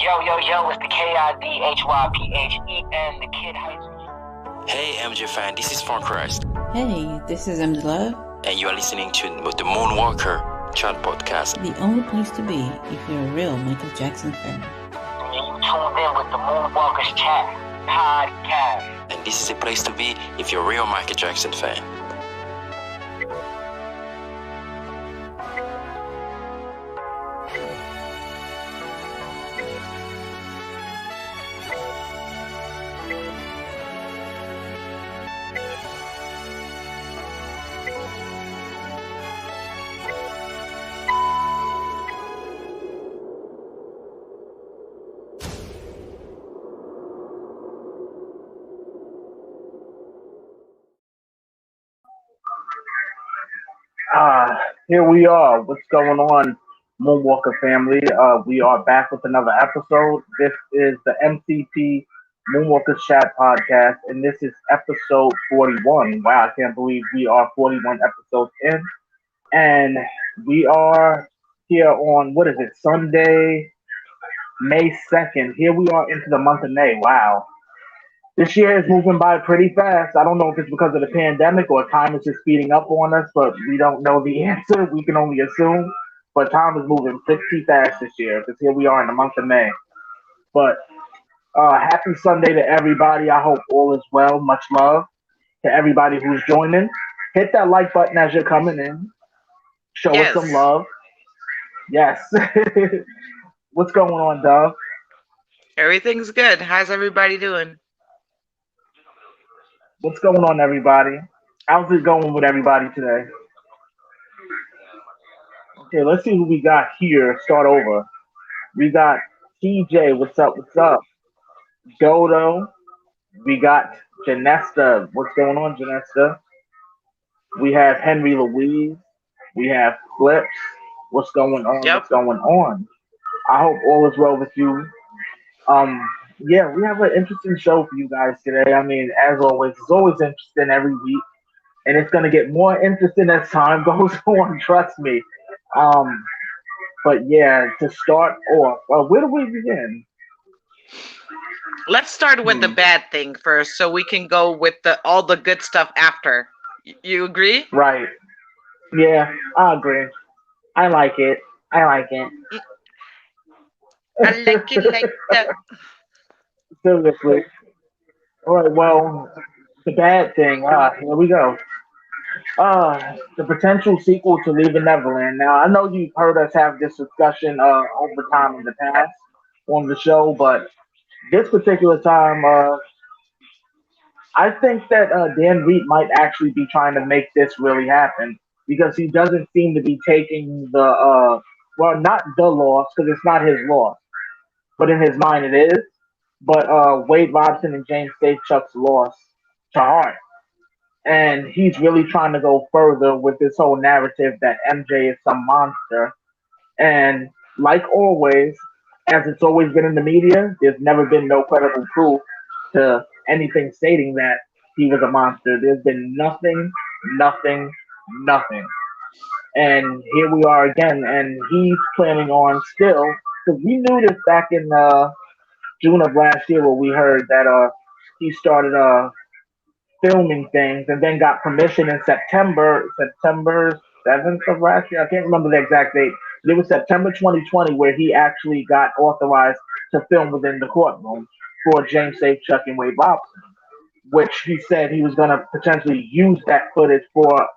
Yo, it's the KIDHYPHEN, the Kid Hype. Hey MJ fan, this is From Christ. Hey, this is MJ Love. And you are listening to the Moonwalker chat podcast. The only place to be if you're a real Michael Jackson fan. And you tuned in with the Moonwalkers chat podcast. And this is a place to be if you're a real Michael Jackson fan. Here we are. What's going on, Moonwalker family? We are back with another episode. This is the MCP Moonwalkers Chat podcast, and this is episode 41. Wow, I can't believe we are 41 episodes in. And we are here on, what is it, Sunday, May 2nd. Here we are into the month of May. Wow. This year is moving by pretty fast. I don't know if it's because of the pandemic or time is just speeding up on us, but we don't know the answer. We can only assume. But time is moving pretty fast this year because here we are in the month of May. But happy Sunday to everybody. I hope all is well. Much love to everybody who's joining. Hit that like button as you're coming in. Show us some love. Yes. What's going on, Dove? Everything's good. How's everybody doing? What's going on, everybody? How's it going with everybody today? Okay, let's see who we got here. Start over. We got TJ. What's up? What's up? Dodo. We got Janesta. What's going on, Janesta? We have Henry Louise. We have Flips. What's going on? Yep. What's going on? I hope all is well with you. Yeah, we have an interesting show for you guys today. I mean, as always, it's always interesting every week, and it's going to get more interesting as time goes on. Trust me. But yeah, to start off, where do we begin? Let's start with the bad thing first, so we can go with all the good stuff after. You agree? Right. Yeah, I agree. I like it. I like it like that. Seriously. All right, well, the bad thing. Here we go. The potential sequel to Leaving Neverland. Now, I know you've heard us have this discussion over time in the past on the show, but this particular time, I think that Dan Reed might actually be trying to make this really happen because he doesn't seem to be taking the, well, not the loss because it's not his loss, but in his mind it is. But Wade Robson and James Safechuck's loss to heart. And he's really trying to go further with this whole narrative that MJ is some monster. And like always, as it's always been in the media, there's never been no credible proof to anything stating that he was a monster. There's been nothing. And here we are again, and he's planning on still, because we knew this back in June of last year where we heard that he started filming things and then got permission in September 7th of last year. I can't remember the exact date. It was September 2020 where he actually got authorized to film within the courtroom for James Safechuck and Wade Robson, which he said he was going to potentially use that footage for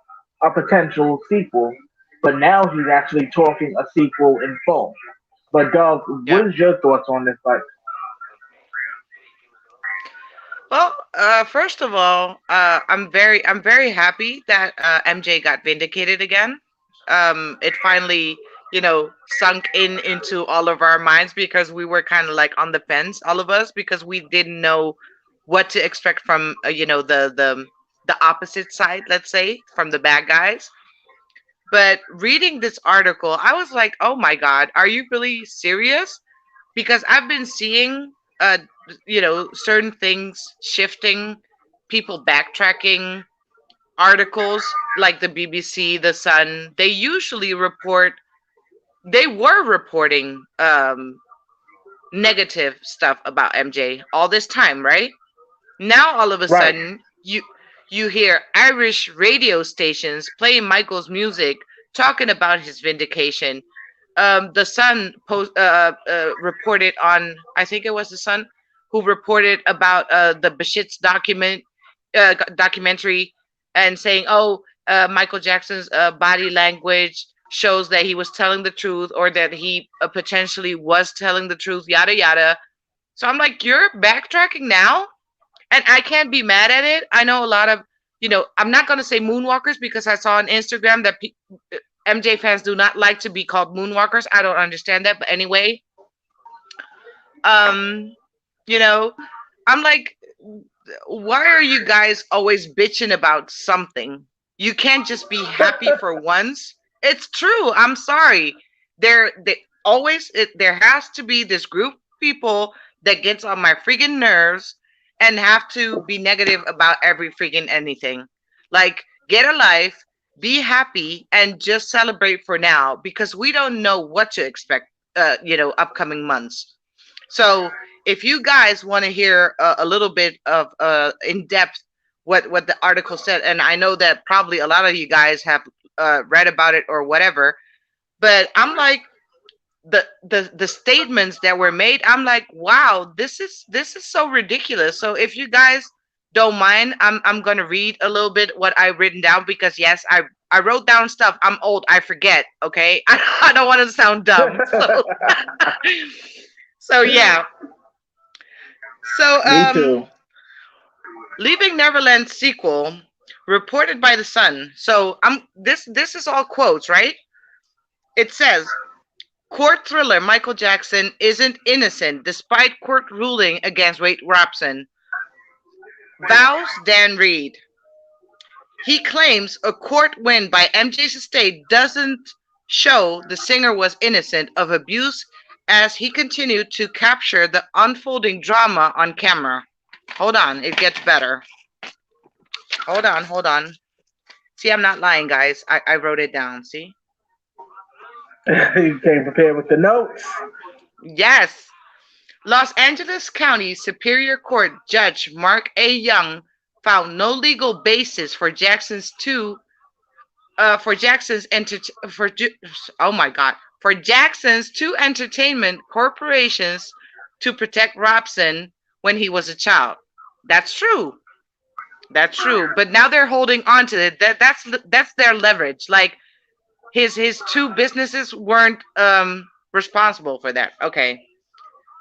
a potential sequel. But now he's actually talking a sequel in full. But Doug, what is your thoughts on this? Like, well, first of all, I'm very happy that MJ got vindicated again. It finally, sunk into all of our minds because we were kind of like on the fence, all of us, because we didn't know what to expect from the opposite side, let's say, from the bad guys. But reading this article, I was like, oh my God, are you really serious? Because I've been seeing certain things shifting, people backtracking, articles like the BBC, The Sun. They usually were reporting negative stuff about MJ all this time, right? Now all of a Right. sudden you hear Irish radio stations playing Michael's music, talking about his vindication. The Sun reported on, I think it was the Sun, who reported about the Bashit's documentary, and saying, "Oh, Michael Jackson's body language shows that he was telling the truth, or that he potentially was telling the truth." Yada yada. So I'm like, you're backtracking now, and I can't be mad at it. I know a lot of, I'm not gonna say moonwalkers, because I saw on Instagram that MJ fans do not like to be called moonwalkers. I don't understand that, but anyway, um, you know, I'm like, why are you guys always bitching about something? You can't just be happy for once. It's true. I'm sorry. There has to be this group of people that gets on my freaking nerves and have to be negative about every freaking anything. Like, get a life, be happy, and just celebrate for now, because we don't know what to expect. Upcoming months. So if you guys want to hear a little bit of in depth what the article said, and I know that probably a lot of you guys have read about it or whatever, but I'm like, the statements that were made, I'm like, wow, this is so ridiculous. So if you guys don't mind, I'm gonna read a little bit what I written down, because yes, I wrote down stuff. I'm old, I forget. Okay, I don't want to sound dumb. So yeah. So Me too. Leaving Neverland sequel reported by the Sun. So this is all quotes, right? It says, court thriller Michael Jackson isn't innocent despite court ruling against Wade Robson. Vows Dan Reed. He claims a court win by MJ's estate doesn't show the singer was innocent of abuse, as he continued to capture the unfolding drama on camera. Hold on, it gets better. Hold on. See, I'm not lying, guys. I wrote it down. See? You came prepared with the notes. Yes. Los Angeles County Superior Court Judge Mark A. Young found no legal basis for Jackson's two for Jackson's enter- for Ju- oh my god for Jackson's two entertainment corporations to protect Robson when he was a child. That's true. That's true. But now they're holding on to it. That's their leverage. Like, his two businesses weren't responsible for that. Okay.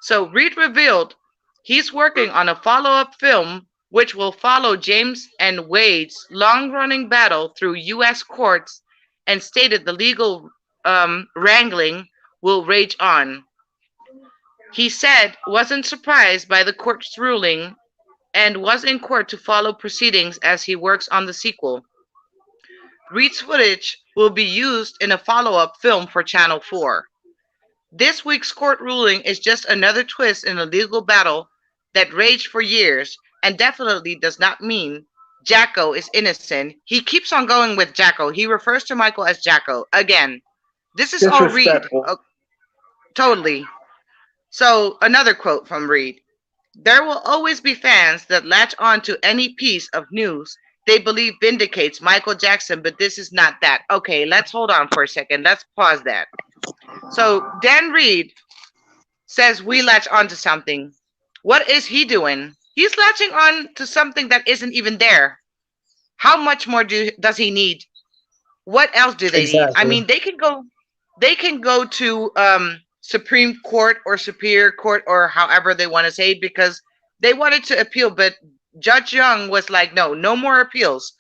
So Reed revealed he's working on a follow-up film which will follow James and Wade's long-running battle through U.S. courts, and stated the legal wrangling will rage on. He said wasn't surprised by the court's ruling and was in court to follow proceedings as he works on the sequel. Reed's footage will be used in a follow-up film for Channel 4. This week's court ruling is just another twist in a legal battle that raged for years, and definitely does not mean Jacko is innocent. He keeps on going with Jacko. He refers to Michael as Jacko. Again, this is all Reed. Disrespectful. Oh, totally. So, another quote from Reed. There will always be fans that latch on to any piece of news they believe vindicates Michael Jackson, but this is not that. Okay, let's hold on for a second. Let's pause that. So, Dan Reed says we latch on to something. What is he doing? He's latching on to something that isn't even there. How much more does he need? What else do they need? I Exactly. mean, they can go to Supreme Court or Superior Court, or however they want to say it, because they wanted to appeal, but Judge Young was like, no more appeals.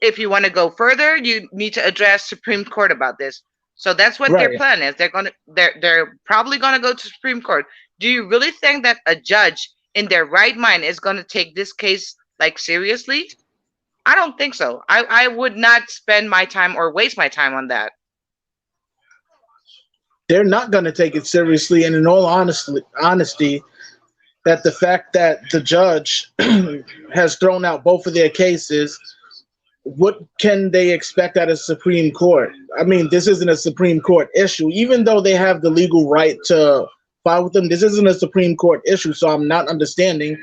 If you want to go further, you need to address Supreme Court about this. So that's what their Right. plan is. They're probably gonna go to Supreme Court. Do you really think that a judge in their right mind is gonna take this case like seriously? I don't think so. I would not spend my time or waste my time on that. They're not going to take it seriously, and in all honesty, that the fact that the judge has thrown out both of their cases, what can they expect at a Supreme Court? I mean, this isn't a Supreme Court issue, even though they have the legal right to file with them. This isn't a Supreme Court issue, so I'm not understanding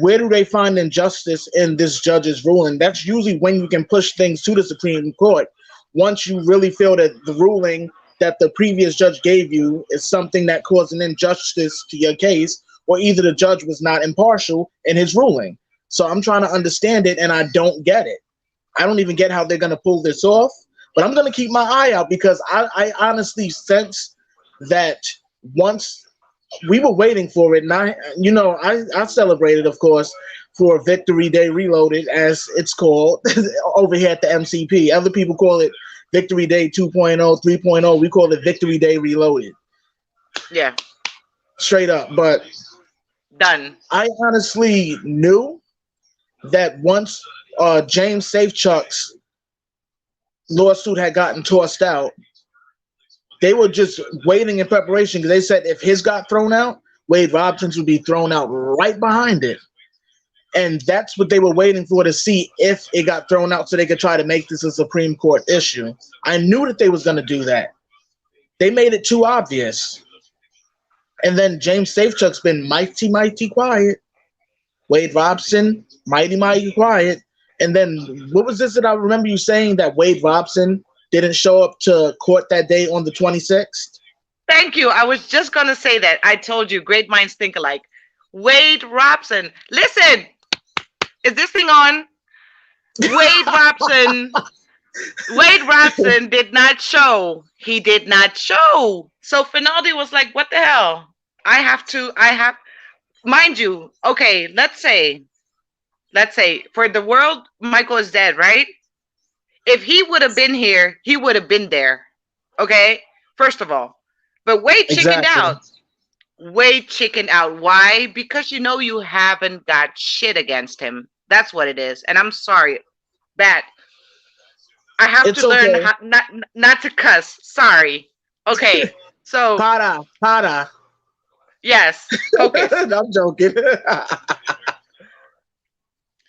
where do they find injustice in this judge's ruling. That's usually when you can push things to the Supreme Court. Once you really feel that the ruling that the previous judge gave you is something that caused an injustice to your case, or either the judge was not impartial in his ruling. So I'm trying to understand it, and I don't get it. I don't even get how they're going to pull this off, but I'm going to keep my eye out because I honestly sense that once we were waiting for it, and I celebrated, of course, for Victory Day Reloaded, as it's called over here at the MCP. Other people call it Victory Day 2.0, 3.0. We call it Victory Day Reloaded. Yeah. Straight up. But done. I honestly knew that once James Safechuck's lawsuit had gotten tossed out, they were just waiting in preparation because they said if his got thrown out, Wade Robson's would be thrown out right behind it. And that's what they were waiting for, to see if it got thrown out so they could try to make this a Supreme Court issue. I knew that they was going to do that. They made it too obvious. And then James Safechuck's been mighty, mighty quiet. Wade Robson, mighty, mighty quiet. And then what was this that I remember you saying, that Wade Robson didn't show up to court that day on the 26th? Thank you. I was just going to say that. I told you, great minds think alike. Wade Robson. Listen, is this thing on? Wade Robson did not show. He did not show. So Finaldi was like, what the hell? Mind you, okay, let's say, for the world, Michael is dead, right? If he would have been here, he would have been there. Okay? First of all. But Wade chickened out. Wade chickened out. Why? Because you haven't got shit against him. That's what it is. And I'm sorry. That I have to learn how, not to cuss. Sorry. Okay. So Para. Yes. Okay. I'm joking.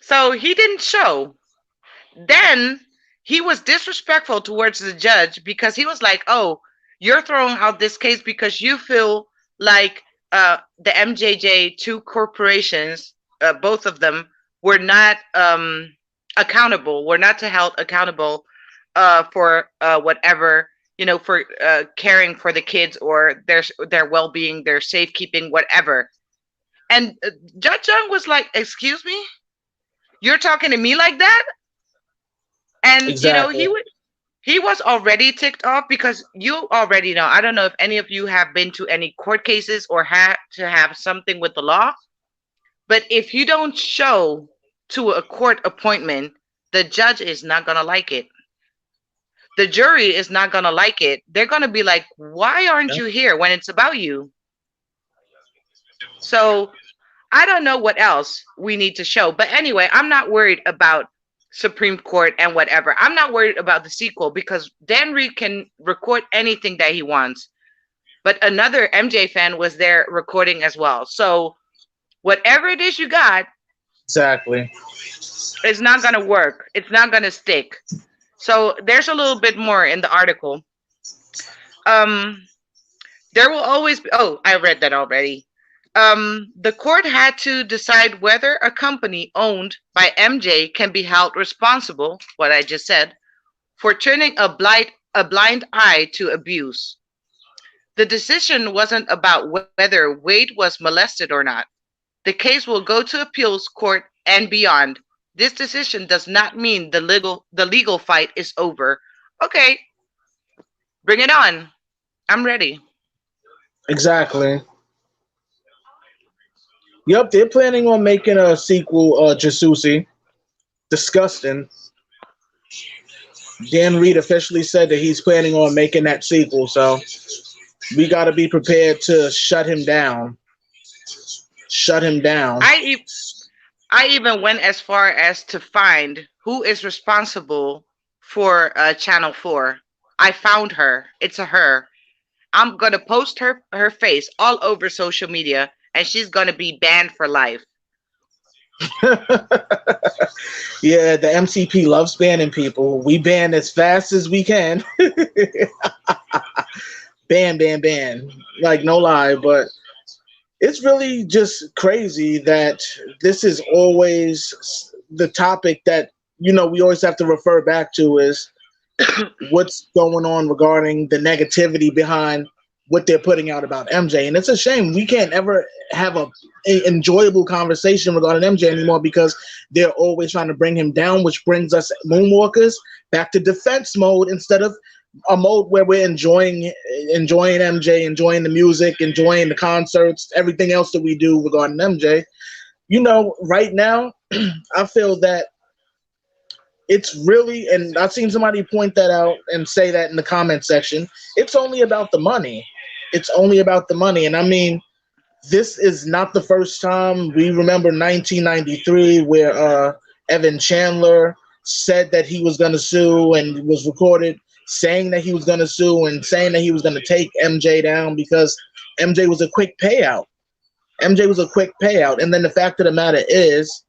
So he didn't show. Then he was disrespectful towards the judge because he was like, oh, you're throwing out this case because you feel like the MJJ, two corporations, both of them, were not accountable, were not held accountable for whatever, for caring for the kids or their well-being, their safekeeping, whatever. And Judge Young was like, excuse me? You're talking to me like that? And, exactly. He was already ticked off because you already know. I don't know if any of you have been to any court cases or had to have something with the law. But if you don't show to a court appointment, the judge is not going to like it. The jury is not going to like it. They're going to be like, why aren't you here when it's about you? So I don't know what else we need to show. But anyway, I'm not worried about Supreme Court and whatever. I'm not worried about the sequel because Dan Reed can record anything that he wants. But another MJ fan was there recording as well. So whatever it is you got, exactly, it's not going to work. It's not going to stick. So there's a little bit more in the article. There will always be, I read that already. The court had to decide whether a company owned by MJ can be held responsible, what I just said, for turning a blind eye to abuse. The decision wasn't about whether Wade was molested or not. The case will go to appeals court and beyond. This decision does not mean the legal fight is over. Okay, bring it on. I'm ready. Exactly. Yep, they're planning on making a sequel, Jasusi. Disgusting. Dan Reed officially said that he's planning on making that sequel, so we got to be prepared to shut him down. Shut him down. I even went as far as to find who is responsible for Channel 4. I found her. It's a her. I'm going to post her face all over social media, and she's going to be banned for life. Yeah, the MCP loves banning people. We ban as fast as we can. Ban. Like, no lie, but It's really just crazy that this is always the topic that we always have to refer back to is what's going on regarding the negativity behind what they're putting out about MJ. And it's a shame we can't ever have a enjoyable conversation regarding MJ anymore because they're always trying to bring him down, which brings us Moonwalkers back to defense mode instead of a mode where we're enjoying MJ, enjoying the music, enjoying the concerts, everything else that we do regarding MJ. Right now, I feel that it's really, and I've seen somebody point that out and say that in the comment section, it's only about the money. It's only about the money. And I mean, this is not the first time. We remember 1993 where Evan Chandler said that he was going to sue and was recorded saying that he was going to sue and saying that he was going to take MJ down because MJ was a quick payout. MJ was a quick payout. And then the fact of the matter is,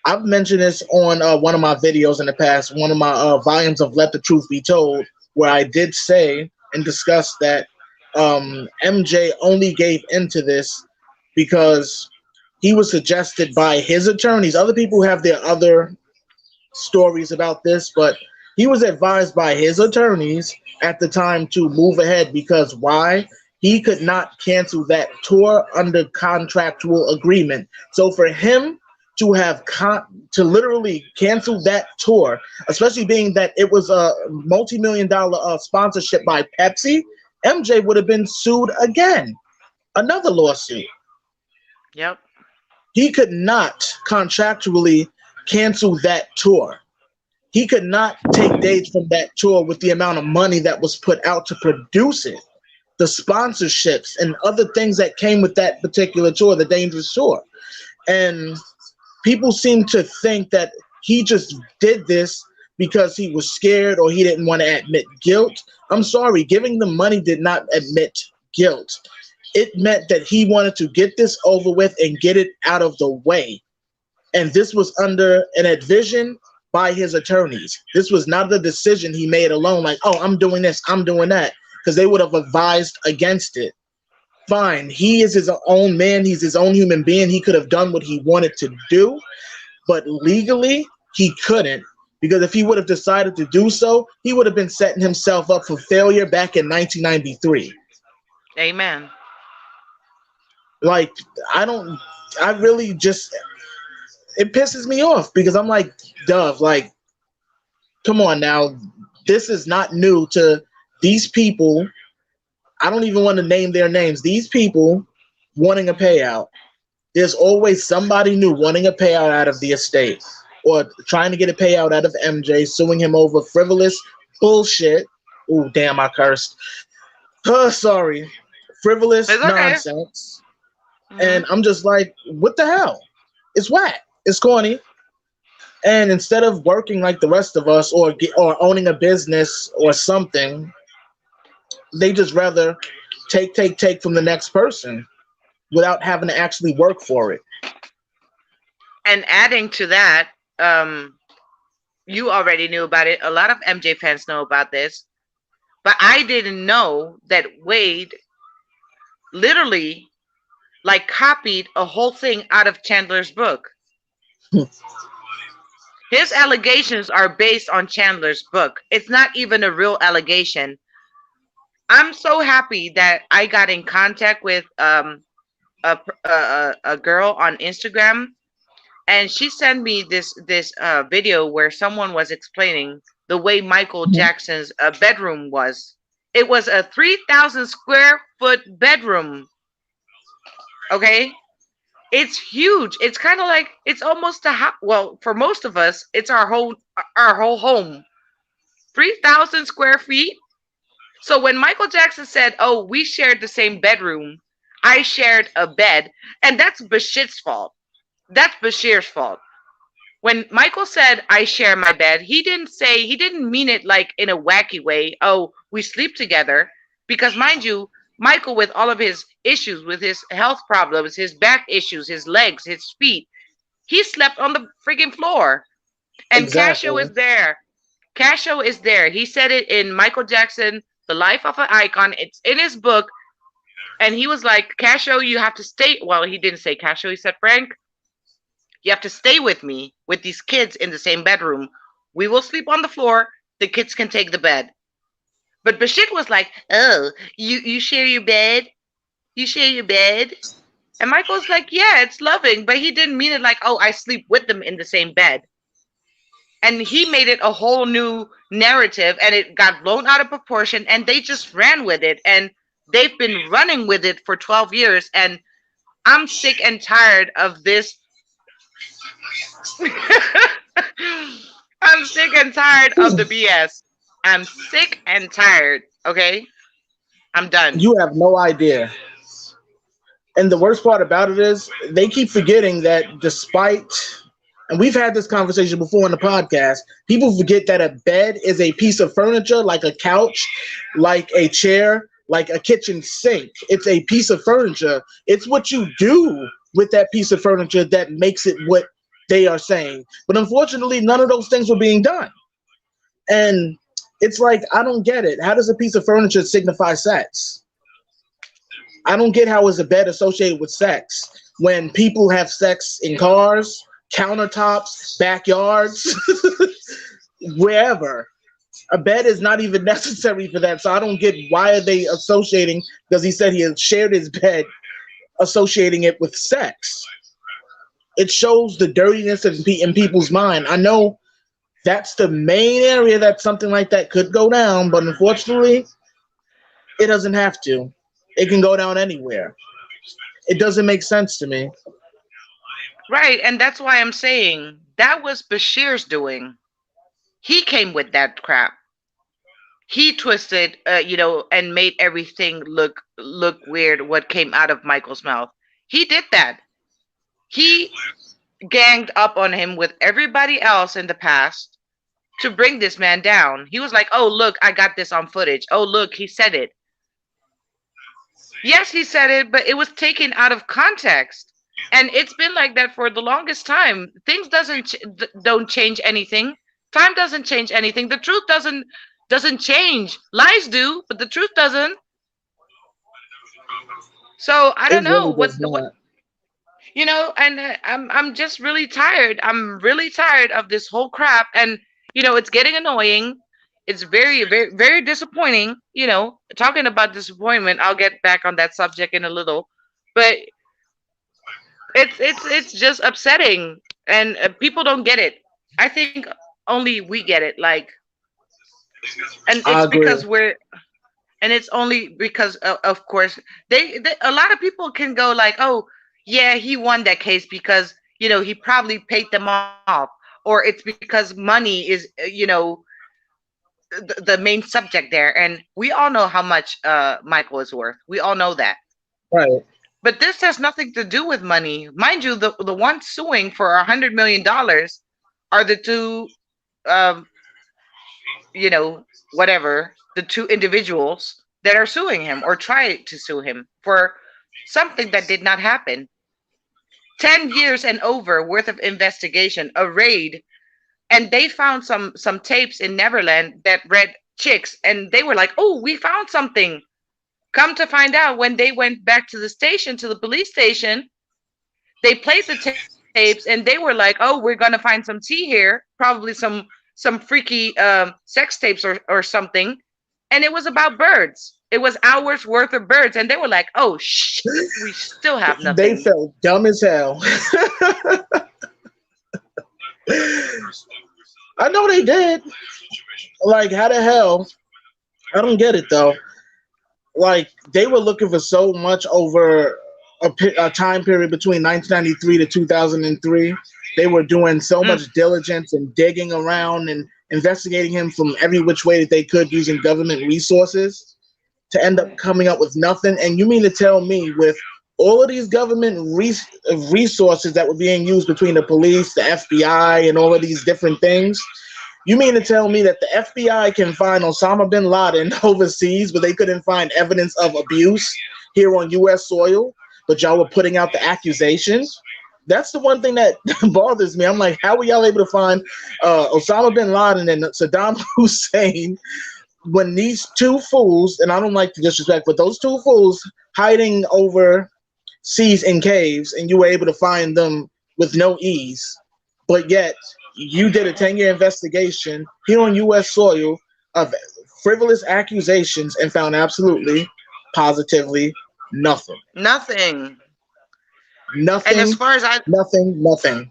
I've mentioned this on one of my videos in the past, one of my volumes of Let the Truth Be Told, where I did say and discuss that MJ only gave into this because he was suggested by his attorneys. Other people have their other stories about this, but he was advised by his attorneys at the time to move ahead because why? He could not cancel that tour under contractual agreement. So for him to have to literally cancel that tour, especially being that it was a multi-million-dollar sponsorship by Pepsi, MJ would have been sued again. Another lawsuit. Yep. He could not contractually cancel that tour. He could not take dates from that tour with the amount of money that was put out to produce it, the sponsorships and other things that came with that particular tour, the Dangerous Tour. And people seem to think that he just did this because he was scared or he didn't want to admit guilt. I'm sorry, giving the money did not admit guilt. It meant that he wanted to get this over with and get it out of the way. And this was under an advision by his attorneys. This was not the decision he made alone, like, oh, I'm doing this, I'm doing that, because they would have advised against it. Fine, he is his own man, he's his own human being, he could have done what he wanted to do, but legally, he couldn't, because if he would have decided to do so, he would have been setting himself up for failure back in 1993. Amen. Like, I really just, it pisses me off, because I'm like, Dove, like, come on now, this is not new to these people. I don't even want to name their names. These people wanting a payout. There's always somebody new wanting a payout out of the estate or trying to get a payout out of MJ, suing him over frivolous bullshit. Oh, damn, I cursed. Sorry. Frivolous nonsense. Mm-hmm. And I'm just like, what the hell? It's whack. It's corny. And instead of working like the rest of us or owning a business or something, they just rather take from the next person without having to actually work for it. And adding to that, you already knew about it. A lot of MJ fans know about this. But I didn't know that Wade literally copied a whole thing out of Chandler's book. His allegations are based on Chandler's book. It's not even a real allegation. I'm so happy that I got in contact with a girl on Instagram, and she sent me this video where someone was explaining the way Michael Jackson's bedroom was. It was a 3,000 square foot bedroom. Okay? It's huge. It's kind of like, it's almost a house. Well, for most of us, it's our whole home. 3,000 square feet. So when Michael Jackson said, oh, we shared the same bedroom, I shared a bed, and that's Bashir's fault. That's Bashir's fault. When Michael said, I share my bed, he didn't mean it like in a wacky way, oh, we sleep together. Because mind you, Michael, with all of his issues, with his health problems, his back issues, his legs, his feet, he slept on the freaking floor. And exactly. Cashapp is there. Cashapp is there. He said it in Michael Jackson, The Life of an Icon. It's in his book. And he was like, Casho, you have to stay. Well, he didn't say Casho. He said, Frank, you have to stay with me with these kids in the same bedroom. We will sleep on the floor. The kids can take the bed. But Bashir was like, oh, you share your bed? You share your bed? And Michael's like, yeah, it's loving. But he didn't mean it like, oh, I sleep with them in the same bed. And he made it a whole new narrative, and it got blown out of proportion, and they just ran with it. And they've been running with it for 12 years. And I'm sick and tired of this. I'm sick and tired of the BS. I'm sick and tired. Okay? I'm done. You have no idea. And the worst part about it is they keep forgetting that despite, and we've had this conversation before in the podcast, people forget that a bed is a piece of furniture, like a couch, like a chair, like a kitchen sink. It's a piece of furniture. It's what you do with that piece of furniture that makes it what they are saying. But unfortunately, none of those things were being done. And it's like, I don't get it. How does a piece of furniture signify sex? I don't get how is a bed associated with sex when people have sex in cars, countertops, backyards, wherever. A bed is not even necessary for that. So I don't get why are they associating, because he said he had shared his bed, associating it with sex. It shows the dirtiness in people's mind. I know that's the main area that something like that could go down, but unfortunately, it doesn't have to. It can go down anywhere. It doesn't make sense to me. Right, and that's why I'm saying that was Bashir's doing. He came with that crap. He twisted, and made everything look weird. What came out of Michael's mouth? He did that. He ganged up on him with everybody else in the past to bring this man down. He was like, "Oh, look, I got this on footage. Oh, look, he said it." Yes, he said it, but it was taken out of context. And it's been like that for the longest time. Things don't change anything. Time doesn't change anything. The truth doesn't change. Lies do, but the truth doesn't. So I don't It know really does not. and I'm just really tired. I'm really tired of this whole crap, and it's getting annoying. It's very, very, very disappointing. Talking about disappointment, I'll get back on that subject in a little, but it's just upsetting, and people don't get it. I think only we get it. Like, and I it's agree. because and it's only because of course they a lot of people can go like, oh yeah, he won that case because he probably paid them off, or it's because money is the main subject there, and we all know how much Michael is worth. We all know that. Right. But this has nothing to do with money, mind you. The ones suing for $100 million are the two, um, whatever, the two individuals that are suing him or try to sue him for something that did not happen. 10 years and over worth of investigation, a raid, and they found some tapes in Neverland that read chicks, and they were like, "Oh, we found something." Come to find out, when they went back to the station, to the police station, they played the tapes, and they were like, "Oh, we're gonna find some tea here, probably some freaky sex tapes or something," and it was about birds. It was hours worth of birds, and they were like, "Oh shit, we still have They nothing." felt dumb as hell. I know they did. Like, how the hell? I don't get it though. Like, they were looking for so much over a time period between 1993 to 2003. They were doing so much diligence and digging around and investigating him from every which way that they could using government resources to end up coming up with nothing. And you mean to tell me, with all of these government resources that were being used between the police, the FBI, and all of these different things, you mean to tell me that the FBI can find Osama bin Laden overseas, but they couldn't find evidence of abuse here on U.S. soil, but y'all were putting out the accusations? That's the one thing that bothers me. I'm like, how were y'all able to find Osama bin Laden and Saddam Hussein when these two fools, and I don't like to disrespect, but those two fools hiding over seas in caves, and you were able to find them with no ease. But yet, you did a 10-year investigation here on U.S. soil of frivolous accusations and found absolutely, positively nothing. Nothing. And as Nothing, far as I nothing, nothing.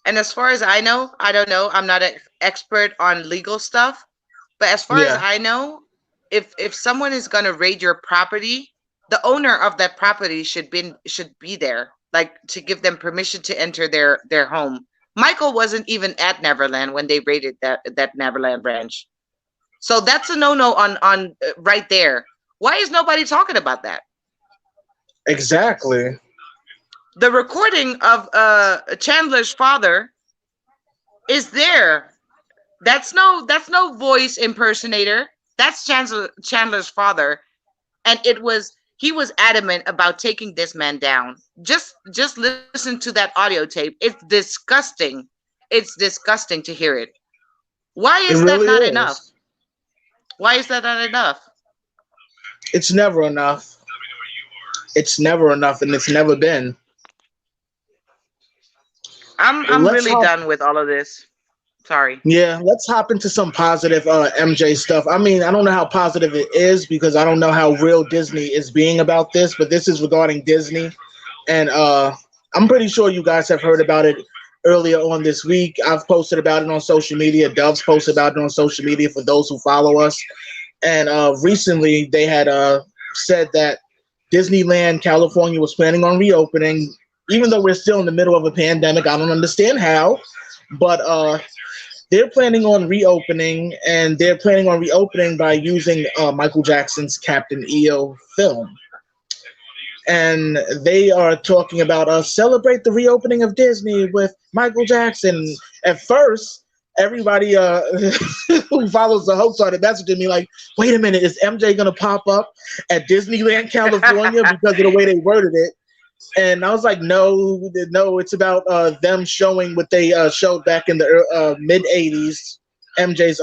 and as far as I know, I don't know. I'm not an expert on legal stuff, but as far as Yeah, I know, if someone is gonna raid your property, the owner of that property should be there, like to give them permission to enter their home. Michael wasn't even at Neverland when they raided that Neverland ranch, so that's a no on right there. Why is nobody talking about that? exactly. The recording of Chandler's father is there. That's no voice impersonator. That's Chandler's father, and he was adamant about taking this man down. Just listen to that audio tape. It's disgusting. It's disgusting to hear it. Why It is that really not enough? is. Why is that not enough? It's never enough. It's never enough, and it's never been. I'm Let's really hop. done with all of this. Sorry. Yeah, let's hop into some positive MJ stuff. I mean, I don't know how positive it is because I don't know how real Disney is being about this, but this is regarding Disney, and I'm pretty sure you guys have heard about it earlier on this week. I've posted about it on social media. Dove's posted about it on social media for those who follow us. And recently, they had said that Disneyland California was planning on reopening, even though we're still in the middle of a pandemic. I don't understand how, but they're planning on reopening, and they're planning on reopening by using Michael Jackson's Captain EO film. And they are talking about celebrate the reopening of Disney with Michael Jackson. At first, everybody who follows the hoax started messaging me like, wait a minute, is MJ going to pop up at Disneyland, California because of the way they worded it? And I was like, no, it's about them showing what they showed back in the mid 80s, MJ's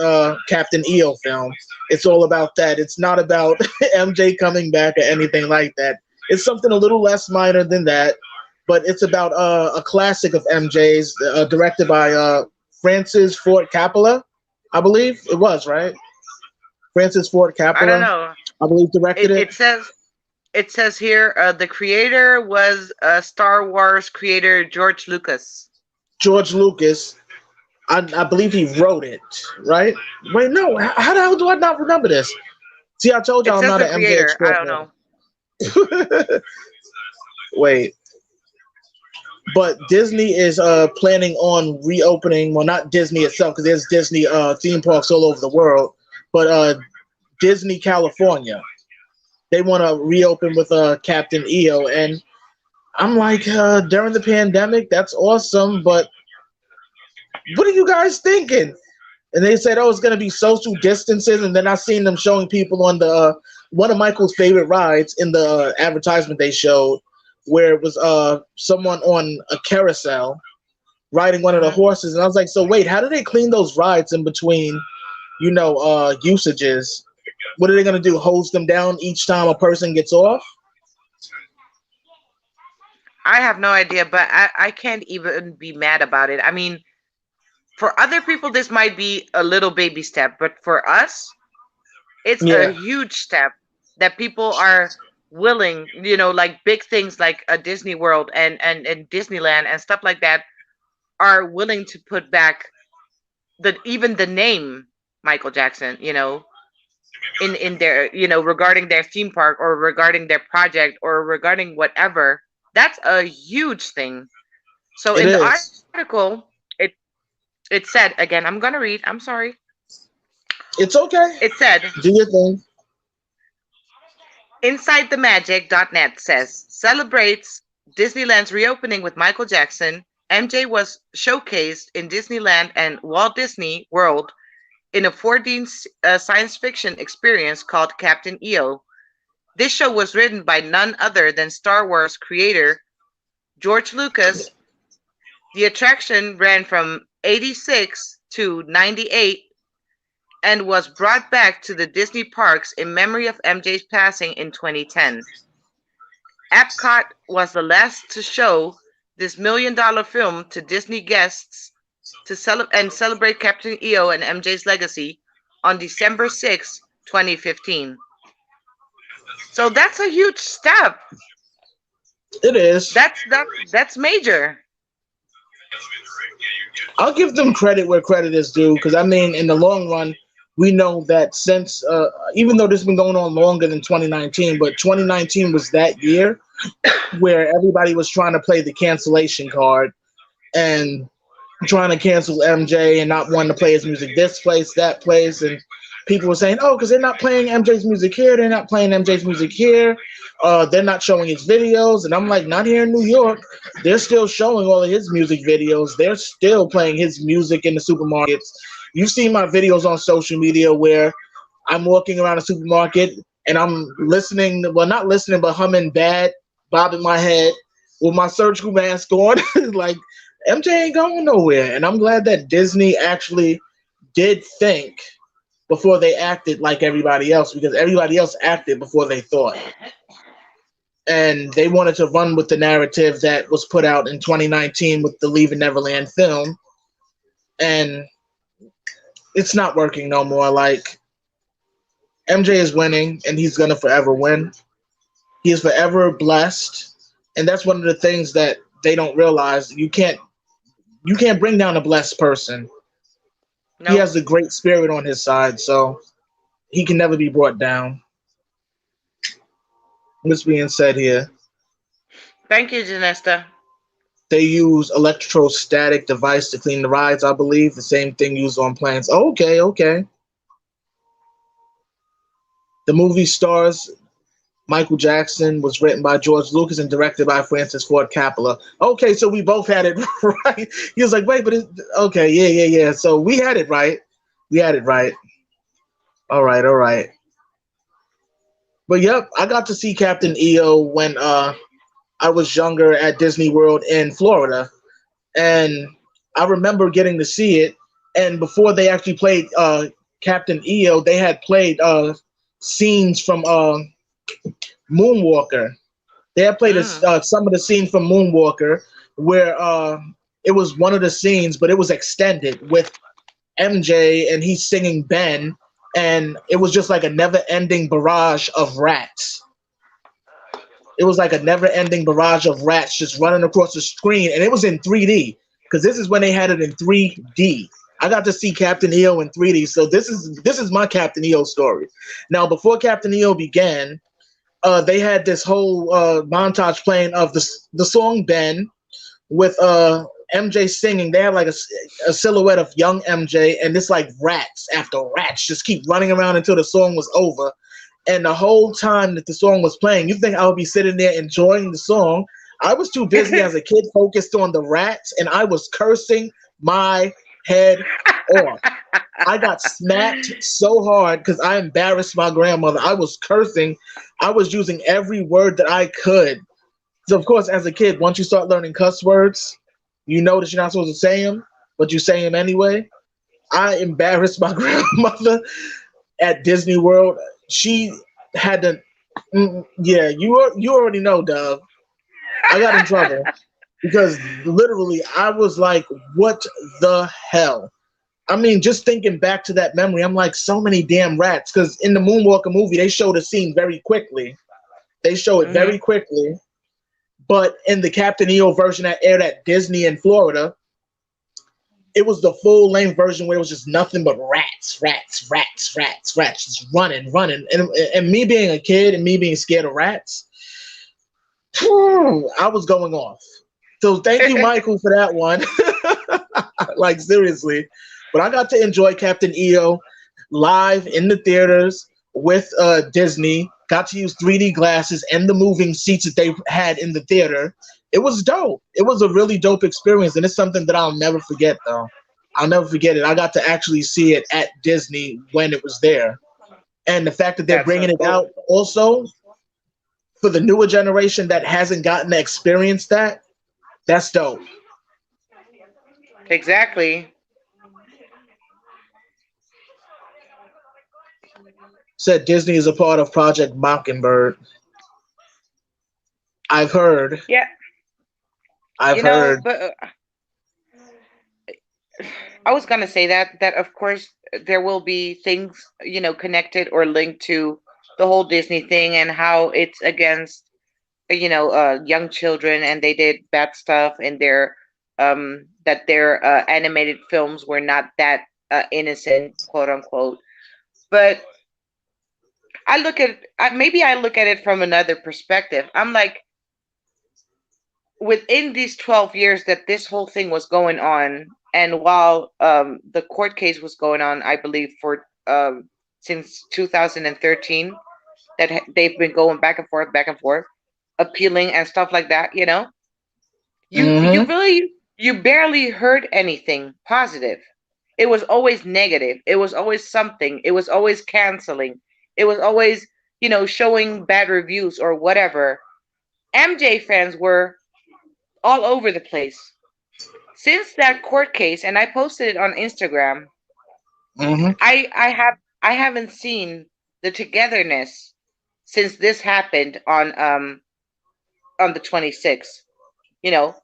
Captain EO film. It's all about that. It's not about MJ coming back or anything like that. It's something a little less minor than that, but it's about a classic of MJ's directed by Francis Ford Coppola, I believe. It was, right? Francis Ford I don't Coppola, know. I believe, directed It it. it says here the creator was Star Wars creator George Lucas. George Lucas, I believe he wrote it, right? Wait, no. How the hell do I not remember this? See, I told It y'all I'm says not the an MJ creator. I don't extraordinaire. know. Wait, but Disney is planning on reopening. Well, not Disney itself, because there's Disney theme parks all over the world, but Disney California. They want to reopen with Captain EO, and I'm like, during the pandemic, that's awesome, but what are you guys thinking? And they said, oh, it's going to be social distances. And then I seen them showing people on the one of Michael's favorite rides in the advertisement they showed, where it was someone on a carousel riding one of the Mhm. horses. And I was like, so wait, how do they clean those rides in between, usages? What are they going to do? Hose them down each time a person gets off? I have no idea, but I can't even be mad about it. I mean, for other people, this might be a little baby step, but for us, it's a Yeah, huge step that people are willing, like big things like a Disney World and Disneyland and stuff like that are willing to put back even the name Michael Jackson, in their, regarding their theme park or regarding their project or regarding whatever. That's a huge thing. So it in the is. article, it said, again, I'm gonna read. I'm sorry. It's okay. It said, Do your thing. InsideTheMagic.net says celebrates Disneyland's reopening with Michael Jackson. MJ was showcased in Disneyland and Walt Disney World in a 4D science fiction experience called Captain EO. This show was written by none other than Star Wars creator George Lucas. The attraction ran from 86 to 98, and was brought back to the Disney parks in memory of MJ's passing in 2010. Epcot was the last to show this $1 million film to Disney guests to celebrate Captain EO and MJ's legacy on December 6, 2015. So that's a huge step. It is. That's major. I'll give them credit where credit is due, because I mean, in the long run, we know that since, even though this has been going on longer than 2019, but 2019 was that year where everybody was trying to play the cancellation card and trying to cancel MJ and not wanting to play his music this place, that place, and people were saying, oh, because they're not playing MJ's music here, they're not playing MJ's music here, they're not showing his videos, and I'm like, not here in New York. They're still showing all of his music videos. They're still playing his music in the supermarkets. You've seen my videos on social media where I'm walking around a supermarket and I'm listening, well, not listening, but humming Bad, bobbing my head with my surgical mask on. Like, MJ ain't going nowhere. And I'm glad that Disney actually did think before they acted like everybody else, because everybody else acted before they thought. And they wanted to run with the narrative that was put out in 2019 with the Leaving Neverland film. And it's not working no more. Like, MJ is winning, and he's going to forever win. He is forever blessed. And that's one of the things that they don't realize. You can't bring down a blessed person. No. He has a great spirit on his side, so he can never be brought down. What's being said here? Thank you, Janesta. They use electrostatic device to clean the rides, I believe. The same thing used on planes. Okay. The movie stars Michael Jackson, was written by George Lucas and directed by Francis Ford Coppola. Okay, so we both had it right. He was like, wait, but okay, yeah. So we had it right. All right. But yep, I got to see Captain EO when I was younger at Disney World in Florida. And I remember getting to see it. And before they actually played Captain EO, they had played scenes from Moonwalker. They had played some of the scenes from Moonwalker where it was one of the scenes, but it was extended with MJ and he's singing Ben, and it was just like a never-ending barrage of rats. It was like a never-ending barrage of rats just running across the screen, and it was in 3D because this is when they had it in 3D. I got to see Captain EO in 3D, so this is my Captain EO story. Now, before Captain EO began, they had this whole montage playing of the song Ben with MJ singing. They had like a silhouette of young MJ, and it's like rats after rats just keep running around until the song was over. And the whole time that the song was playing, you think I would be sitting there enjoying the song. I was too busy as a kid focused on the rats, and I was cursing my head off. I got smacked so hard because I embarrassed my grandmother. I was cursing. I was using every word that I could. So, of course, as a kid, once you start learning cuss words, you know that you're not supposed to say them, but you say them anyway. I embarrassed my grandmother at Disney World. She had to, yeah, you already know, Dove. I got in trouble because literally I was like, what the hell? I mean, just thinking back to that memory, I'm like, so many damn rats. Because in the Moonwalker movie, they show the scene very quickly. They show it very quickly. But in the Captain EO version that aired at Disney in Florida, it was the full-length version where it was just nothing but rats, just running. And me being a kid and me being scared of rats, I was going off. So thank you, Michael, for that one. Like, seriously. But I got to enjoy Captain EO live in the theaters with Disney. Got to use 3D glasses and the moving seats that they had in the theater. It was dope. It was a really dope experience, and it's something that I'll never forget, though. I'll never forget it. I got to actually see it at Disney when it was there. And the fact that they're bringing it out also for the newer generation that hasn't gotten to experience that, that's dope. Exactly. said Disney is a part of Project Mockingbird. I've heard. Yeah, I've you know, heard. but I was gonna say that of course there will be things, connected or linked to the whole Disney thing and how it's against, young children, and they did bad stuff, and their animated films were not that innocent, quote unquote. But maybe I look at it from another perspective. I'm like, within these 12 years that this whole thing was going on, and while the court case was going on, I believe for since 2013, that they've been going back and forth, appealing and stuff like that. You Mm-hmm. really, you barely heard anything positive. It was always negative. It was always something. It was always canceling. It was always, showing bad reviews or whatever. MJ fans were all over the place. Since that court case, and I posted it on Instagram, Mm-hmm. I haven't seen the togetherness since this happened on the 26th. You know,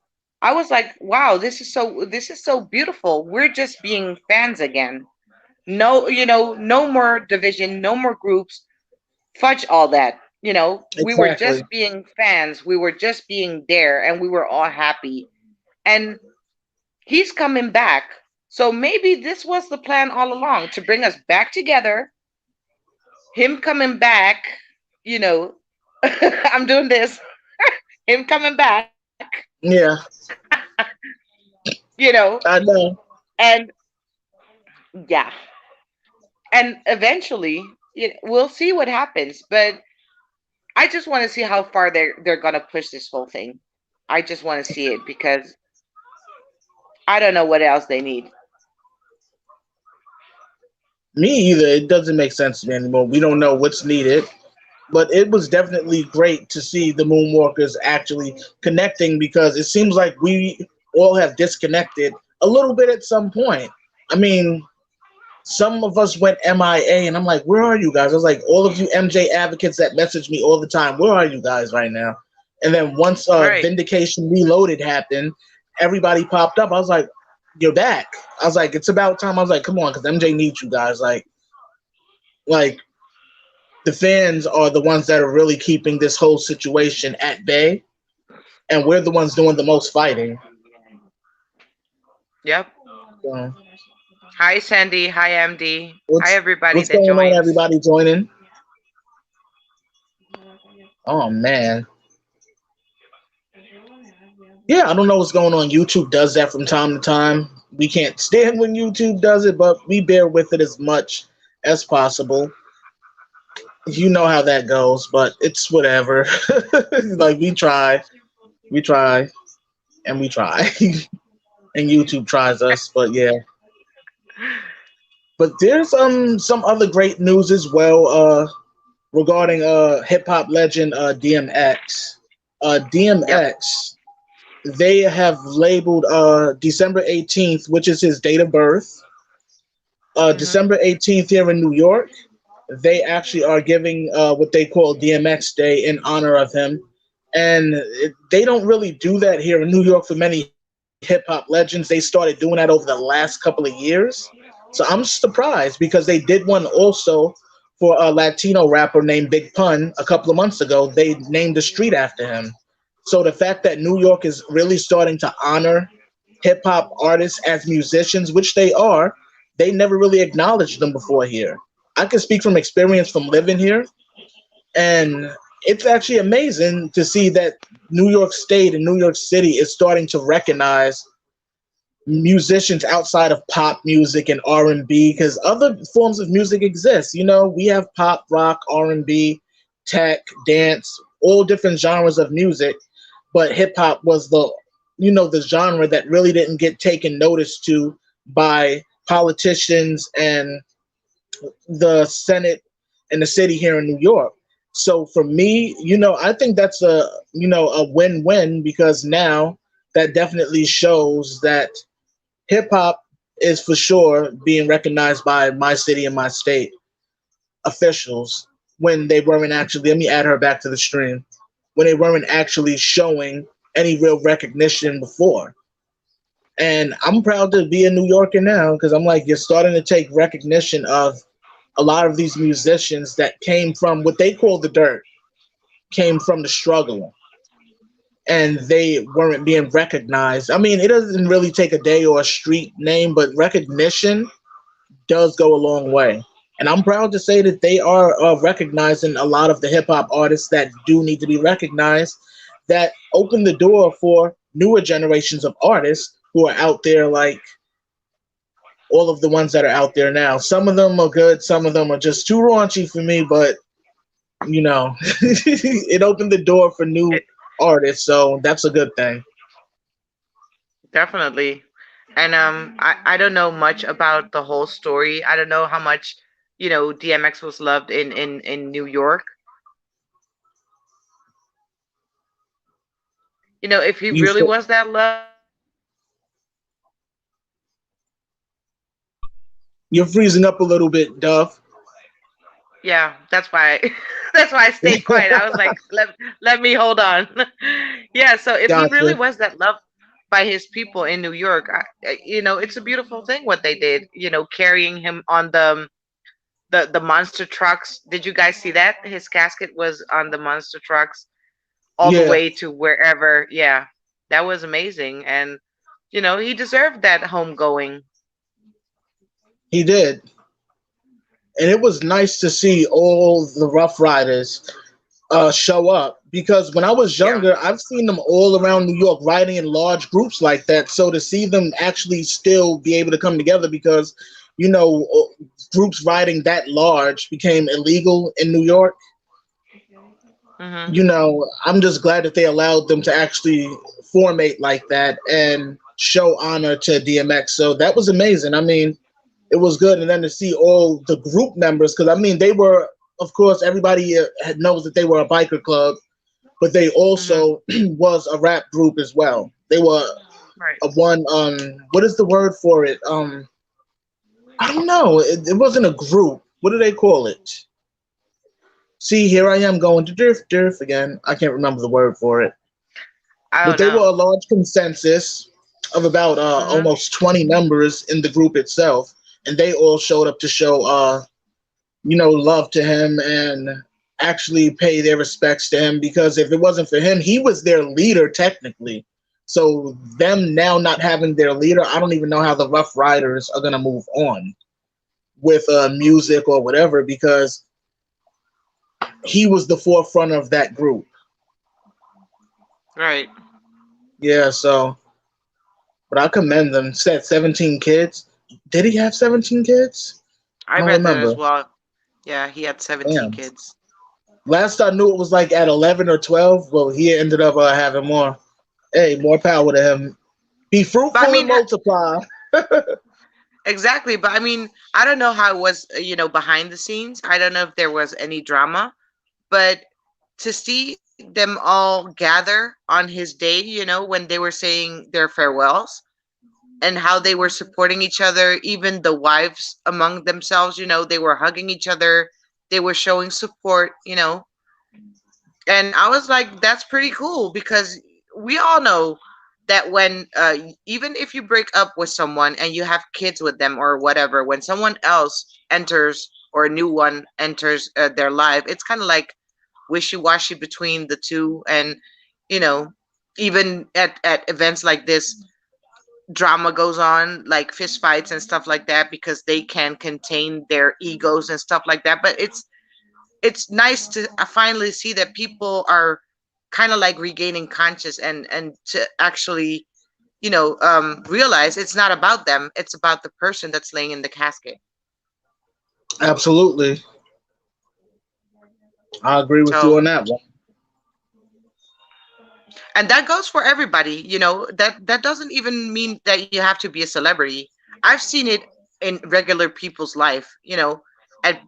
I was like, wow, this is so beautiful. We're just being fans again. No, no more division, no more groups. Fudge all that. We were Exactly. just being fans. We were just being there, and we were all happy. And he's coming back. So maybe this was the plan all along, to bring us back together. Him coming back, you know, I'm doing this. Him coming back, Yeah, you know, I know. and yeah, and eventually, we'll see what happens. But I just want to see how far they're gonna push this whole thing. I just want to see it because I don't know what else they need. Me either. It doesn't make sense to me anymore. We don't know what's needed. But it was definitely great to see the Moonwalkers actually connecting because it seems like we all have disconnected a little bit at some point. I mean, some of us went MIA, and I'm like, where are you guys? I was like, all of you MJ advocates that message me all the time, where are you guys right now? And then once Right. Vindication Reloaded happened, everybody popped up. I was like, you're back. I was like, it's about time. I was like, come on, because MJ needs you guys. Like the fans are the ones that are really keeping this whole situation at bay, and we're the ones doing the most fighting. Yep. So, Hi, Sandy. Hi, MD. Hi, what's everybody what's that going on? joins. Everybody joining? Oh man, yeah. I don't know what's going on. YouTube does that from time to time. We can't stand when YouTube does it, but we bear with it as much as possible. You know how that goes, but it's whatever. Like we try, and we try, and YouTube tries us. But yeah, but there's some other great news as well regarding hip hop legend DMX. Yep. DMX, they have labeled December 18th, which is his date of birth. Hmm. December 18th here in New York, they actually are giving what they call DMX Day in honor of him. And they don't really do that here in New York for many hip hop legends. They started doing that over the last couple of years. So I'm surprised because they did one also for a Latino rapper named Big Pun a couple of months ago. They named a street after him. So the fact that New York is really starting to honor hip hop artists as musicians, which they are, they never really acknowledged them before here. I can speak from experience from living here, and it's actually amazing to see that New York State and New York City is starting to recognize musicians outside of pop music and R&B because other forms of music exist. You know, we have pop, rock, R&B, tech, dance, all different genres of music, but hip hop was the genre that really didn't get taken notice to by politicians and the Senate and the city here in New York. So for me, I think that's a win-win because now that definitely shows that hip hop is for sure being recognized by my city and my state. officials when they weren't actually. Let me add her back to the stream. When they weren't actually showing any real recognition before. And I'm proud to be a New Yorker now because I'm like, you're starting to take recognition of a lot of these musicians that came from what they call the dirt, came from the struggle, and they weren't being recognized. I mean, it doesn't really take a day or a street name, but recognition does go a long way. And I'm proud to say that they are recognizing a lot of the hip hop artists that do need to be recognized, that open the door for newer generations of artists who are out there, like all of the ones that are out there now. Some of them are good, some of them are just too raunchy for me, but it opened the door for new It, artists, so that's a good thing. definitely. And I don't know much about the whole story. I don't know how much, DMX was loved in New York. If he You really fr- was that loved, you're freezing up a little bit, Dove. yeah, that's why that's why I stayed quiet. I was like, let me hold on. Yeah, so if he really Gotcha. was that loved by his people in New York, it's a beautiful thing what they did. Carrying him on the monster trucks. Did you guys see that? His casket was on the monster trucks all the Yeah, way to wherever. Yeah, that was amazing, and he deserved that homegoing. he did. And it was nice to see all the Rough Riders show up because when I was Yeah. younger, I've seen them all around New York riding in large groups like that. So to see them actually still be able to come together because, groups riding that large became illegal in New York. Mhm. I'm just glad that they allowed them to actually formate like that and show honor to DMX. So that was amazing. I mean, it was good. And then to see all the group members, because I mean, they were, of course, everybody knows that they were a biker club, but they Mhm. also was a rap group as well. They were Right. a one, what is the word for it? I don't know. It wasn't a group. What do they call it? See, here I am going to Durf again. I can't remember the word for it. I But don't they were know. a large consensus of about Mhm. almost 20 members in the group itself. And they all showed up to show, love to him and actually pay their respects to him because if it wasn't for him, he was their leader technically. So them now not having their leader, I don't even know how the Rough Riders are gonna move on with music or whatever because he was the forefront of that group. Right. Yeah, so but I commend them. Said 17 kids. Did he have 17 kids? I I don't read that remember. as well. Yeah, he had 17 Damn. kids. Last I knew it was like at 11 or 12. Well, he ended up having more. Hey, more power to him. Be But I fruitful and mean, multiply. exactly. But I mean, I don't know how it was, behind the scenes. I don't know if there was any drama, but to see them all gather on his day, when they were saying their farewells and how they were supporting each other, even the wives among themselves, they were hugging each other, they were showing support, and I was like, that's pretty cool because we all know that when even if you break up with someone and you have kids with them or whatever, when someone else enters or a new one enters their life, it's kind of like wishy-washy between the two. And you know even at events like this, drama goes on, like fist fights and stuff like that, because they can contain their egos and stuff like that. But it's nice to finally see that people are kind of like regaining conscious, and to actually realize it's not about them, it's about the person that's laying in the casket. Absolutely. I agree with you So, on that one. and that goes for everybody, that doesn't even mean that you have to be a celebrity. I've seen it in regular people's life, at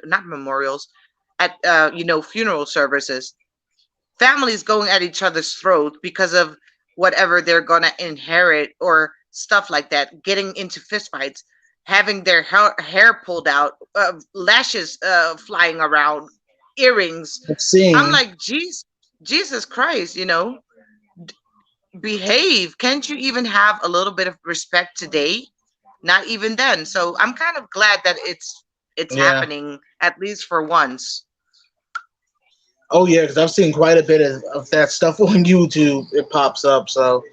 not memorials, at funeral services, families going at each other's throat because of whatever they're gonna inherit or stuff like that, getting into fistfights. having their hair pulled out, lashes flying around, earrings. I've I'm seen. like, Jesus Christ, behave. Can't you even have a little bit of respect today? Not even then. So I'm kind of glad that it's Yeah. happening at least for once. Oh yeah, because I've seen quite a bit of that stuff on YouTube. It pops up. So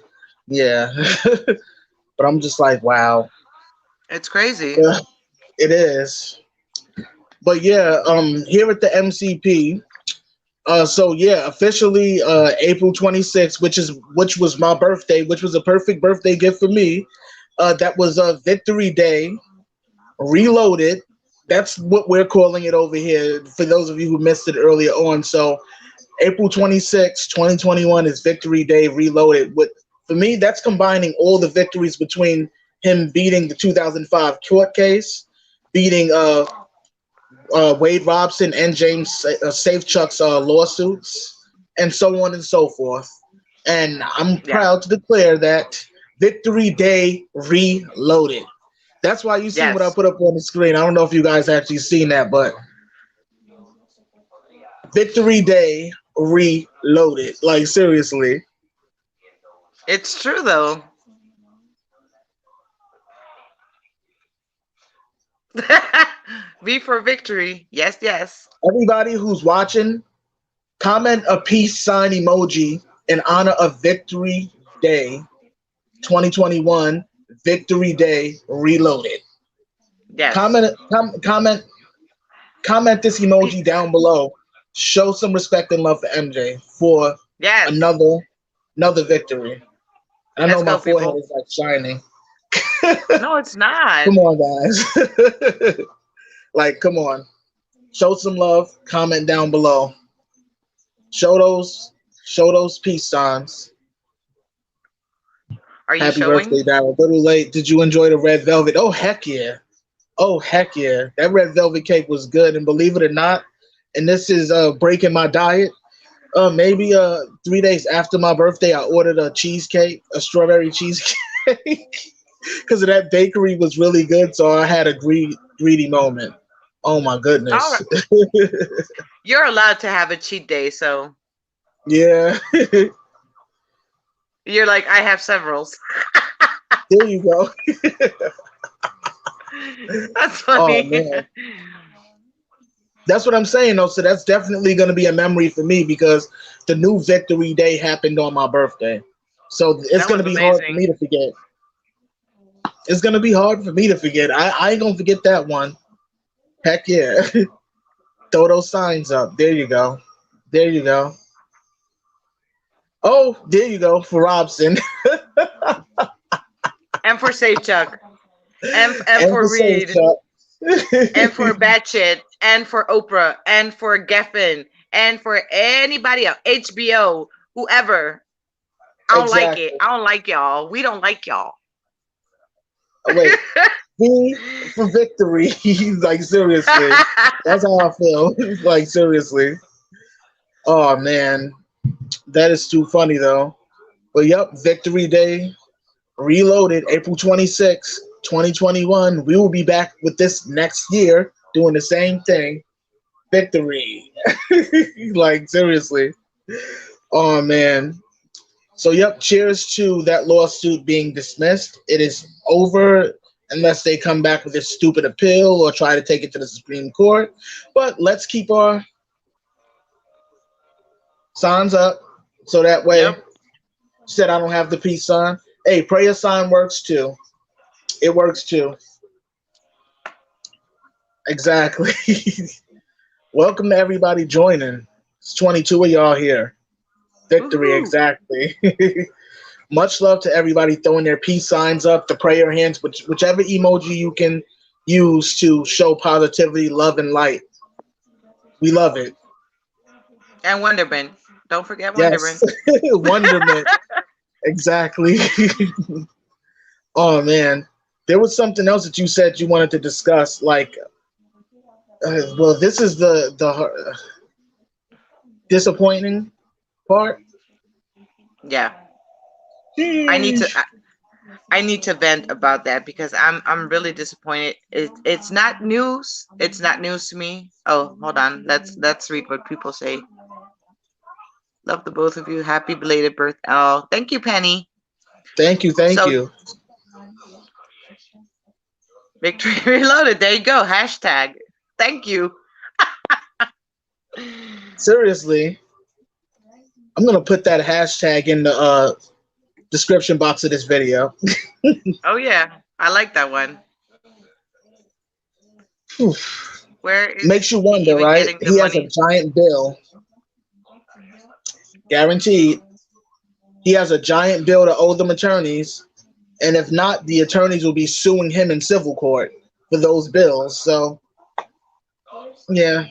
yeah. But I'm just like, wow. It's crazy. Yeah, it is. But yeah, here at the MCP. So yeah, officially April 26th, which was my birthday, which was a perfect birthday gift for me. That was Victory Day Reloaded. That's what we're calling it over here for those of you who missed it earlier on. So April 26th, 2021 is Victory Day Reloaded. For me, that's combining all the victories between him beating the 2005 court case, beating Wade Robson and James Safechuck's lawsuits, and so on and so forth. And I'm Yeah. proud to declare that Victory Day Reloaded. That's why you see what I Yes. put up on the screen. I don't know if you guys actually seen that, but Victory Day Reloaded. Like seriously. It's true though. V for victory. Yes, yes. Everybody who's watching, comment a peace sign emoji in honor of Victory Day 2021, Victory Day Reloaded. Yes. Comment this emoji down below. Show some respect and love for MJ for Yes. another victory. I know Let's my go, forehead people. is like shining. No, it's not. Come on, guys. Like, come on. Show some love. Comment down below. Show those peace signs. Are you Happy birthday, showing? Daryl. A little late. Did you enjoy the red velvet? Oh heck yeah. Oh heck yeah. That red velvet cake was good. And believe it or not, and this is breaking my diet. Maybe 3 days after my birthday, I ordered a cheesecake, a strawberry cheesecake, because of that bakery was really good. So I had a greedy moment. Oh my All goodness. right. You're allowed to have a cheat day, so Yeah. you're like, I have several. There you go. That's Oh funny. man. That's what I'm saying though. So that's definitely gonna be a memory for me because the new Victory Day happened on my birthday. So it's That gonna was be hard for amazing. me to forget. It's gonna be hard for me to forget. I ain't gonna forget that one. Heck yeah. Throw those signs up. There you go. There you go. Oh, there you go for Robson. And for Safe Chuck. And And for for Safe Reed. Chuck. And for Batshit. And for Oprah. And for Geffen. And for anybody else. HBO. Whoever. I don't like it. Exactly. I don't like y'all. We don't like y'all. Oh, wait. V for victory. Like seriously. That's how I feel. Like seriously. Oh man. That is too funny though. But yep, Victory Day Reloaded, April 26th, 2021. We will be back with this next year doing the same thing. Victory. Like seriously. Oh man. So yep, cheers to that lawsuit being dismissed. It is over unless they come back with this stupid appeal or try to take it to the Supreme Court. But let's keep our signs up so that way. Yep. Said I don't have the peace sign. Hey, prayer sign works too. It works too. Exactly. Welcome to everybody joining. It's 22 of y'all here. Victory, Woohoo. exactly. Much love to everybody throwing their peace signs up, the prayer hands, whichever emoji you can use to show positivity, love, and light. We love it. And Wonderman. Don't forget Yes. Wonderman. Wonderment. Exactly. Oh man. There was something else that you said you wanted to discuss, like well, this is the disappointing part. Yeah. I need to Sheesh. I need to vent about that because I'm really disappointed. It's not news. It's not news to me. Oh, hold on. Let's read what people say. Love the both of you. Happy belated birth. Oh, thank you, Penny. Thank you, thank So you. victory reloaded. There you go. Hashtag. Thank you. Seriously, I'm gonna put that hashtag in the description box of this video. Oh yeah, I like that one. Where is Makes you he wonder, even right? getting the He has a money? giant bill, guaranteed. He has a giant bill to owe them attorneys, and if not, the attorneys will be suing him in civil court for those bills. So, yeah,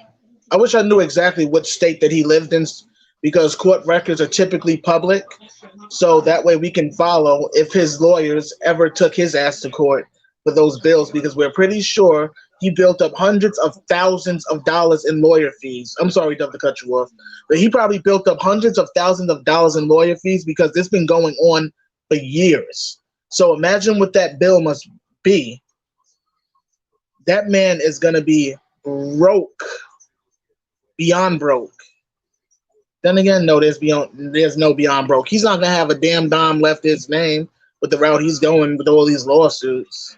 I wish I knew exactly what state that he lived in, because court records are typically public, so that way we can follow if his lawyers ever took his ass to court for those bills, because we're pretty sure he built up hundreds of thousands of dollars in lawyer fees. I'm sorry, Dove, to cut you off, but he probably built up hundreds of thousands of dollars in lawyer fees because this been going on for years. So imagine what that bill must be. That man is gonna be broke, beyond broke. Then again, no, there's no beyond broke. He's not gonna have a damn dime left his name with the route he's going with all these lawsuits.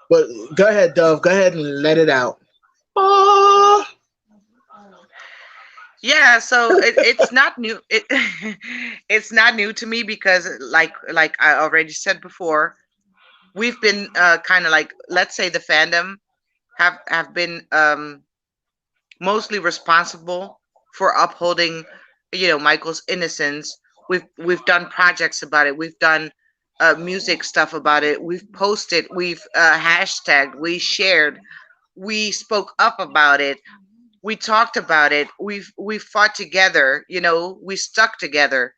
But go ahead, Dove. Go ahead and let it out. Oh, Yeah, so it's not new. It's not new to me because, like I already said before, we've been kind of like, let's say the fandom have been mostly responsible for upholding, Michael's innocence. We've done projects about it. We've done music stuff about it. We've posted. We've hashtagged. We shared. We spoke up about it. We talked about it. We fought together. We stuck together.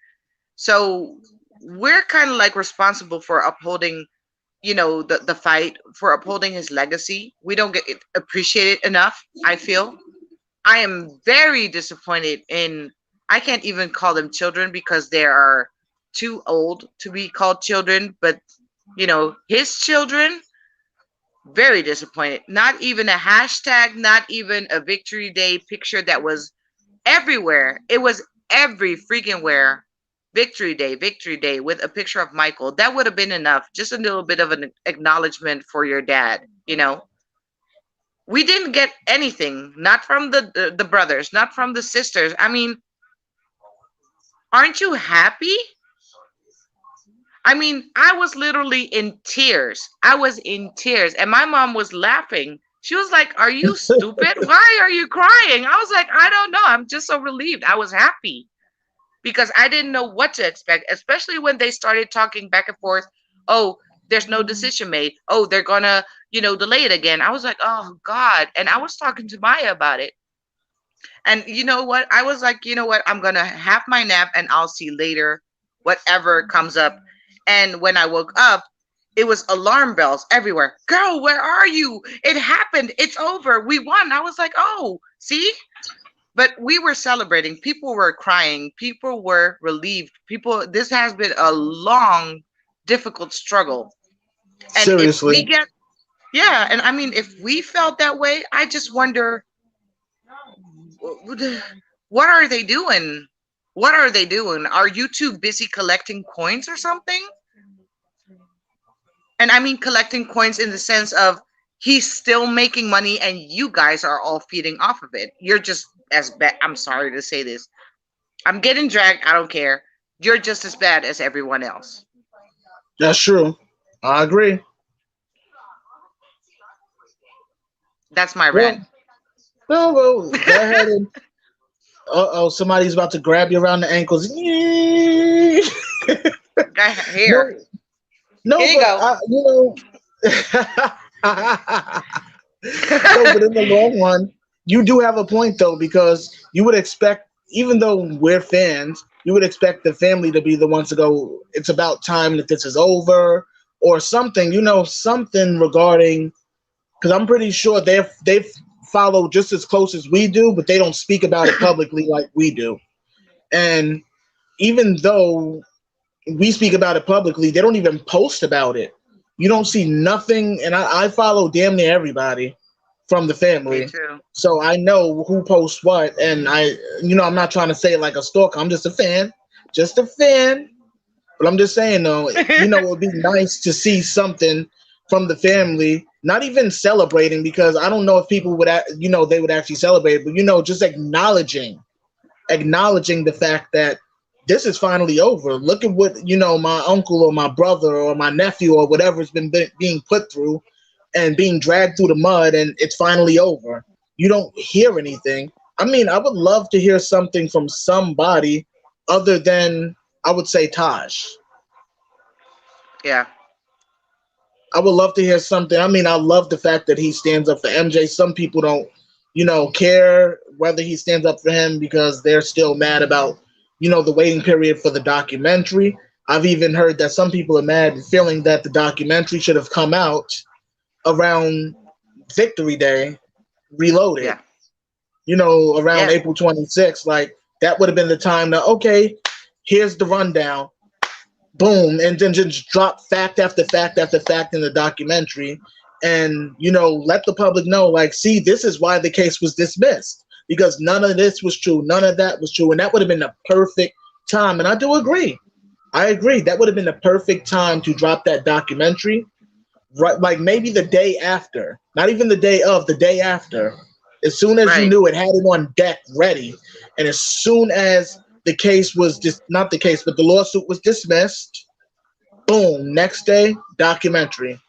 So we're kind of like responsible for upholding, the fight, for upholding his legacy. We don't get it appreciated enough, I feel. I am very disappointed in, I can't even call them children because they are too old to be called children, but his children, very disappointed. Not even a hashtag, not even a victory day picture that was everywhere. It was every freaking where. Victory day with a picture of Michael. That would have been enough. Just a little bit of an acknowledgement for your dad. We didn't get anything, not from the brothers, not from the sisters. I mean, aren't you happy? I mean, I was literally in tears. I was in tears, and my mom was laughing. She was like, "Are you stupid? Why are you crying?" I was like, "I don't know. I'm just so relieved." I was happy because I didn't know what to expect, especially when they started talking back and forth. Oh, there's no decision made. Oh, they're gonna, delay it again. I was like, oh God. And I was talking to Maya about it. And you know what? I was like, you know what? I'm gonna have my nap and I'll see later whatever comes up. And when I woke up, it was alarm bells everywhere. Girl, where are you? It happened. It's over. We won. I was like, oh, see? But we were celebrating. People were crying. People were relieved. This has been a long, difficult struggle. And if we seriously. get, yeah, and I mean, if we felt that way, I just wonder, what are they doing? What are they doing? Are you too busy collecting coins or something? And I mean, collecting coins in the sense of he's still making money and you guys are all feeding off of it. You're just as bad. I'm sorry to say this. I'm getting dragged. I don't care. You're just as bad as everyone else. That's true. I agree. That's my rant. Well, well, go ahead and. Uh-oh, somebody's about to grab you around the ankles. No, Here. no, Here you but go. No, but in the long run, you do have a point though, because you would expect, even though we're fans, you would expect the family to be the ones to go, "It's about time that this is over," or something. Something regarding, because I'm pretty sure they've followed just as close as we do, but they don't speak about it publicly like we do. And even though we speak about it publicly. They don't even post about it. You don't see nothing, and I follow damn near everybody from the Me family, too. so I know who posts what. And I'm not trying to say it like a stalker. I'm just a fan. But I'm just saying though, it would be nice to see something from the family, not even celebrating, because I don't know if people would, they would actually celebrate, but just acknowledging the fact that this is finally over. Look at what my uncle or my brother or my nephew or whatever's been being put through and being dragged through the mud, and it's finally over. You don't hear anything. I mean, I would love to hear something from somebody other than, I would say, Taj. Yeah. I would love to hear something. I mean, I love the fact that he stands up for MJ. Some people don't, care whether he stands up for him because they're still mad about, the waiting period for the documentary. I've even heard that some people are mad, feeling that the documentary should have come out around Victory Day, Reloaded. Yeah. Around Yeah. April 26th. Like, that would have been the time to, okay, here's the rundown. Boom, and then just drop fact after fact after fact in the documentary, and let the public know, like, see, this is why the case was dismissed, because none of this was true, none of that was true. And that would have been the perfect time. And I agree, that would have been the perfect time to drop that documentary, right? Like, maybe the day after, not even the day of, the day after, as soon as you knew it, had it on deck ready. And as soon as the case was just not the case, but the lawsuit was dismissed, boom, next day, documentary.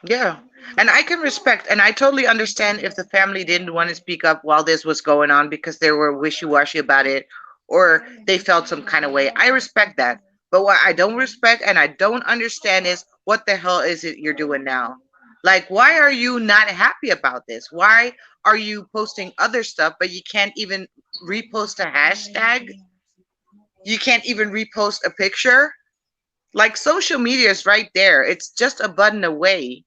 Yeah. And I can respect, and I totally understand if the family didn't want to speak up while this was going on because they were wishy-washy about it or they felt some kind of way. I respect that. But what I don't respect and I don't understand is, what the hell is it you're doing now? Like, why are you not happy about this? Why are you posting other stuff, but you can't even repost a hashtag? You can't even repost a picture? Like, social media is right there. It's just a button away.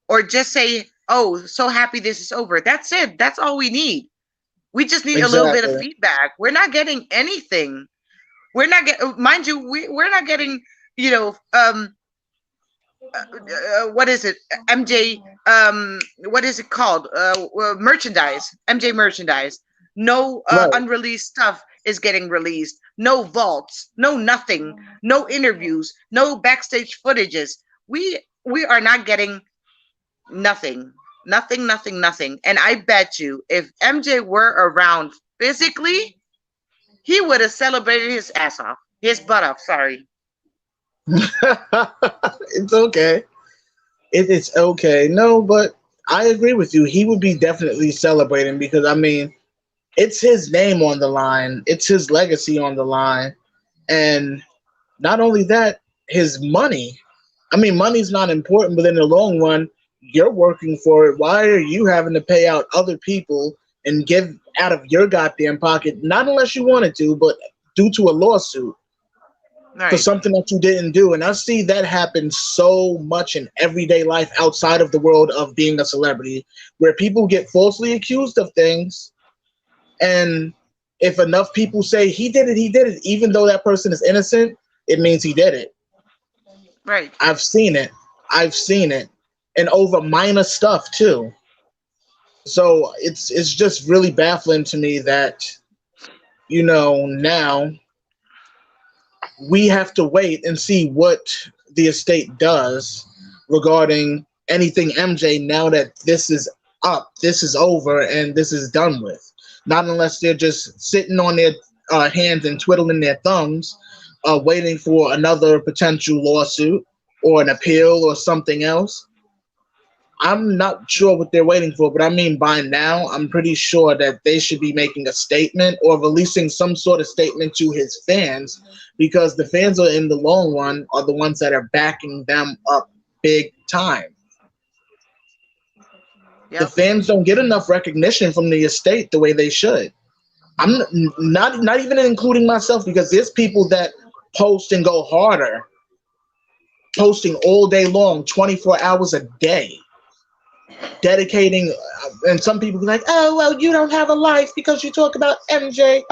Or just say, oh, so happy this is over. That's it. That's all we need. We just need a little bit of Exactly. feedback. We're not getting anything. We're not getting, mind you, we're not getting, what is it? MJ, what is it called? Merchandise. MJ merchandise. No Right. unreleased stuff is getting released. No vaults. No nothing. No interviews. No backstage footages. We are not getting nothing. Nothing. And I bet you, if MJ were around physically, he would have celebrated his ass off. His butt off, sorry. It's okay. It's okay. No, but I agree with you. He would be definitely celebrating, because, I mean, it's his name on the line. It's his legacy on the line. And not only that, his money. I mean, money's not important, but in the long run, you're working for it. Why are you having to pay out other people and give out of your goddamn pocket? Not unless you wanted to, but due to a lawsuit for something that you didn't do. And I see that happen so much in everyday life outside of the world of being a celebrity, where people get falsely accused of things. And if enough people say he did it, even though that person is innocent, it means he did it. Right. I've seen it. And over minor stuff too. So it's just really baffling to me that, now we have to wait and see what the estate does regarding anything MJ, now that this is up, this is over, and this is done with. Not unless they're just sitting on their hands and twiddling their thumbs, waiting for another potential lawsuit or an appeal or something else. I'm not sure what they're waiting for, but I mean, by now, I'm pretty sure that they should be making a statement or releasing some sort of statement to his fans, because the fans are, in the long run, are the ones that are backing them up big time. Yep. The fans don't get enough recognition from the estate the way they should. I'm not even including myself, because there's people that post and go harder, posting all day long, 24 hours a day, dedicating, and some people be like, oh, well, you don't have a life because you talk about MJ.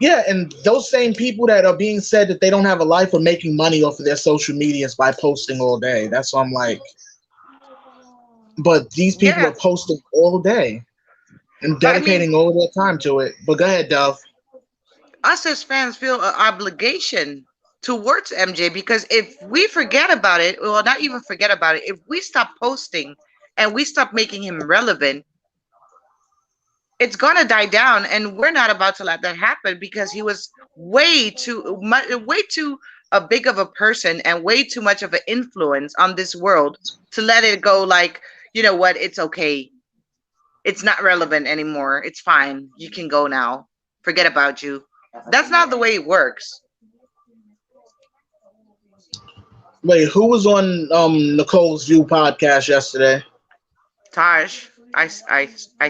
Yeah, and those same people that are being said that they don't have a life are making money off of their social medias by posting all day. That's why I'm like, but these people Yeah, are posting all day and but I mean, dedicating all their time to it. But go ahead, Dove. us as fans feel an obligation towards MJ because if we forget about it, well, not even forget about it, if we stop posting and we stop making him relevant, it's gonna die down, and we're not about to let that happen because he was way too much, way too a big of a person and way too much of an influence on this world to let it go. Like, you know what? It's okay. It's not relevant anymore. It's fine. You can go now. Forget about you. That's not the way it works. Wait, who was on Nicole's View podcast yesterday? Taj, I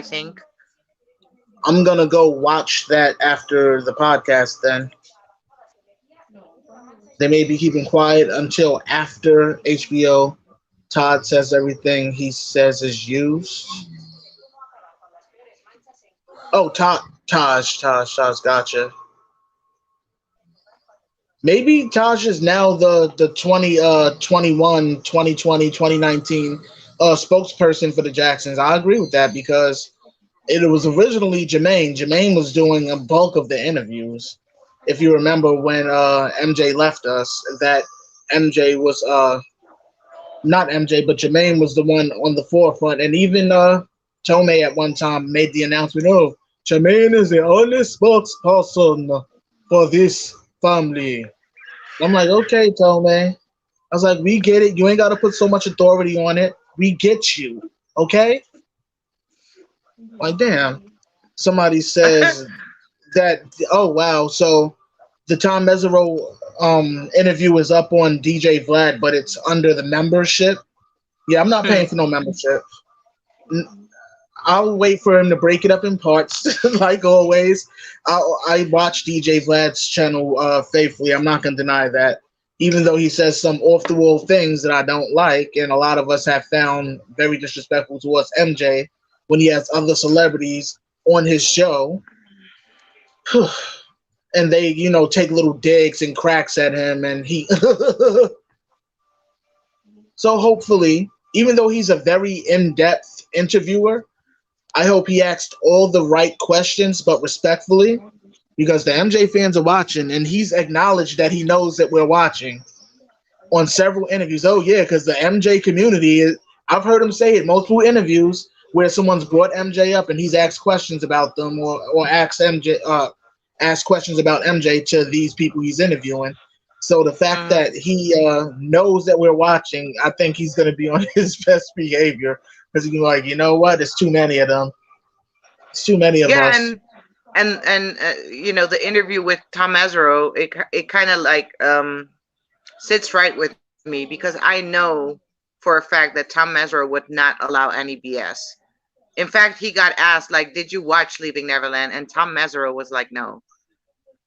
think. I'm gonna go watch that after the podcast. Then they may be keeping quiet until after HBO. Todd says everything he says is used. Oh, Taj, gotcha. Maybe Taj is now the 21, 2020, 2019 spokesperson for the Jacksons. I agree with that because it was originally Jermaine. Jermaine was doing a bulk of the interviews. If you remember when MJ left us, that MJ was not MJ, but Jermaine was the one on the forefront, and even Tomei at one time made the announcement, "Oh, Jermaine is the only spokesperson for this family." I'm like, "Okay, Tomei." I was like, "We get it. You ain't got to put so much authority on it. We get you, okay?" Like, damn. Somebody says that. Oh wow. So the Tom Mesereau interview is up on DJ Vlad, but it's under the membership. Yeah, I'm not paying for no membership. I'll wait for him to break it up in parts, like always. I watch DJ Vlad's channel faithfully. I'm not gonna deny that, even though he says some off the wall things that I don't like, and a lot of us have found very disrespectful towards MJ when he has other celebrities on his show, and they, take little digs and cracks at him, and he. So hopefully, even though he's a very in-depth interviewer, I hope he asked all the right questions, but respectfully, because the MJ fans are watching, and he's acknowledged that he knows that we're watching on several interviews. Oh yeah, because the MJ community is. I've heard him say it multiple interviews where someone's brought MJ up and he's asked questions about them, or asked questions about MJ to these people he's interviewing. So the fact that he knows that we're watching, I think he's going to be on his best behavior because he's like, you know what? There's too many of them. It's too many of Yeah, us. and the interview with Tom Mesereau, it kind of like sits right with me because I know for a fact that Tom Mesereau would not allow any BS. In fact, he got asked like, "Did you watch Leaving Neverland?" And Tom Mesereau was like, "No,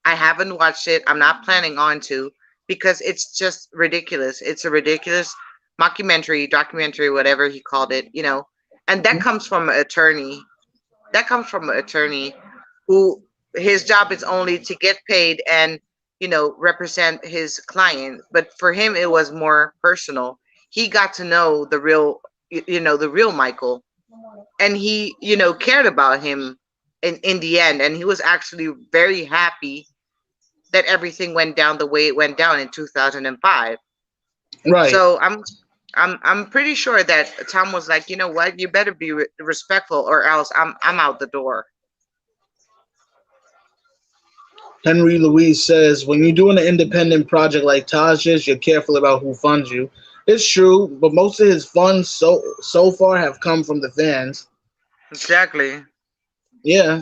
I haven't watched it. I'm not planning on to because it's just ridiculous. It's a ridiculous mockumentary, documentary, whatever he called it. And that comes from an attorney. That comes from an attorney who his job is only to get paid and represent his client. But for him, it was more personal. He got to know the real Michael, and he cared about him in the end, and he was actually very happy that everything went down the way it went down in 2005. Right. So I'm pretty sure that Tom was like, you know what, you better be respectful or else I'm out the door. Henry Louise says, when you're doing an independent project like Taj's, you're careful about who funds you. It's true, but most of his funds so far have come from the fans. Exactly. Yeah.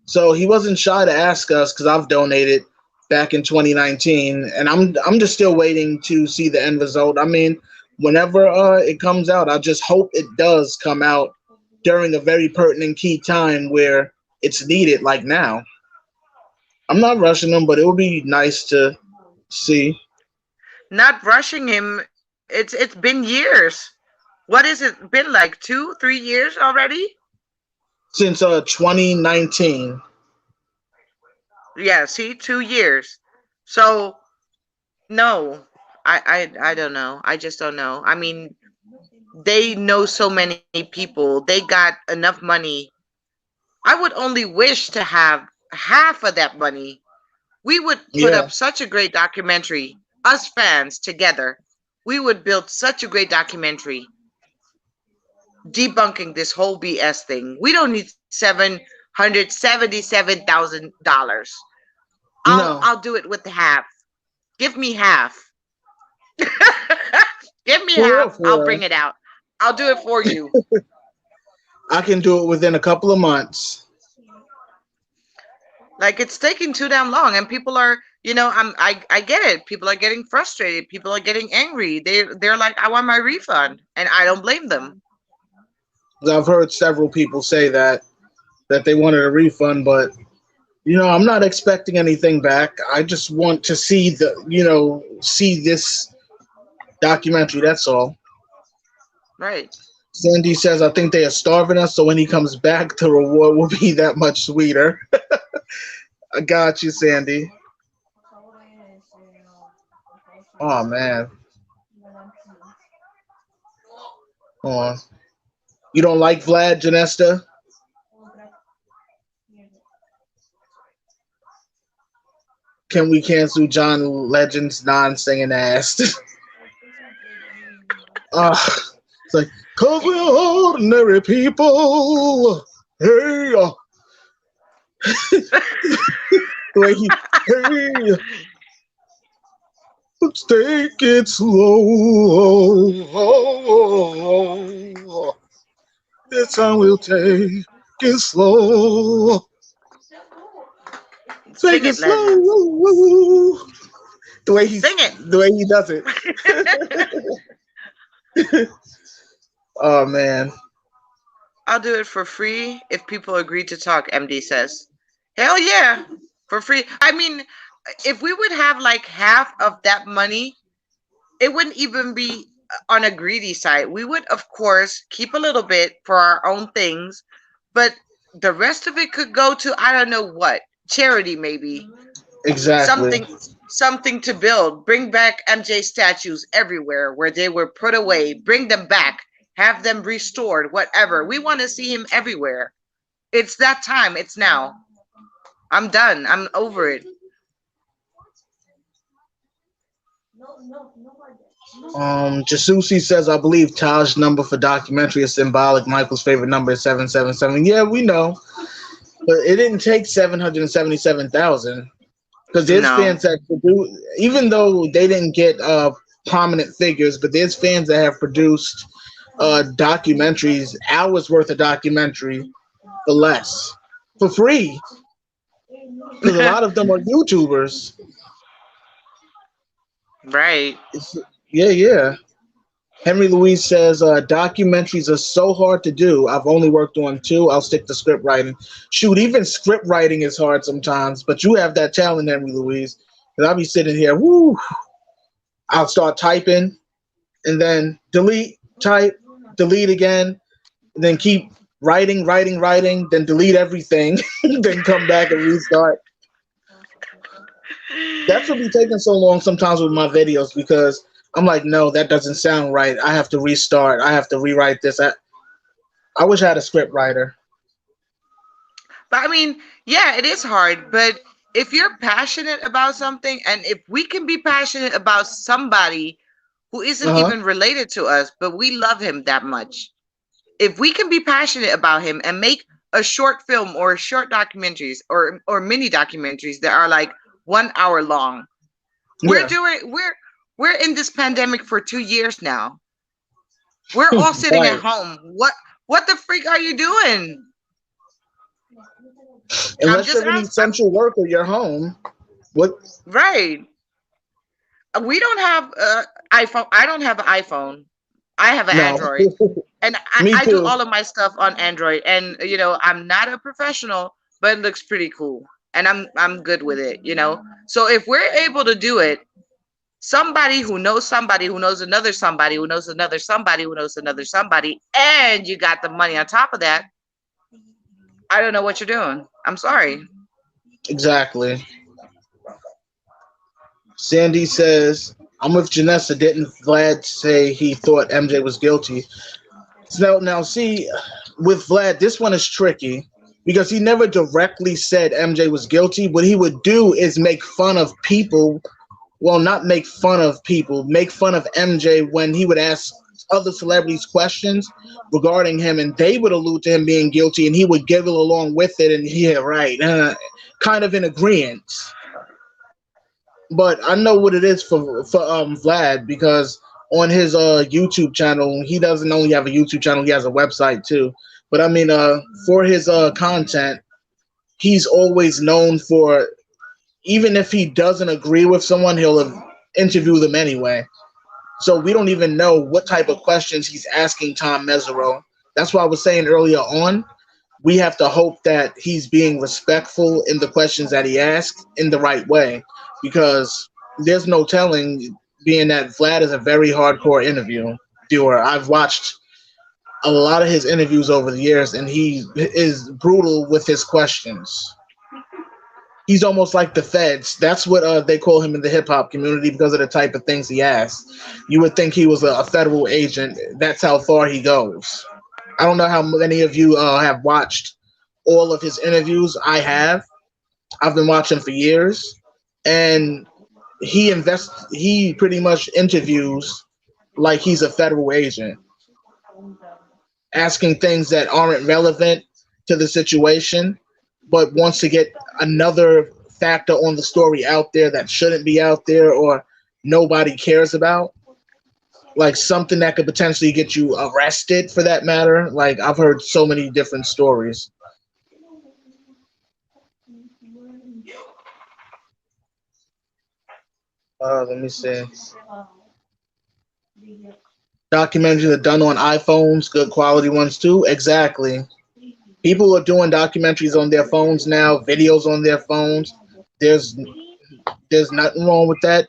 So he wasn't shy to ask us because I've donated back in 2019, and I'm just still waiting to see the end result. I mean, whenever it comes out, I just hope it does come out during a very pertinent key time where it's needed, like now. I'm not rushing them, but it would be nice to see. Not rushing him. It's been years. What is it been like 2-3 years already? Since 2019. Yeah, see, 2 years. So no, I don't know. I just don't know. I mean, they know so many people. They got enough money. I would only wish to have half of that money. We would put Yeah, up such a great documentary, us fans together. We would build such a great documentary debunking this whole BS thing. We don't need $777,000. no, I'll do it with half. Give me half. Give me for real, half. I'll for real. bring it out. I'll do it for you. I can do it within a couple of months. Like it's taking too damn long, and people are, I get it. People are getting frustrated. People are getting angry. They're like, I want my refund, and I don't blame them. I've heard several people say that they wanted a refund, but I'm not expecting anything back. I just want to see see this documentary. That's all. Right. Sandy says, I think they are starving us, so when he comes back, the reward will be that much sweeter. I got you, Sandy. Oh, man. Hold on. You don't like Vlad, Janesta? Can we cancel John Legend's non-singing ass? It's like, cause we're ordinary people. Hey, the way he, hey, let's take it slow. This time we'll take it slow. Take Sing it it, Legend. slow. Sing it. The way he does it. Oh man. I'll do it for free if people agree to talk, MD says. Hell yeah. For free. I mean, if we would have like half of that money, it wouldn't even be on a greedy side. We would, of course, keep a little bit for our own things, but the rest of it could go to I don't know what charity, maybe Exactly. something, something to build. Bring back MJ statues everywhere where they were put away. Bring them back. Have them restored. Whatever. We want to see him everywhere. It's that time. It's now. I'm done. I'm over it. Jasusi says, I believe Taj's number for documentary is symbolic. Michael's favorite number is 777. Yeah, we know. But it didn't take 777,000 because there's No. fans that produce, even though they didn't get prominent figures, but there's fans that have produced documentaries, hours worth of documentary for less, for free, because a lot of them are YouTubers. Right. Yeah, yeah. Henry Louise says documentaries are so hard to do. I've only worked on two. I'll stick to script writing. Shoot, even script writing is hard sometimes. But you have that talent, Henry Louise. And I'll be sitting here, whoo. I'll start typing, and then delete, type, delete again, and then keep writing, writing, writing, then delete everything, then come back and restart. That's what be taking so long sometimes with my videos because I'm like, no, that doesn't sound right. I have to restart. I have to rewrite this. I wish I had a script writer. But I mean, yeah, it is hard. But if you're passionate about something, and if we can be passionate about somebody who isn't Uh huh. even related to us, but we love him that much, if we can be passionate about him and make a short film or short documentaries or mini documentaries that are like 1 hour long, we're Yeah. doing we're in this pandemic for 2 years now. We're all sitting at Right. home. What the freak are you doing? I'm Unless just you're an asking. essential worker, you're home. What? Right. We don't have iPhone. I don't have an iPhone. I have an No. Android, and Me I do too. all of my stuff on Android. And I'm not a professional, but it looks pretty cool, and I'm good with it. So if we're able to do it, somebody who knows another somebody who knows another somebody who knows another somebody, and you got the money on top of that, I don't know what you're doing. I'm sorry. Exactly. Sandy says, I'm with Janessa. Didn't Vlad say he thought MJ was guilty? So now, see, with Vlad, this one is tricky because he never directly said MJ was guilty. What he would do is make fun of people. Well, not make fun of people, make fun of MJ when he would ask other celebrities questions regarding him, and they would allude to him being guilty, and he would giggle along with it, and yeah, right, kind of in agreement. But I know what it is for Vlad because on his YouTube channel, he doesn't only have a YouTube channel, he has a website too. But I mean, for his content, he's always known for, even if he doesn't agree with someone, he'll interview them anyway. So we don't even know what type of questions he's asking Tom Mesereau. That's why I was saying earlier on, we have to hope that he's being respectful in the questions that he asks in the right way, because there's no telling, being that Vlad is a very hardcore interviewer. I've watched a lot of his interviews over the years, and he is brutal with his questions. He's almost like the feds. That's what they call him in the hip-hop community because of the type of things he asks. You would think he was a federal agent. That's how far he goes. I don't know how many of you have watched all of his interviews. I have. I've been watching for years. And he pretty much interviews like he's a federal agent, asking things that aren't relevant to the situation, but wants to get another factor on the story out there that shouldn't be out there or nobody cares about. Like something that could potentially get you arrested, for that matter. Like, I've heard so many different stories. Let me see. Documentaries are done on iPhones, good quality ones too. Exactly. People are doing documentaries on their phones now, videos on their phones. There's nothing wrong with that.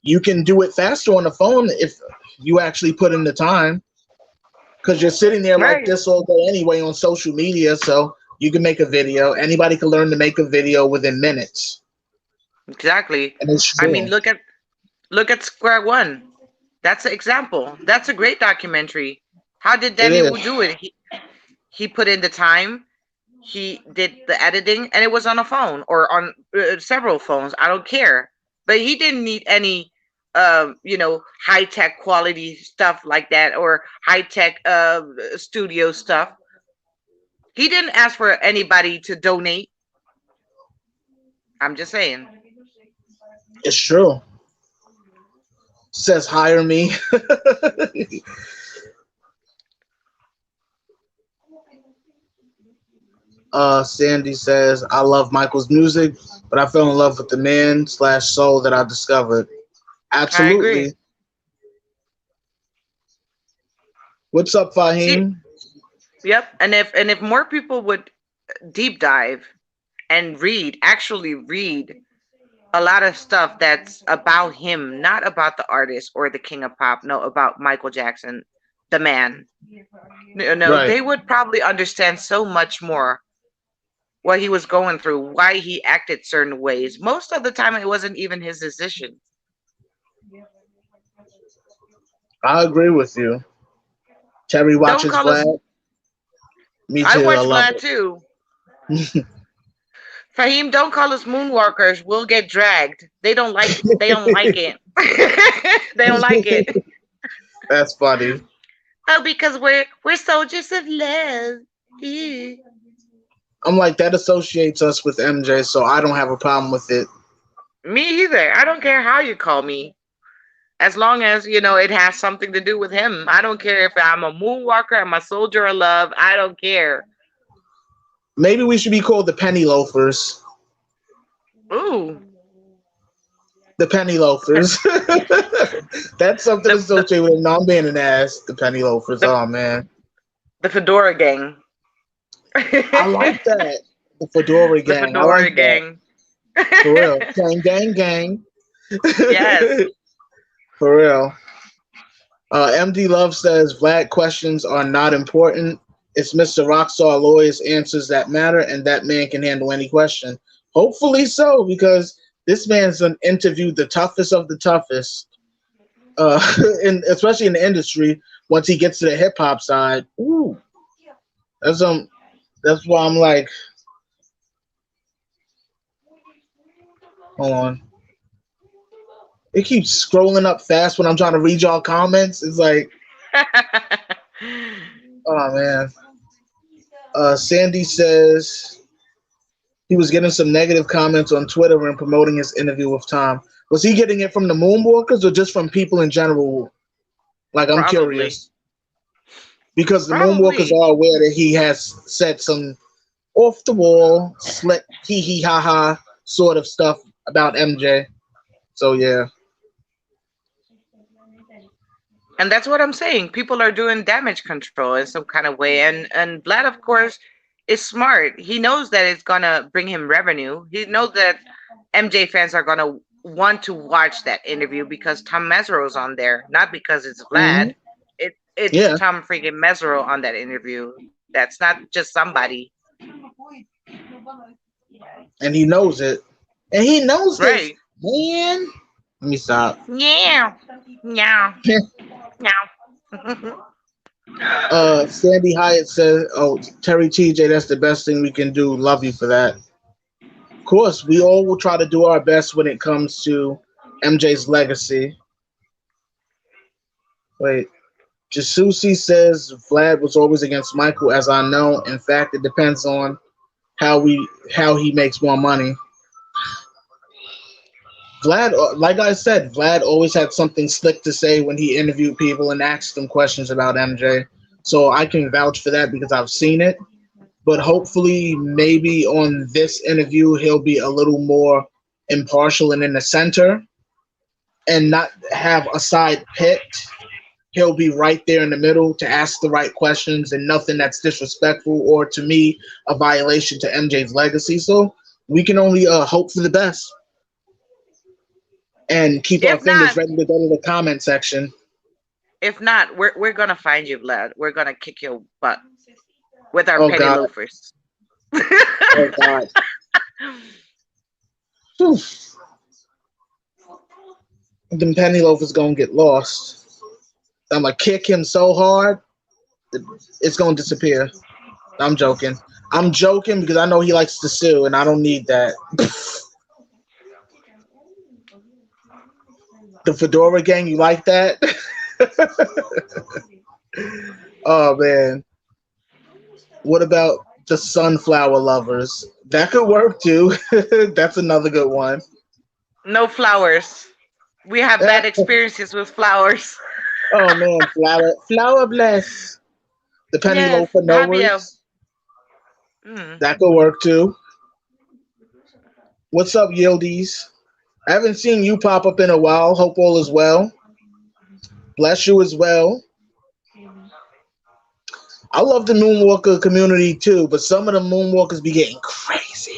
You can do it faster on the phone if you actually put in the time, because you're sitting there like Right. this all day anyway on social media, so you can make a video. Anybody can learn to make a video within minutes. Exactly. And it's I true. mean, look at Square One. That's an example. That's a great documentary. How did Danny It Wu is. do it? He put in the time. He did the editing, and it was on a phone or on several phones. I don't care. But he didn't need any, high tech quality stuff like that or high tech studio stuff. He didn't ask for anybody to donate. I'm just saying. It's true. Says hire me. Sandy says, I love Michael's music, but I fell in love with the man/soul that I discovered. I agree. Absolutely. What's up, See, Fahim? yep. And if more people would deep dive and actually read a lot of stuff that's about him, not about the artist or the king of pop, no, about Michael Jackson, the man. No, Right. they would probably understand so much more what he was going through, why he acted certain ways. Most of the time, it wasn't even his decision. I agree with you. Terry Don't watches call us. Vlad. Me I too. I watch love Vlad too. Fahim, don't call us moonwalkers. We'll get dragged. They don't like. They don't like it. it. They don't like it. That's funny. Oh, because we're soldiers of love. Ew. I'm like, that associates us with MJ, so I don't have a problem with it. Me either. I don't care how you call me, as long as it has something to do with him. I don't care if I'm a moonwalker, I'm a soldier of love. I don't care. Maybe we should be called the Penny Loafers. Ooh, The Penny Loafers. That's something the the, associated with him. No, I'm being an ass. The Penny Loafers. the, Oh, man. the fedora gang. I like that. The Fedora The Gang. I fedora like that. gang. For real. Gang, gang, gang. Yes. For real. MD Love says Vlad questions are not important. It's Mr. Rockstar Lawyer's answers that matter, and that man can handle any question. Hopefully so, because this man's interviewed the toughest of the toughest, and especially in the industry. Once he gets to the hip hop side, ooh, that's that's why I'm like, hold on. It keeps scrolling up fast when I'm trying to read y'all comments. It's like, oh man. Sandy says he was getting some negative comments on Twitter when promoting his interview with Tom. Was he getting it from the Moonwalkers or just from people in general? Like, I'm Probably. curious. Because the Moonwalkers Probably. are aware that he has said some off the wall, slick, hee hee ha ha sort of stuff about MJ. So, yeah. And that's what I'm saying. People are doing damage control in some kind of way. And Vlad, of course, is smart. He knows that it's gonna bring him revenue. He knows that MJ fans are gonna want to watch that interview because Tom Mesereau's on there, not because it's Mm-hmm. Vlad. It's Yeah. Tom freaking Mesereau on that interview. That's not just somebody. And he knows it. And he knows this. Right. Man. Let me stop. Yeah. Yeah. Yeah. Sandy Hyatt says, "Oh, Terry TJ, that's the best thing we can do. Love you for that." Of course, we all will try to do our best when it comes to MJ's legacy. Wait, Jasusi says Vlad was always against Michael, as I know. In fact, it depends on how he makes more money. Vlad, like I said, Vlad always had something slick to say when he interviewed people and asked them questions about MJ. So I can vouch for that because I've seen it. But hopefully, maybe on this interview, he'll be a little more impartial and in the center and not have a side picked. He'll be right there in the middle to ask the right questions and nothing that's disrespectful or, to me, a violation to MJ's legacy. So we can only hope for the best and keep our If fingers not, ready to go to the comment section. we're gonna find you, Vlad. We're gonna kick your butt with our Oh, penny God. loafers. Oh, God. Whew. Them penny loafers going to get lost. I'm going to kick him so hard, it's going to disappear. I'm joking. I'm joking because I know he likes to sue, and I don't need that. The Fedora Gang, you like that? Oh, man. What about the Sunflower Lovers? That could work, too. That's another good one. No flowers. We have bad experiences with flowers. Oh, man. Flower Bless. The Penny Yes, Loafer Fabio. Knowers. That could work, too. What's up, Yieldies? I haven't seen you pop up in a while. Hope all is well. Bless you as well. I love the Moonwalker community too, but some of the Moonwalkers be getting crazy.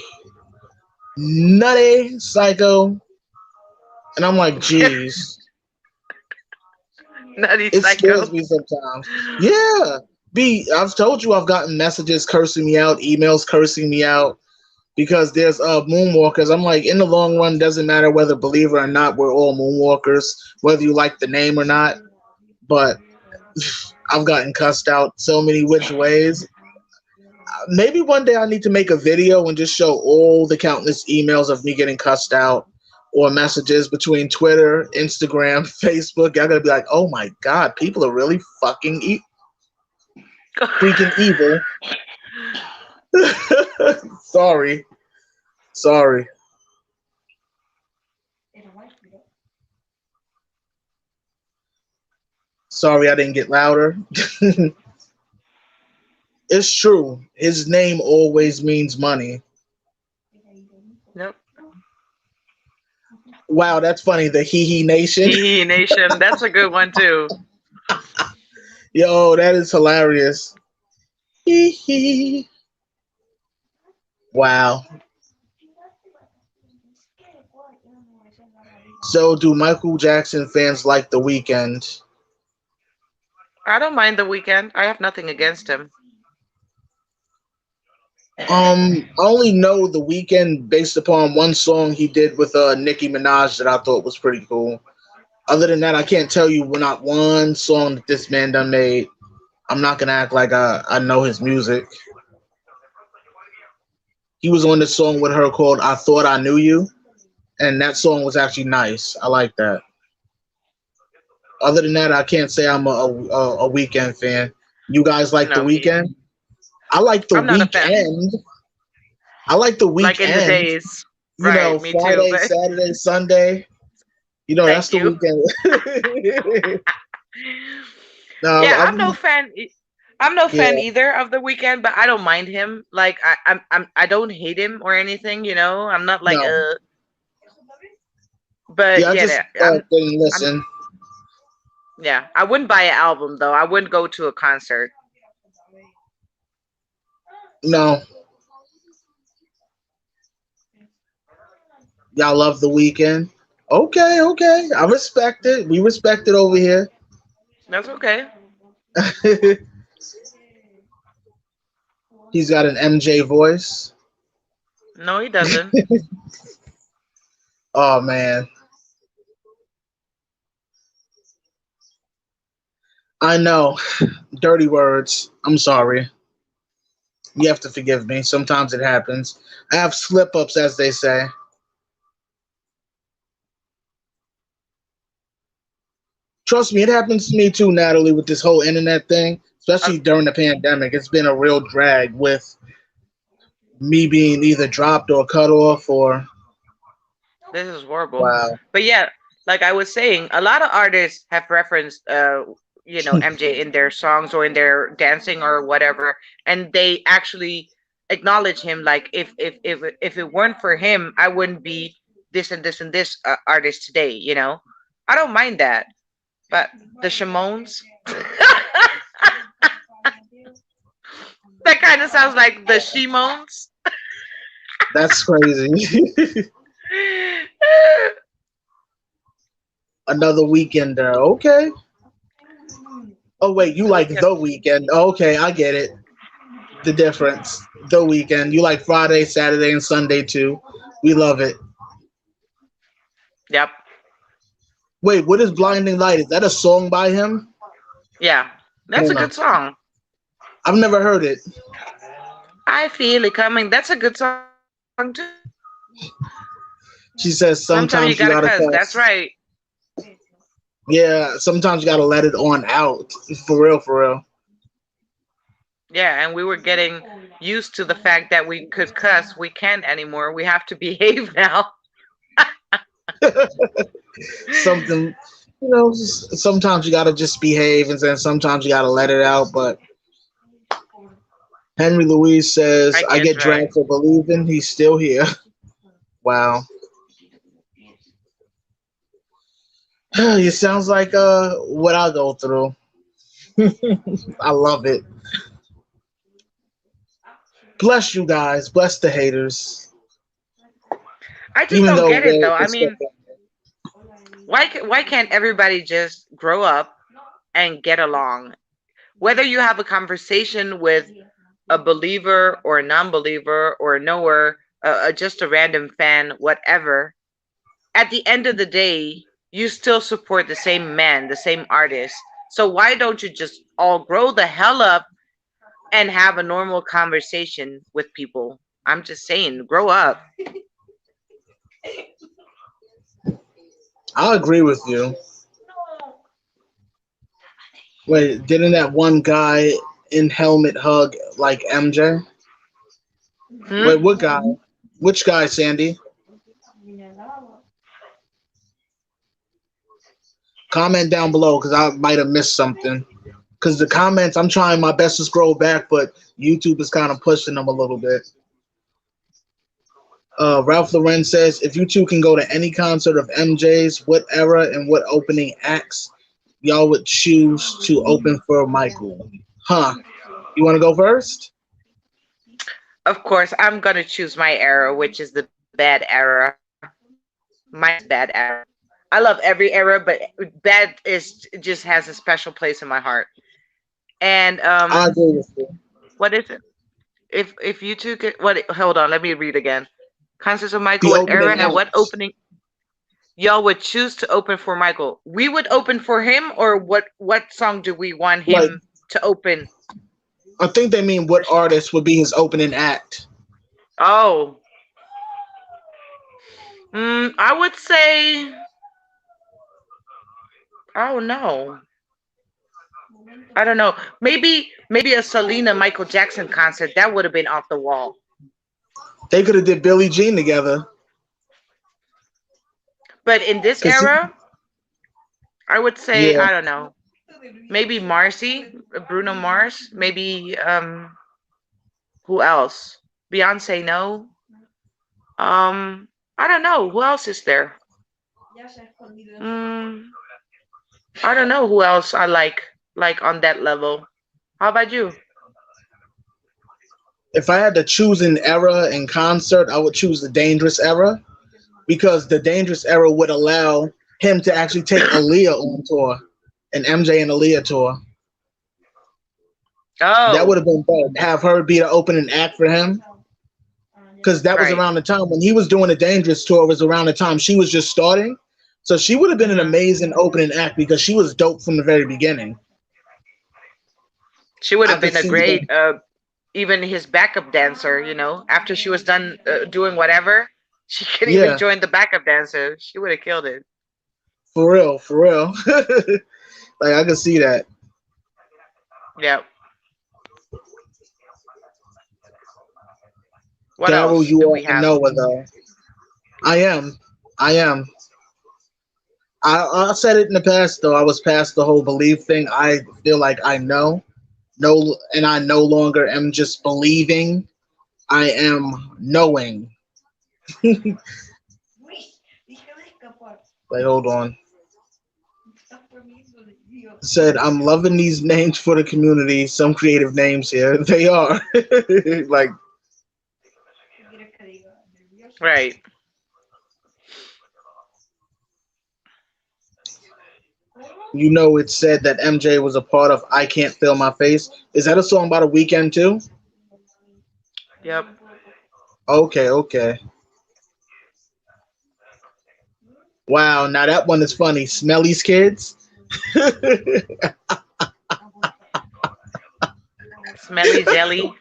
Nutty, psycho. And I'm like, geez. Nutty It psycho. scares me sometimes. Yeah. I've told you I've gotten messages cursing me out, emails cursing me out. Because there's Moonwalkers. I'm like, in the long run, doesn't matter whether believer or not, we're all Moonwalkers, whether you like the name or not. But I've gotten cussed out so many which ways. Maybe one day I need to make a video and just show all the countless emails of me getting cussed out or messages between Twitter, Instagram, Facebook. Y'all gonna be like, oh my God, people are really fucking freaking evil. Sorry. Sorry I didn't get louder. It's true. His name always means money. Nope. Wow, that's funny. The Hee Nation. Hee Nation. That's a good one too. Yo, that is hilarious. Hee hee. Wow. So, do Michael Jackson fans like The Weeknd? I don't mind The Weeknd. I have nothing against him. I only know The Weeknd based upon one song he did with Nicki Minaj that I thought was pretty cool. Other than that, I can't tell you not one song that this man done made. I'm not gonna act like I know his music. He was on this song with her called "I Thought I Knew You," and that song was actually nice. I like that. Other than that, I can't say I'm a Weekend fan. You guys like The No, me. Weekend? I like The I'm not a fan. Weekend. I like The Like in the Weekend. days. Right, me too. Friday, But Saturday, Sunday. That's thank The you. Weekend. No, Yeah, I'm no fan. I'm no fan yeah, either of the weekend, but I don't mind him. Like I don't hate him or anything. I'm not like no, but yeah. I yeah, just didn't I'm listen. yeah. I wouldn't buy an album though. I wouldn't go to a concert. No, y'all love The Weekend. Okay, okay. I respect it. We respect it over here. That's okay. He's got an MJ voice. No, he doesn't. Oh man, I know. Dirty words. I'm sorry. You have to forgive me. Sometimes it happens. I have slip ups, as they say. Trust me, it happens to me too, Natalie, with this whole internet thing, Uh, especially during the pandemic. It's been a real drag with me being either dropped or cut off or this is horrible. wow. But yeah, like I was saying, a lot of artists have referenced MJ in their songs or in their dancing or whatever, and they actually acknowledge him. Like if it weren't for him, I wouldn't be this and this and this artist today. I don't mind that. But the Shamones, that kind of sounds like the Shimones. That's crazy. Another weekender. Okay. Oh wait, you like the weekend. Okay, I get it. The difference. The weekend. You like Friday, Saturday, and Sunday too. We love it. Yep. Wait, what is Blinding Light? Is that a song by him? Yeah. That's a Hold on. good song. I've never heard it. I feel it coming. That's a good song too. She says Sometimes you sometimes you gotta gotta cuss. That's cuss. right. Yeah, sometimes you gotta let it on out. For real, for real. Yeah, and we were getting used to the fact that we could cuss. We can't anymore. We have to behave now. Something, sometimes you gotta just behave, and then sometimes you gotta let it out. But Henry Louise says, I "I guess get right. dragged for believing he's still here." Wow, it sounds like what I go through. I love it. Bless you guys. Bless the haters. I just Even don't though get it though. I it's still mean, why can't everybody just grow up and get along? Whether you have a conversation with a believer or a non-believer or a knower, just a random fan, whatever, at the end of the day, you still support the same man, the same artist. So why don't you just all grow the hell up and have a normal conversation with people? I'm just saying, grow up. I agree with you. Wait, didn't that one guy in helmet hug like MJ? Wait, Hmm? what guy? Which guy, Sandy? Comment down below because I might have missed something. Because the comments, I'm trying my best to scroll back, but YouTube is kind of pushing them a little bit. Ralph Lauren says, if you two can go to any concert of MJ's, what era and what opening acts y'all would choose to open for Michael? Huh? You want to go first? Of course, I'm gonna choose my era, which is the bad era. Mine's bad era. I love every era, but bad is just has a special place in my heart. And I agree with you. what is it? if you two could what? Hold on, let me read again. Concerts of Michael, The what era opening and what acts. opening y'all would choose to open for Michael? We would open for him, or what song do we want Like, him to open? I think they mean what artist would be his opening act. Oh, I would say, oh no, I don't know. Maybe a Selena Michael Jackson concert that would have been off the wall. They could have did Billie Jean together. But in this Cause he, era, I would say yeah, I don't know. Maybe Marcy, Bruno Mars. Maybe who else? Beyonce, no. I don't know who else is there. Mm, I don't know who else I like on that level. How about you? if I had to choose an era in concert, I would choose the Dangerous era because the Dangerous era would allow him to actually take Aaliyah on tour, an MJ and Aaliyah tour. That would Oh, have been better. Have her be the opening act for him because that was right. around the time when he was doing the Dangerous tour. Was around the time she was just starting, so she would have been an Hmm. amazing opening act because she was dope from the very beginning. She would I have could been a see that. great, even his backup dancer. After she was done doing whatever, she could even Yeah, join the backup dancer. She would have killed it. for real, for real. Like I could see that. Yeah. What Daryl, else you do are we in have? Noah though. I am. I am. I said it in the past though. I was past the whole belief thing. I feel like I know. No, and I no longer am just believing. I am knowing. Like, hold on. Said, I'm loving these names for the community. Some creative names here. They are. Like, Right. it said that MJ was a part of I Can't Feel My Face. Is that a song about a weekend too? Yep. Okay, okay. Wow, now that one is funny. Smelly's Kids? Smelly jelly.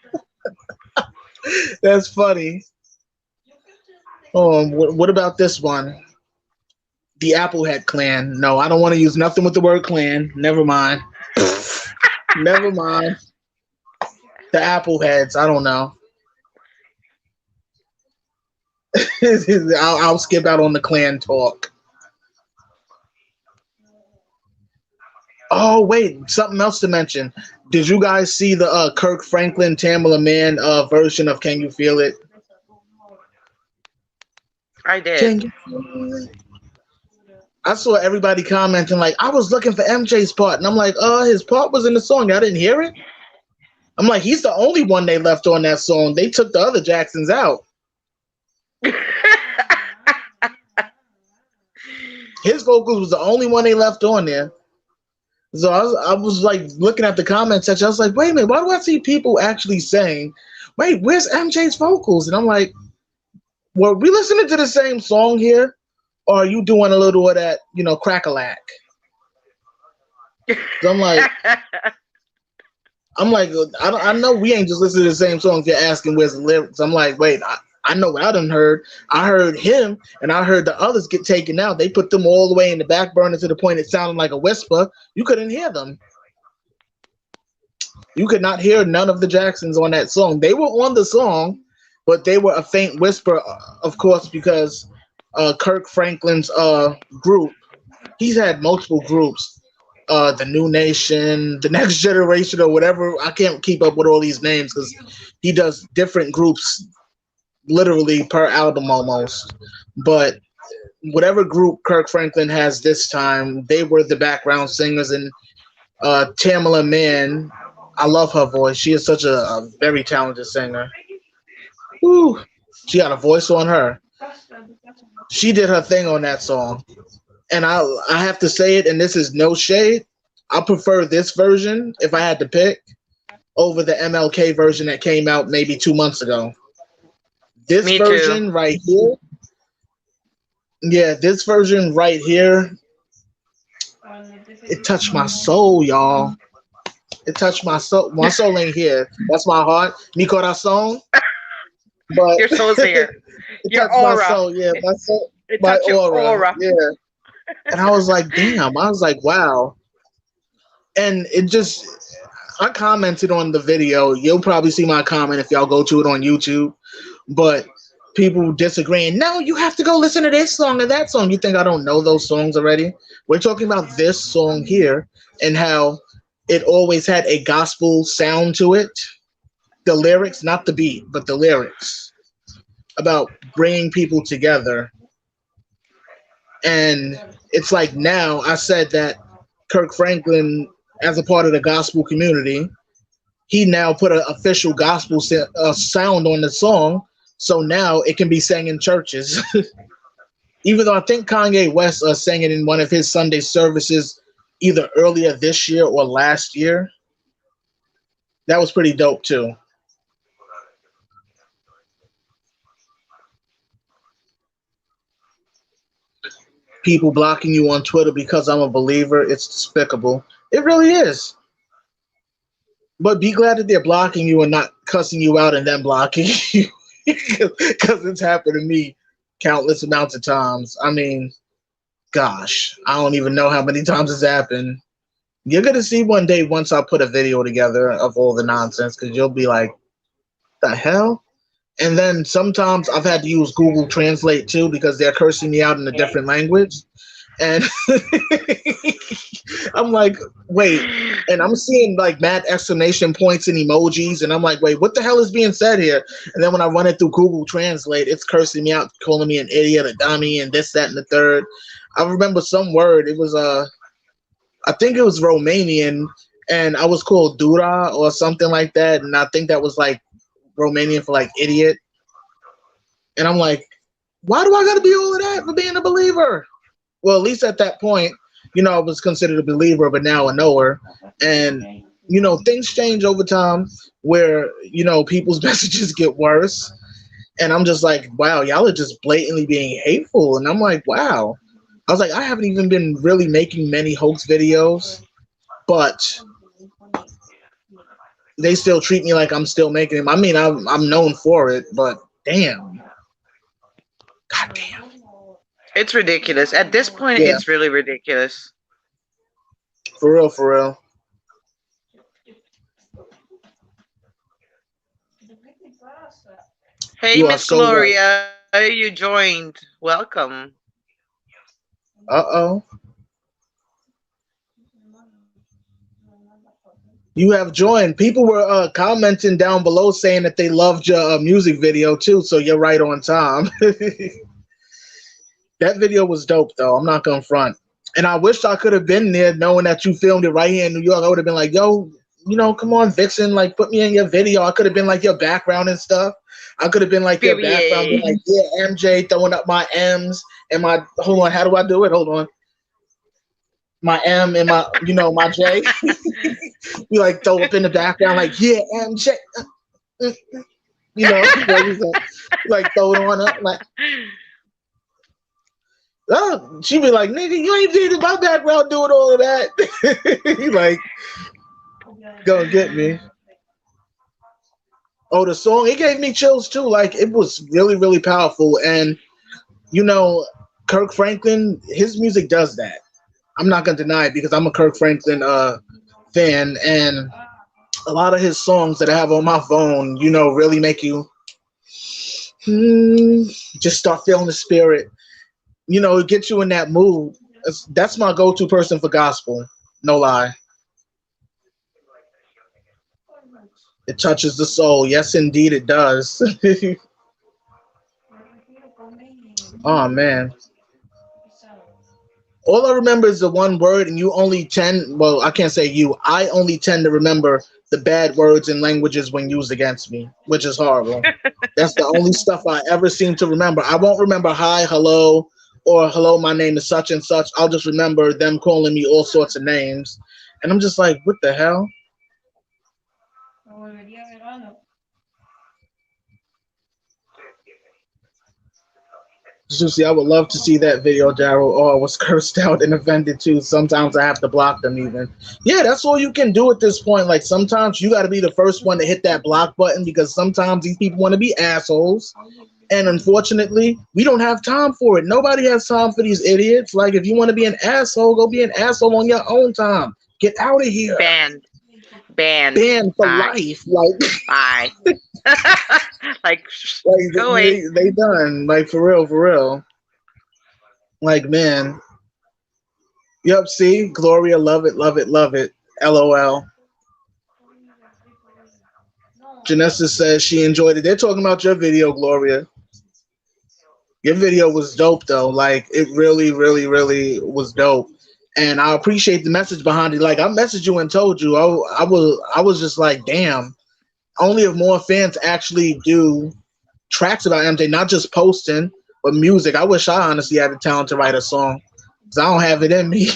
That's funny. What about this one? The Applehead Clan. No, I don't want to use nothing with the word clan. Never mind. Never mind. The Appleheads. I don't know. I'll skip out on the clan talk. Oh wait, something else to mention. Did you guys see the Kirk Franklin Tamala Mann version of "Can You Feel It"? I did. Can you feel it? I saw everybody commenting like, I was looking for MJ's part, and I'm like, his part was in the song. I didn't hear it. I'm like, he's the only one they left on that song. They took the other Jacksons out. His vocals was the only one they left on there. So I was like looking at the comment section. I was like, wait a minute, why do I see people actually saying, wait, where's MJ's vocals? And I'm like, well, we listening to the same song here, or are you doing a little of that, crack-a-lack? So I'm like, I know we ain't just listening to the same songs. You're asking where's the lyrics. I'm like, wait, I know what I done heard. I heard him, and I heard the others get taken out. They put them all the way in the back burner to the point it sounded like a whisper. You couldn't hear them. You could not hear none of the Jacksons on that song. They were on the song, but they were a faint whisper, of course, because Kirk Franklin's group, he's had multiple groups. The New Nation, the Next Generation, or whatever. I can't keep up with all these names because he does different groups literally per album almost. But whatever group Kirk Franklin has this time, they were the background singers. And Tamala Mann, I love her voice. She is such a very talented singer. Whew. She got a voice on her. She did her thing on that song. And I have to say it, and this is no shade. I prefer this version if I had to pick. over the MLK version that came out maybe 2 months ago. This Me too. version right here, yeah, this version right here, it touched my soul, y'all. It touched my soul. My soul ain't here. That's my heart. Mi corazón. But Your soul's here. it Your touched my aura. soul. Yeah, my soul, It my touched your aura. Yeah. And I was like, damn. I was like, wow. And it just, I commented on the video. You'll probably see my comment if y'all go to it on YouTube. But people disagreeing. No, you have to go listen to this song or that song. You think I don't know those songs already? We're talking about this song here and how it always had a gospel sound to it. The lyrics, not the beat, but the lyrics about bringing people together. And it's like now I said that Kirk Franklin, as a part of the gospel community, he now put an official gospel sound on the song. So now it can be sang in churches. Even though I think Kanye West sang it in one of his Sunday services either earlier this year or last year. That was pretty dope too. People blocking you on Twitter because I'm a believer, it's despicable. It really is. But be glad that they're blocking you and not cussing you out and then blocking you. Because it's happened to me countless amounts of times. I mean, gosh, I don't even know how many times it's happened. You're going to see one day once I put a video together of all the nonsense, because you'll be like, the hell? And then sometimes I've had to use Google Translate too because they're cursing me out in a different language. And I'm like, wait. And I'm seeing like mad exclamation points and emojis. And I'm like, wait, what the hell is being said here? And then when I run it through Google Translate, it's cursing me out, calling me an idiot, a dummy, and this, that, and the third. I remember some word. It was, I think it was Romanian. And I was called Dura or something like that. And I think that was like Romanian for like idiot. And I'm like, why do I gotta be all of that for being a believer? Well, at least at that point, you know, I was considered a believer, but now a knower. And, you know, things change over time where, you know, people's messages get worse. And I'm just like, wow, y'all are just blatantly being hateful. And I'm like, wow. I was like, I haven't even been really making many hoax videos, but they still treat me like I'm still making them. I mean, I'm known for it, but damn. God damn. It's ridiculous. At this point, Yeah. it's really ridiculous. For real, for real. Hey, You are Miss so right. Gloria, you joined. Welcome. Uh-oh. You have joined. People were commenting down below saying that they loved your music video too, so you're right on time. That video was dope, though. I'm not gonna front. And I wish I could have been there knowing that you filmed it right here in New York. I would have been like, yo, you know, come on, Vixen, like, put me in your video. I could have been like your background and stuff. I could have been like your background, been like, yeah, MJ, throwing up my M's and my, hold on, how do I do it? Hold on. My M and my, you know, my J. We like throw up in the background, like, yeah, MJ. You know, like throw it on up, like, oh, she be like, nigga, you ain't seen my background doing all of that. He like, gonna get me. Oh, the song, it gave me chills too. Like, it was really, really powerful. And, you know, Kirk Franklin, his music does that. I'm not gonna deny it because I'm a Kirk Franklin fan, and a lot of his songs that I have on my phone, you know, really make you just start feeling the spirit. You know, it gets you in that mood. That's my go-to person for gospel. No lie. It touches the soul. Yes, indeed, it does. Oh man. All I remember is the one word, and you only tend, well, I can't say you, I only tend to remember the bad words and languages when used against me, which is horrible. That's the only stuff I ever seem to remember. I won't remember hi, hello, or hello, my name is such and such. I'll just remember them calling me all sorts of names. And I'm just like, what the hell? Juicy, I would love to see that video, Daryl. Oh, I was cursed out and offended too. Sometimes I have to block them even. Yeah, that's all you can do at this point. Like sometimes you got to be the first one to hit that block button because sometimes these people want to be assholes. And unfortunately, we don't have time for it. Nobody has time for these idiots. Like if you want to be an asshole, go be an asshole on your own time. Get out of here. Banned. Banned for Bye. life. Like Bye. Like, like go away. they done. Like for real, for real. Like man. Yep, see? Gloria, love it, love it, love it. LOL. Janessa says she enjoyed it. They're talking about your video, Gloria. Your video was dope though. Like it really, really, really was dope. And I appreciate the message behind it. Like I messaged you and told you I was just like, damn. Only if more fans actually do tracks about MJ, not just posting, but music. I wish I honestly had the talent to write a song. Because I don't have it in me.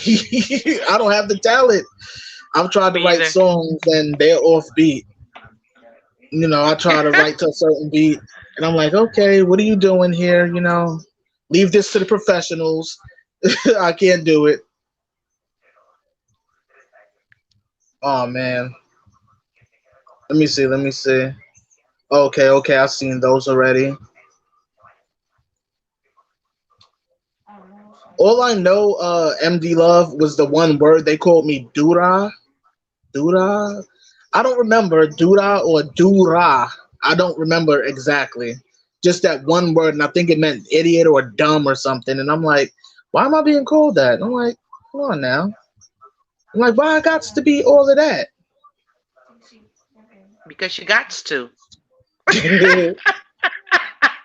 I don't have the talent. I've tried to write songs and they're off beat. You know, I try to write to a certain beat and I'm like, okay, what are you doing here? You know, leave this to the professionals. I can't do it. Oh man. Let me see. Okay, I've seen those already. All I know, MD Love was the one word they called me Dura. Dura? I don't remember Dura or Dura. I don't remember exactly. Just that one word, and I think it meant idiot or dumb or something. And I'm like, why am I being called that? And I'm like, come on now. I'm like, why I got to be all of that? Because you got to.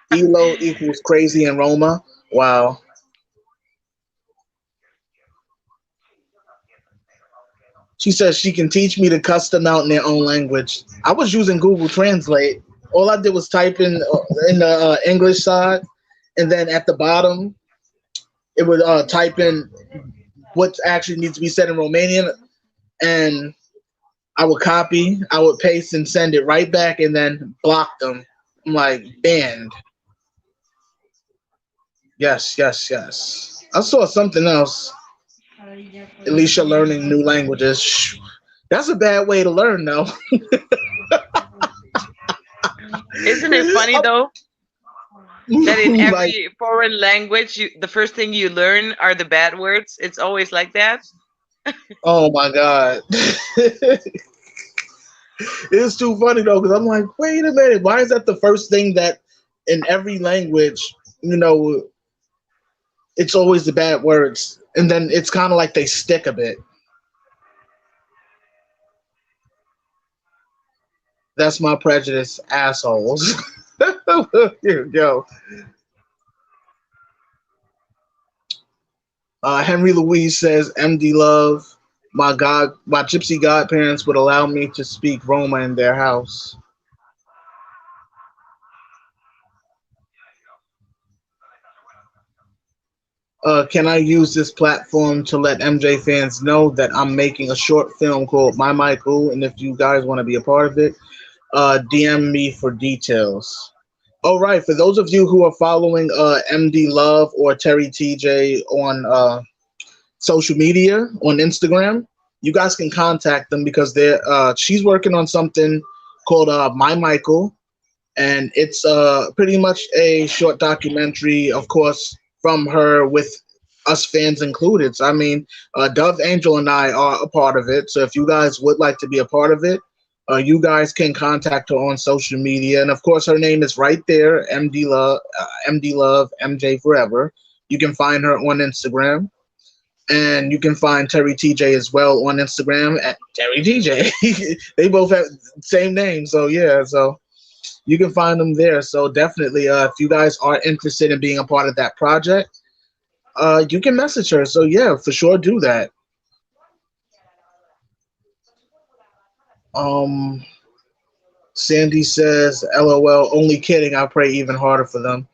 Elo equals crazy in Roma. Wow. She says she can teach me to cuss them out in their own language. I was using Google Translate. All I did was type in the English side, and then at the bottom, it would type in what actually needs to be said in Romanian, and I would copy, I would paste, and send it right back, and then block them. I'm like, banned. Yes. I saw something else. At least you're learning new languages. That's a bad way to learn, though. Isn't it funny though that in every foreign language, the first thing you learn are the bad words? It's always like that. Oh my god. It's too funny though, because I'm like, wait a minute, why is that the first thing that in every language, you know, it's always the bad words, and then it's kind of like they stick a bit. That's my prejudice, assholes. Here we go. Henry Louise says, MD Love, my gypsy godparents would allow me to speak Roma in their house. Can I use this platform to let MJ fans know that I'm making a short film called My Michael, and if you guys want to be a part of it, DM me for details. All right, for those of you who are following MD Love or Terry TJ on social media, on Instagram, you guys can contact them because she's working on something called My Michael, and it's pretty much a short documentary, of course, from her with us fans included. So, I mean, Dove Angel and I are a part of it. So if you guys would like to be a part of it, you guys can contact her on social media. And of course, her name is right there, MD Love, MJ Forever. You can find her on Instagram. And you can find Terry TJ as well on Instagram at Terry TJ. They both have the same name. So, yeah, so you can find them there. So definitely, if you guys are interested in being a part of that project, you can message her. So yeah, for sure, do that. Sandy says, LOL, only kidding. I pray even harder for them.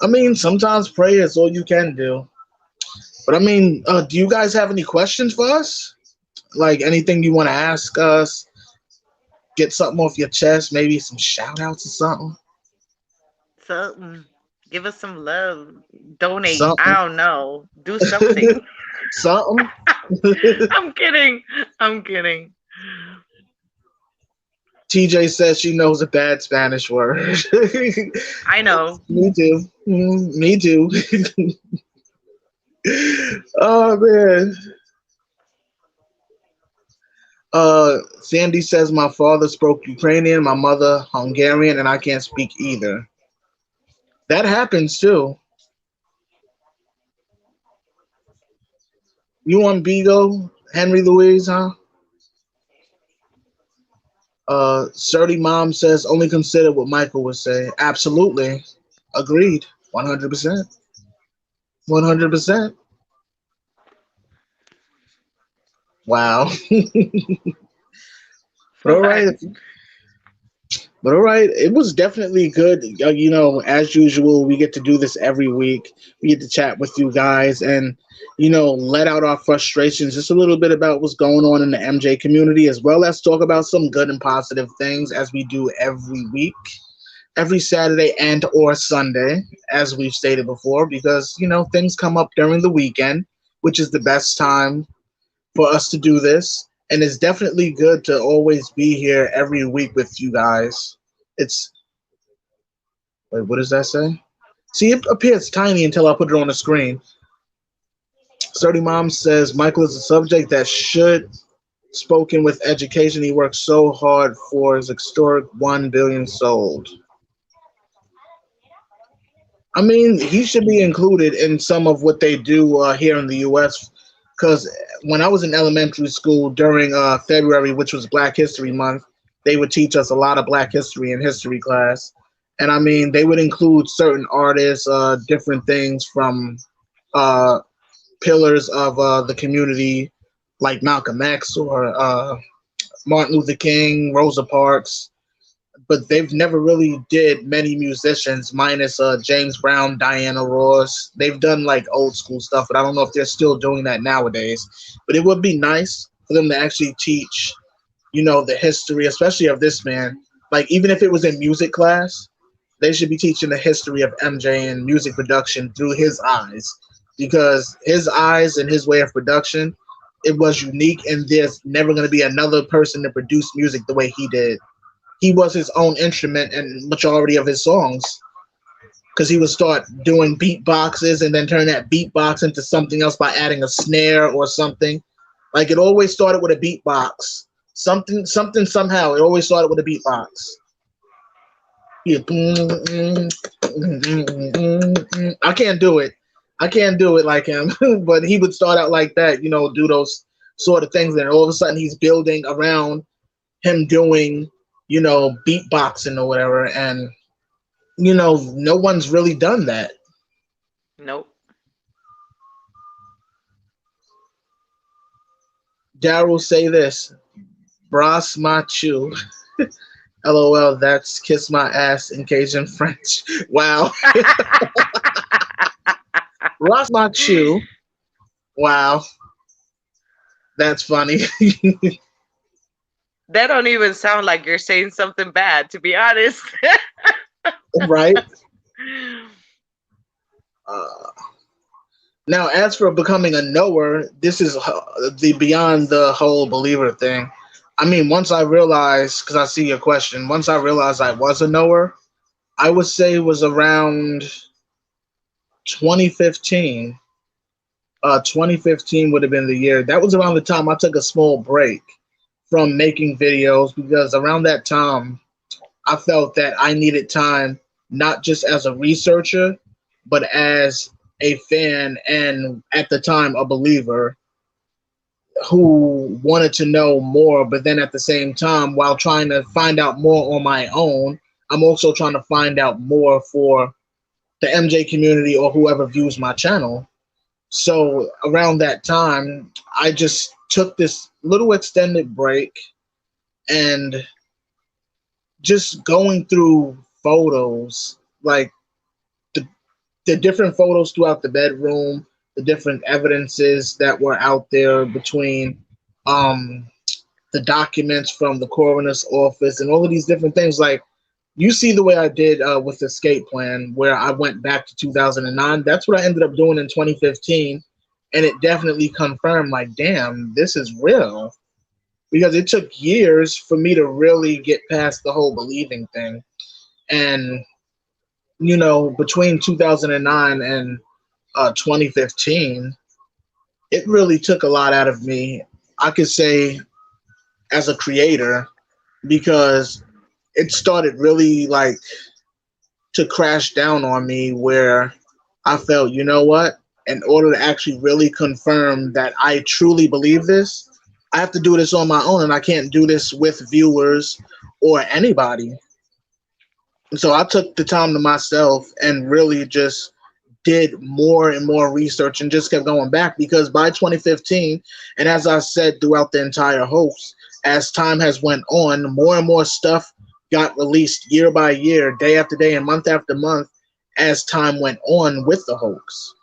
I mean, sometimes prayer is all you can do. But I mean, do you guys have any questions for us? Like anything you want to ask us? get something off your chest, maybe some shout outs or something. So give us some love. Donate. Something. I don't know. Do something. Something. I'm kidding. I'm kidding. TJ says she knows a bad Spanish word. I know. Me too. Me too. Oh man. Sandy says my father spoke Ukrainian, my mother Hungarian, and I can't speak either. That happens too. You on Bigo, Henry Louise, huh? Surdy Mom says only consider what Michael would say. Absolutely. Agreed. 100%. 100%. Wow. But all right. What? But all right, it was definitely good. As usual, we get to do this every week. We get to chat with you guys and, let out our frustrations, just a little bit about what's going on in the MJ community, as well as talk about some good and positive things as we do every week, every Saturday and or Sunday, as we've stated before, because, things come up during the weekend, which is the best time for us to do this. And it's definitely good to always be here every week with you guys. Wait, what does that say? See, it appears tiny until I put it on the screen. Sturdy Mom says Michael is a subject that should spoken with education. He worked so hard for his historic 1 billion sold. I mean, he should be included in some of what they do here in the U.S. Because when I was in elementary school during February, which was Black History Month, they would teach us a lot of Black history in history class. And I mean, they would include certain artists, different things from pillars of the community, like Malcolm X or Martin Luther King, Rosa Parks. But they've never really did many musicians, minus James Brown, Diana Ross. They've done like old school stuff, but I don't know if they're still doing that nowadays. But it would be nice for them to actually teach, the history, especially of this man. Like even if it was in music class, they should be teaching the history of MJ and music production through his eyes, because his eyes and his way of production, it was unique, and there's never going to be another person to produce music the way he did. He was his own instrument in majority of his songs, because he would start doing beatboxes and then turn that beatbox into something else by adding a snare or something. Like it always started with a beatbox. Something, somehow, it always started with a beatbox. Yeah. I can't do it. I can't do it like him, but he would start out like that, do those sort of things. And all of a sudden he's building around him doing, beatboxing or whatever. And, no one's really done that. Nope. Daryl say this, Bras machu. LOL, that's kiss my ass in Cajun French. Wow. Bras machu. Wow. That's funny. That don't even sound like you're saying something bad, to be honest. Right? Now, as for becoming a knower, this is the beyond the whole believer thing. I mean, once I realized, because I see your question, once I realized I was a knower, I would say it was around 2015. 2015 would have been the year. That was around the time I took a small break from making videos, because around that time, I felt that I needed time, not just as a researcher, but as a fan and at the time a believer who wanted to know more. But then at the same time, while trying to find out more on my own, I'm also trying to find out more for the MJ community or whoever views my channel. So around that time, I just took this little extended break and just going through photos, like the different photos throughout the bedroom, the different evidences that were out there between the the documents from the coroner's office and all of these different things. Like, you see the way I did with Escape Plan, where I went back to 2009. That's what I ended up doing in 2015. And it definitely confirmed, like, damn, this is real. Because it took years for me to really get past the whole believing thing. And, you know, between 2009 and 2015, it really took a lot out of me. I could say as a creator, because it started really like to crash down on me, where I felt, you know what, in order to actually really confirm that I truly believe this, I have to do this on my own, and I can't do this with viewers or anybody. And so I took the time to myself and really just did more and more research and just kept going back, because by 2015, and as I said throughout the entire hoax, as time has went on, more and more stuff got released year by year, day after day, and month after month as time went on with the hoax.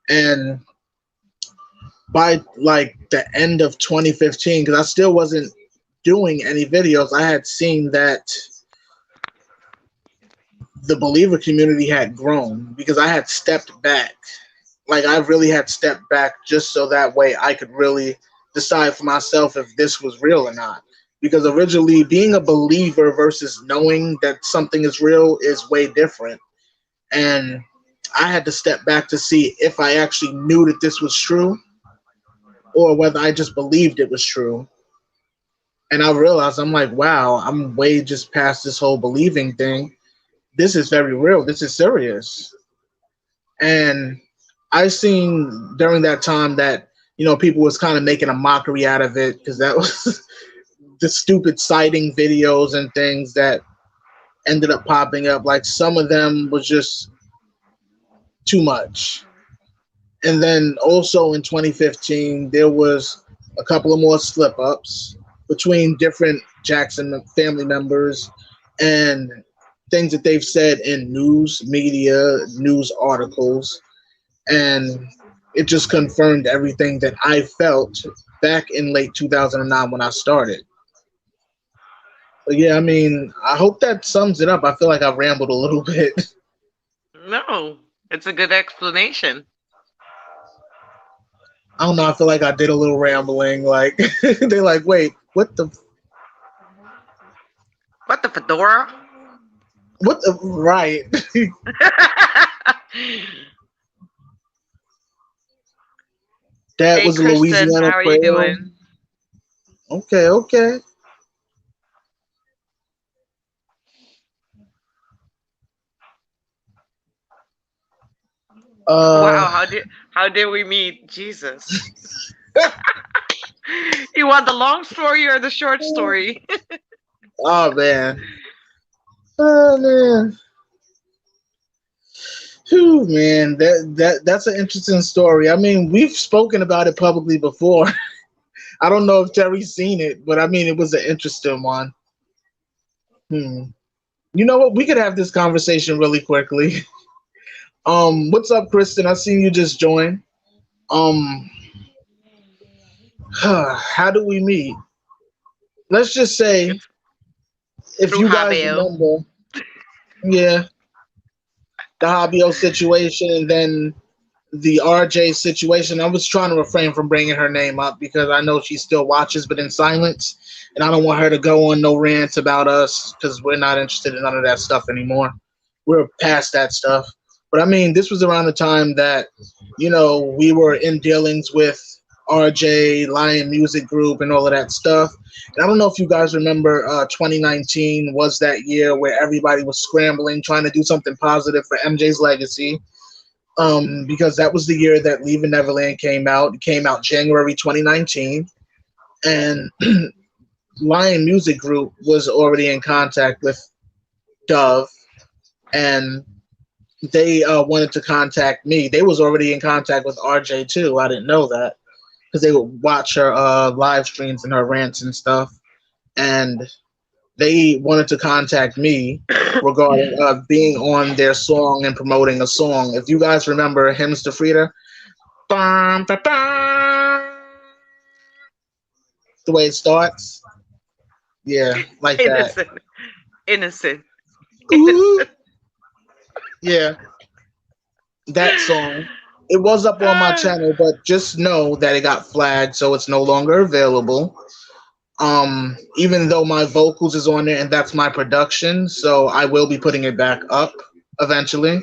And by like the end of 2015, because I still wasn't doing any videos, I had seen that the believer community had grown, because I had stepped back. Like, I really had stepped back just so that way I could really decide for myself if this was real or not. Because originally, being a believer versus knowing that something is real is way different. And I had to step back to see if I actually knew that this was true, or whether I just believed it was true. And I realized, I'm like, wow, I'm way just past this whole believing thing. This is very real. This is serious. And I seen during that time that, you know, people was kind of making a mockery out of it, because that was the stupid sighting videos and things that ended up popping up. Like, some of them was just too much. And then also in 2015, there was a couple of more slip-ups between different Jackson family members and things that they've said in news media, news articles. And it just confirmed everything that I felt back in late 2009 when I started. But yeah, I mean, I hope that sums it up. I feel like I rambled a little bit. No, it's a good explanation. I don't know. I feel like I did a little rambling. Like, they're like, wait, what the? What the fedora? What the? Right. That Hey, was a Kristen, Louisiana how are you Creole. doing? Okay, okay. Wow, Uh, how did we meet? Jesus. You want the long story or the short story? oh man. Oh man. Whew, man, that's an interesting story. I mean, we've spoken about it publicly before. I don't know if Terry's seen it, but I mean, it was an interesting one. You know what? We could have this conversation really quickly. What's up, Kristen? I seen you just join. Um, how do we meet? Let's just say, It's if through you guys Habeo. remember, yeah, the Habio situation, and then the RJ situation. I was trying to refrain from bringing her name up because I know she still watches, but in silence, and I don't want her to go on no rants about us because we're not interested in none of that stuff anymore. We're past that stuff. But I mean, this was around the time that, you know, we were in dealings with RJ, Lion Music Group, and all of that stuff. And I don't know if you guys remember 2019 was that year where everybody was scrambling, trying to do something positive for MJ's legacy. Because that was the year that Leaving Neverland came out. It came out January 2019. And Lion Music Group was already in contact with Dove, and they wanted to contact me. They was already in contact with RJ too. I didn't know that because they would watch her live streams and her rants and stuff. And they wanted to contact me regarding being on their song and promoting a song. If you guys remember Hymns to Frida, the way it starts, Yeah, like that. Innocent. Innocent. Ooh. Yeah, that song. It was up on my Ah, channel, but just know that it got flagged, so it's no longer available. Even though my vocals is on there and that's my production, so I will be putting it back up eventually.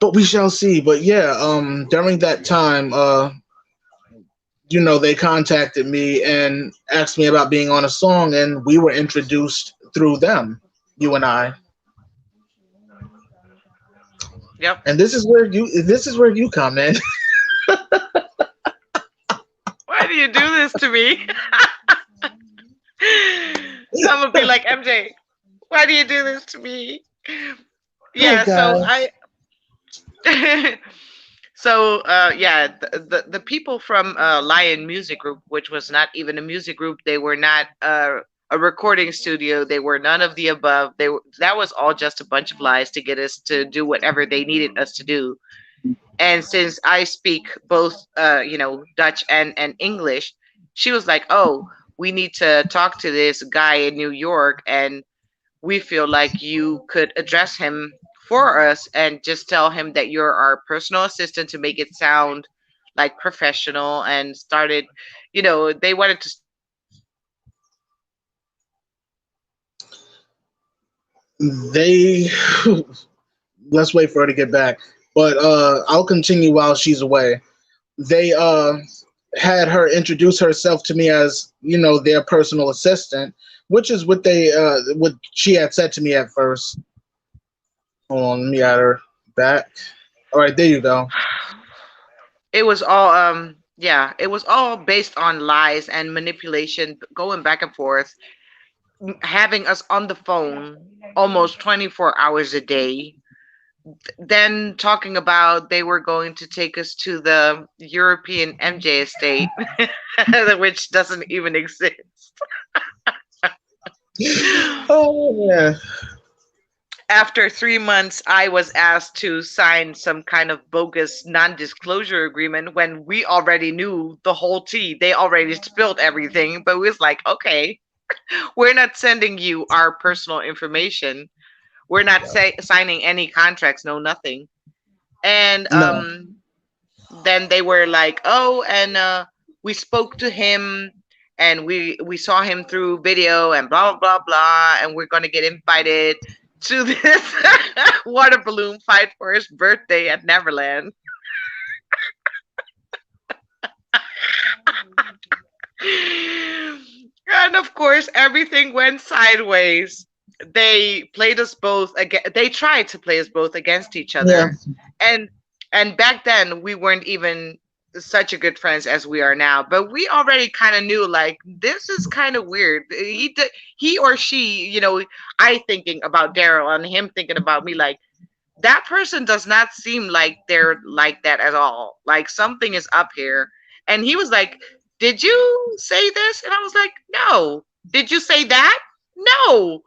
But we shall see. But yeah, during that time, they contacted me and asked me about being on a song, and we were introduced through them, you and I. yep. And this is where you come in. Why do you do this to me? I'm gonna be like MJ. Why do you do this to me? Hi Yeah. So guys. yeah, the people from Lion Music Group, which was not even a music group, they were not a recording studio, they were none of the above. That was all just a bunch of lies to get us to do whatever they needed us to do. And since I speak both, Dutch and English, she was like, "Oh, we need to talk to this guy in New York, and we feel like you could address him for us and just tell him that you're our personal assistant to make it sound like professional." And started, they wanted to start They let's wait for her to get back. But I'll continue while she's away. They had her introduce herself to me as, their personal assistant, which is what she had said to me at first. Hold on, let me add her back. All right, there you go. it was all yeah, it was all based on lies and manipulation, going back and forth, having us on the phone almost 24 hours a day, then talking about they were going to take us to the European MJ estate, which doesn't even exist. Oh yeah. After 3 months, I was asked to sign some kind of bogus non disclosure agreement when we already knew the whole tea. They already spilled everything, but we was like, okay, we're not sending you our personal information. We're not signing any contracts, no nothing. And No. then they were like, "Oh, and we spoke to him, and we saw him through video, and blah blah blah blah, and we're gonna get invited to this water balloon fight for his birthday at Neverland." And of course, everything went sideways. They played us both again. They tried to play us both against each Yeah. other, and back then we weren't even such a good friends as we are now. But we already kind of knew, like, this is kind of weird. He or she, I thinking about Daryl and him thinking about me, like, that person does not seem like they're like that at all. Like, something is up here. And he was like, "Did you say this?" And I was like, "No." "Did you say that?" "No."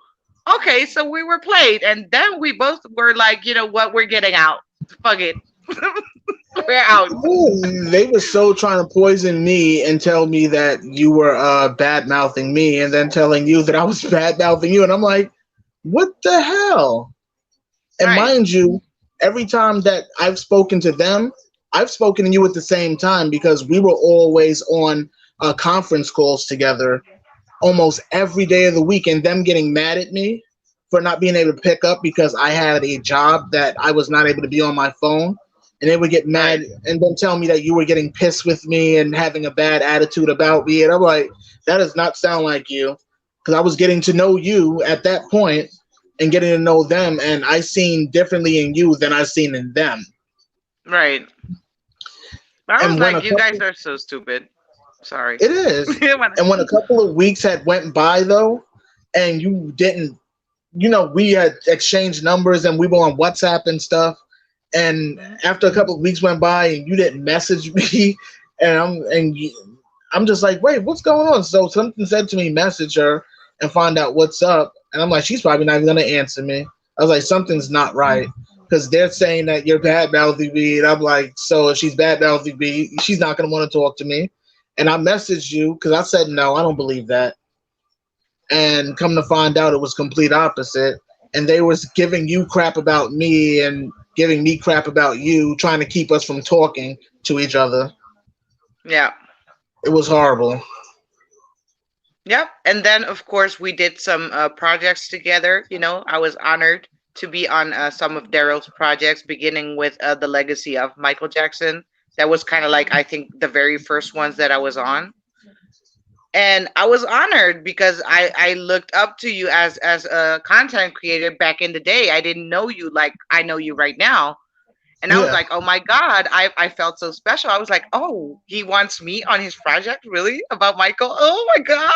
Okay, so we were played. And then we both were like, "You know what? We're getting out. Fuck it." We're out. Ooh, they were so trying to poison me and tell me that you were bad mouthing me, and then telling you that I was bad mouthing you, and I'm like, what the hell? And Right. mind you, every time that I've spoken to them, I've spoken to you at the same time because we were always on conference calls together almost every day of the week, and them getting mad at me for not being able to pick up because I had a job that I was not able to be on my phone. And they would get Right. mad and then tell me that you were getting pissed with me and having a bad attitude about me. And I'm like, that does not sound like you. Because I was getting to know you at that point and getting to know them, and I seen differently in you than I seen in them. Right. I was And when a like, you guys couple, are so stupid. Sorry. it is, When- and when a couple of weeks had went by though, and you didn't, we had exchanged numbers and we were on WhatsApp and stuff. And after a couple of weeks went by and you didn't message me, I'm just like, wait, what's going on? So something said to me, message her and find out what's up. And I'm like, she's probably not even gonna answer me. I was like, something's not right because they're saying that you're bad mouthing me, and I'm like, so if she's bad mouthing me, she's not gonna want to talk to me. And I messaged you because I said no, I don't believe that. and come to find out it was complete opposite. And they was giving you crap about me and giving me crap about you, trying to keep us from talking to each other. Yeah. It was horrible. Yep. And then, of course, we did some projects together. I was honored to be on some of Daryl's projects, beginning with The Legacy of Michael Jackson. That was kind of like, I think, the very first ones that I was on. And I was honored because I looked up to you as a content creator back in the day. I didn't know you like I know you right now. And I was Yeah. like, oh my God, I felt so special. I was like, oh, he wants me on his project? Really? About Michael? Oh my God.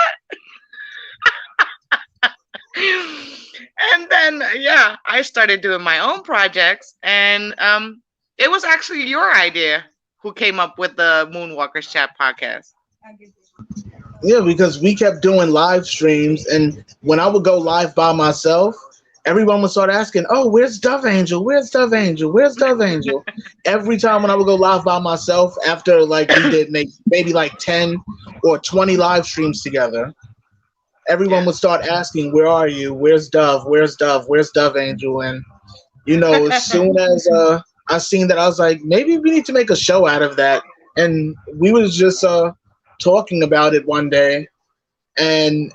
And then, yeah, I started doing my own projects. And it was actually your idea who came up with the Moonwalkers Chat podcast. Yeah, because we kept doing live streams, and when I would go live by myself, everyone would start asking, "Oh, where's Dove Angel? Where's Dove Angel? Where's Dove Angel?" Every time when I would go live by myself, after like we did maybe like 10 or 20 live streams together, everyone would start asking, "Where are you? Where's Dove? Where's Dove? Where's Dove Angel?" And as soon as I seen that, I was like, maybe we need to make a show out of that. And we was just talking about it one day, and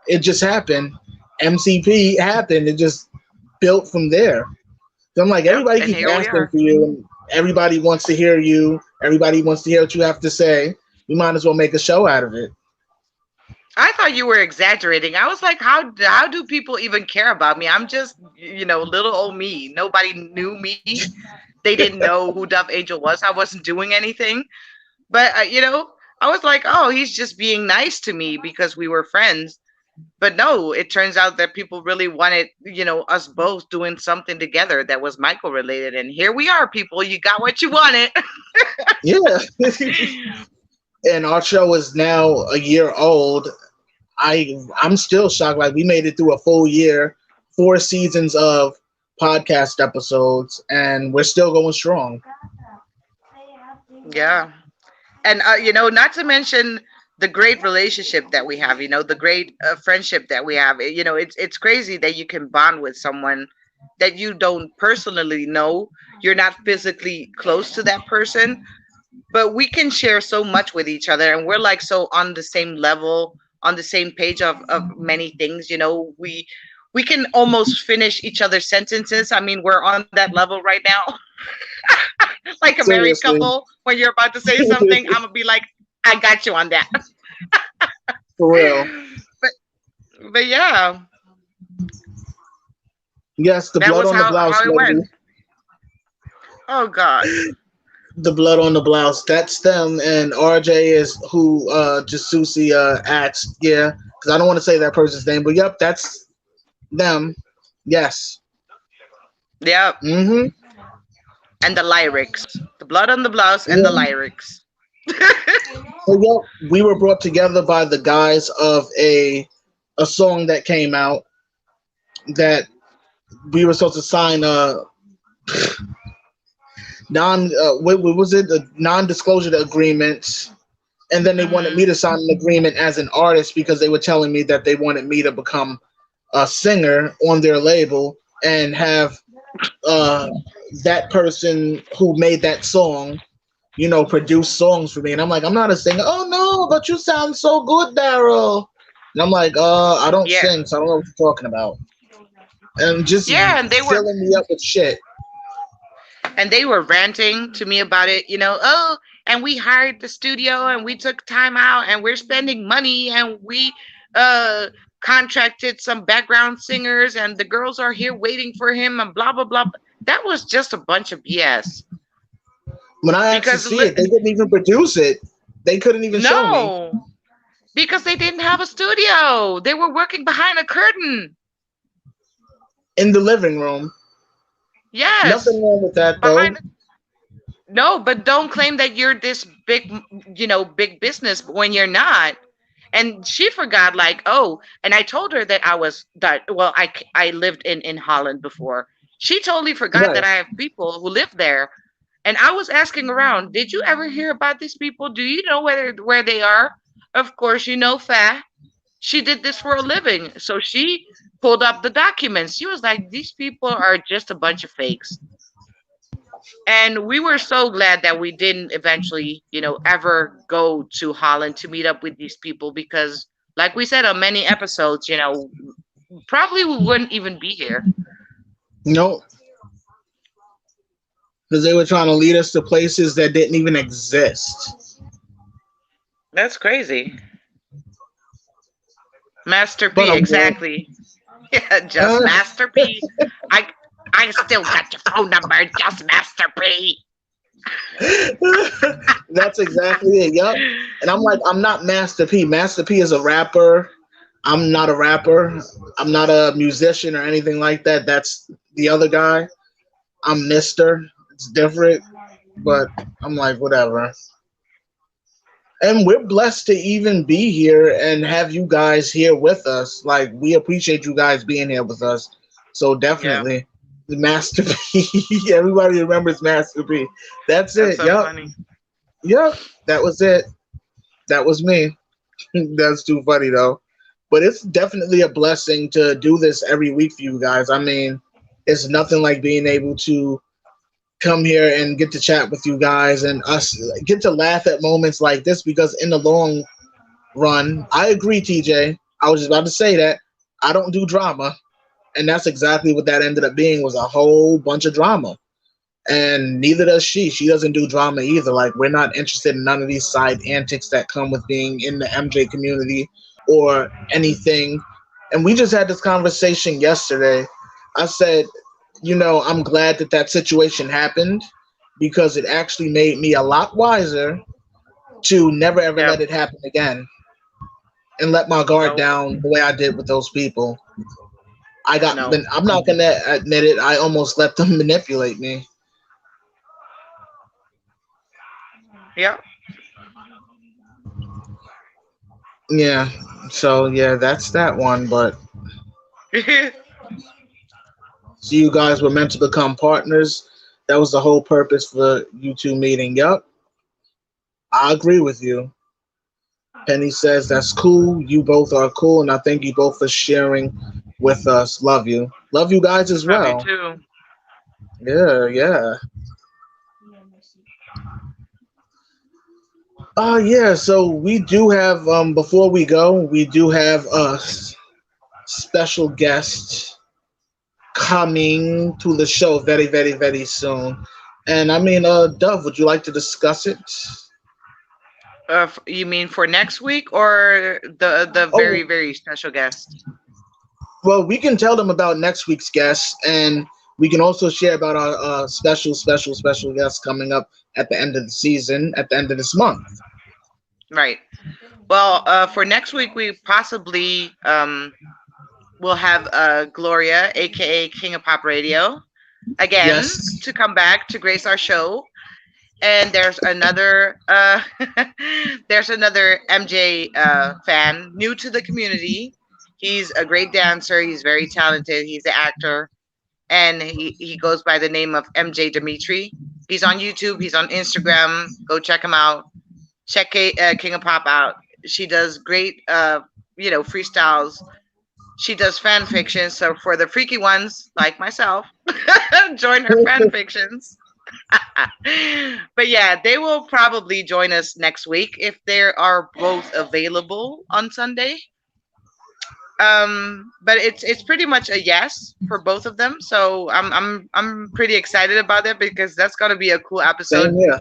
it just happened. MCP happened. It just built from there. So I'm like, everybody and keeps here we asking are. for you, and everybody wants to hear you. Everybody wants to hear what you have to say. We might as well make a show out of it. I thought you were exaggerating. I was like, how do people even care about me? I'm just, little old me. Nobody knew me. They didn't know who Dove Angel was. I wasn't doing anything. But, I was like, oh, he's just being nice to me because we were friends. But no, it turns out that people really wanted, us both doing something together that was Michael related. And here we are, people. You got what you wanted. Yeah. And our show is now a year old. I'm still shocked. Like, we made it through a full year, 4 seasons of podcast episodes, and we're still going strong. Yeah. And, not to mention the great relationship that we have, the great friendship that we have. It's crazy that you can bond with someone that you don't personally know. You're not physically close to that person, but we can share so much with each other, and we're like so on the same level, on the same page of many things. We can almost finish each other's sentences. I mean, we're on that level right now. Like a married Seriously. couple, when you're about to say something, I'm gonna be like, I got you on that. For real. But yeah, Yes, the that blood was on the how blouse, it lady. went. Oh God. The blood on the blouse. That's them, and RJ is who Jasusi asked. Yeah, because I don't want to say that person's name, but yep, that's them. Yes. Yeah. Mm-hmm. And the lyrics, the blood on the blouse, and the Yeah. lyrics. So yep, we were brought together by the guys of a song that came out that we were supposed to sign what was it, a non-disclosure agreement, and then they wanted me to sign an agreement as an artist because they were telling me that they wanted me to become a singer on their label and have that person who made that song produce songs for me. And I'm like, I'm not a singer. Oh no, but you sound so good, Daryl. And I'm like, I don't Yeah. sing, so I don't know what you're talking about. And just Yeah, and they were filling me up with shit. ranting to me about it, oh, and we hired the studio and we took time out and we're spending money and we contracted some background singers and the girls are here waiting for him and blah blah blah. That was just a bunch of BS. When I asked to Because see it, they didn't even produce it. They couldn't even show me. no, because they didn't have a studio. They were working behind a curtain. In the living room. Yes. Nothing wrong with that, though. Behind No, but don't claim that you're this big, big business when you're not. And she forgot, like, oh, and I told her that well, I lived in Holland before. She totally forgot Right. that I have people who live there. And I was asking around, did you ever hear about these people? Do you know where they are? Of course, Fa. She did this for a living. So she pulled up the documents. She was like, these people are just a bunch of fakes. And we were so glad that we didn't eventually, ever go to Holland to meet up with these people because, like we said on many episodes, probably we wouldn't even be here. No, because they were trying to lead us to places that didn't even exist. That's crazy. Master But P, exactly. Yeah, just uh, Master P. I I still got your phone number, just Master P. that's exactly it. Yup. And I'm like, I'm not Master P. Master P is a rapper. I'm not a rapper. I'm not a musician or anything like that. That's the other guy. I'm Mister. It's different, but I'm like, whatever. And we're blessed to even be here and have you guys here with us. Like, we appreciate you guys being here with us. So Yeah, definitely, the Master P. Everybody remembers Master P. That's that's it. so Yep. funny. Yep. That was it. That was me. That's too funny though. But it's definitely a blessing to do this every week for you guys. I mean, it's nothing like being able to come here and get to chat with you guys and us get to laugh at moments like this because in the long run, I agree, TJ. I was just about to say that I don't do drama, and that's exactly what that ended up being was a whole bunch of drama. And neither does she. She doesn't do drama either. Like we're not interested in none of these side antics that come with being in the MJ community or anything. And we just had this conversation yesterday. I said, I'm glad that that situation happened because it actually made me a lot wiser to never ever Yep. let it happen again and let my guard No. down the way I did with those people. No. I'm not gonna admit it. I almost let them manipulate me. Yep. Yeah. So yeah, that's that one. But so you guys were meant to become partners. That was the whole purpose for you two meeting. Yup. I agree with you. Penny says that's cool. You both are cool, and I thank you both for sharing with us. Love you. Love you guys as Love you well. too. Yeah, yeah. Yeah, so we do have before we go, we do have a special guest coming to the show very, very, very soon. And I mean, Dove, would you like to discuss it? You mean for next week or the very Oh, very special guest? well, we can tell them about next week's guest, and we can also share about our special, special, special guest coming up at the end of the season, at the end of this month. Right. Well, for next week we possibly will have Gloria, aka King of Pop Radio, again Yes, to come back to grace our show. And there's another MJ fan new to the community. He's a great dancer. He's very talented. He's an actor, and he goes by the name of MJ Dimitri. He's on YouTube. He's on Instagram. Go check him out. Check King of Pop out. She does great, freestyles. She does fan fiction. So for the freaky ones like myself, join her fan fictions. But yeah, they will probably join us next week if they are both available on Sunday. But it's pretty much a yes for both of them. So I'm pretty excited about it because that's gonna be a cool episode. same here.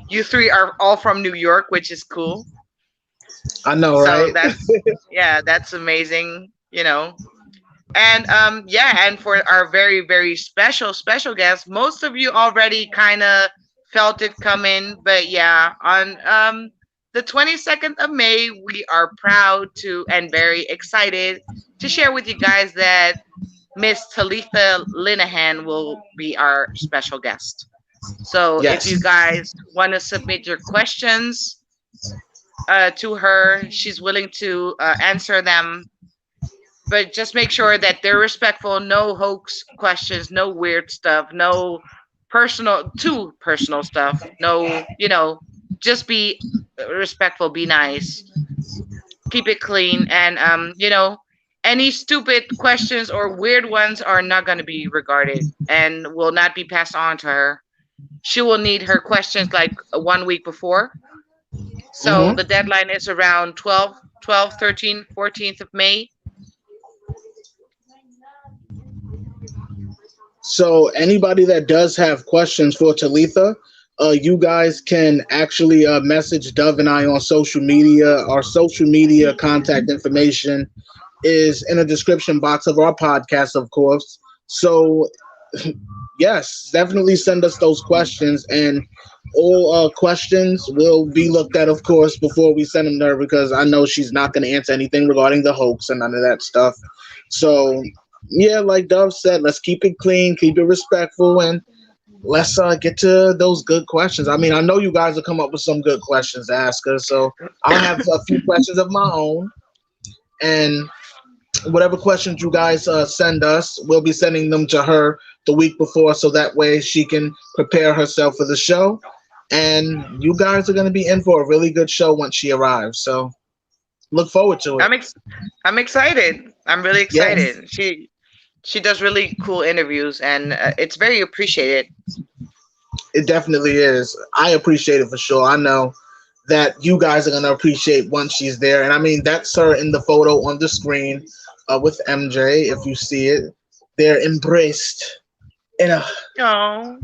You three are all from New York, which is cool. I know, So right? that's amazing. And for our very very special guest, most of you already kind of felt it coming, but yeah, on the 22nd of May, we are proud to and very excited to share with you guys that Miss Talitha Linehan will be our special guest. So if you Yes. guys want to submit your questions to her, she's willing to answer them, but just make sure that they're respectful. No hoax questions, no weird stuff, no too personal stuff. No, just be respectful, be nice. keep it clean, and any stupid questions or weird ones are not going to be regarded and will not be passed on to her. She will need her questions like 1 week before. So Hmm. the deadline is around 12, 13, 14th of May. So anybody that does have questions for Talitha, you guys can actually message Dove and I on social media. Our social media contact information is in the description box of our podcast, of course. So yes, definitely send us those questions, and all questions will be looked at, of course, before we send them to her, because I know she's not going to answer anything regarding the hoax and none of that stuff. So yeah, like Dove said, let's keep it clean, keep it respectful, and let's get to those good questions. I mean, I know you guys will come up with some good questions to ask us, so I'll have a few questions of my own, and whatever questions you guys send us, we'll be sending them to her the week before, so that way she can prepare herself for the show. And you guys are going to be in for a really good show once she arrives. So look forward to it. I'm ex- I'm excited. I'm really Yes, excited. She does really cool interviews, and it's very appreciated. it definitely is. I appreciate it for sure. I know that you guys are going to appreciate once she's there. And I mean, that's her in the photo on the screen with MJ. If you see it, they're embraced in a Oh,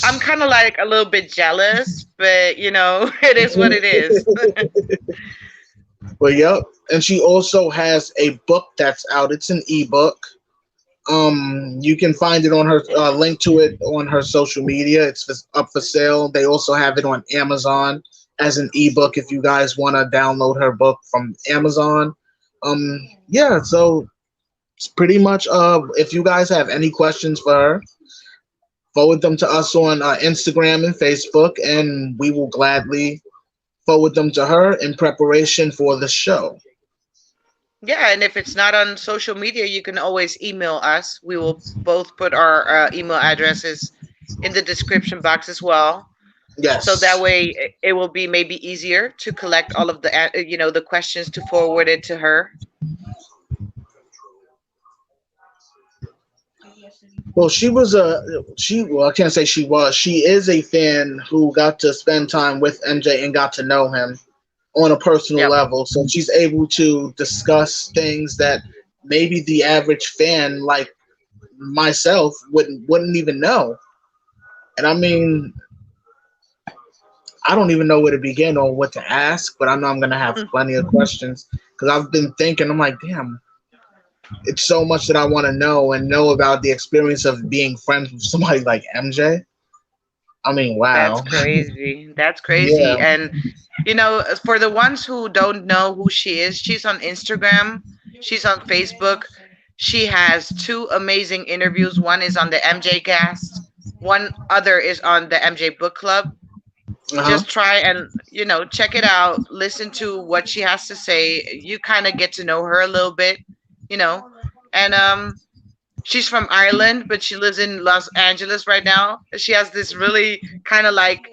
I'm yes. kind of like a little bit jealous, but it is what it is. But yep, and she also has a book that's out. It's an ebook. You can find it on her link to it on her social media. It's up for sale. They also have it on Amazon as an ebook if you guys want to download her book from Amazon. Yeah, so it's pretty much if you guys have any questions for her, forward them to us on Instagram and Facebook, and we will gladly forward them to her in preparation for the show. Yeah, and if it's not on social media, you can always email us. We will both put our email addresses in the description box as well. So that Yes. way it will be maybe easier to collect all of the the questions to forward it to her. Well, I can't say she was. She is a fan who got to spend time with MJ and got to know him on a personal Yep. level. So she's able to discuss things that maybe the average fan like myself wouldn't even know. And I mean, I don't even know where to begin or what to ask, but I know I'm gonna have plenty of questions because I've been thinking. I'm like, damn, it's so much that I want to know and know about the experience of being friends with somebody like MJ. I mean, That's wow. crazy. That's crazy. Yeah. And for the ones who don't know who she is, she's on Instagram, she's on Facebook. She has two amazing interviews. One is on the MJ Cast, one other is on the MJ Book Club. Uh-huh. Just try and check it out, listen to what she has to say. You kind of get to know her a little bit, you know. And she's from Ireland, but she lives in Los Angeles right now. She has this really kind of like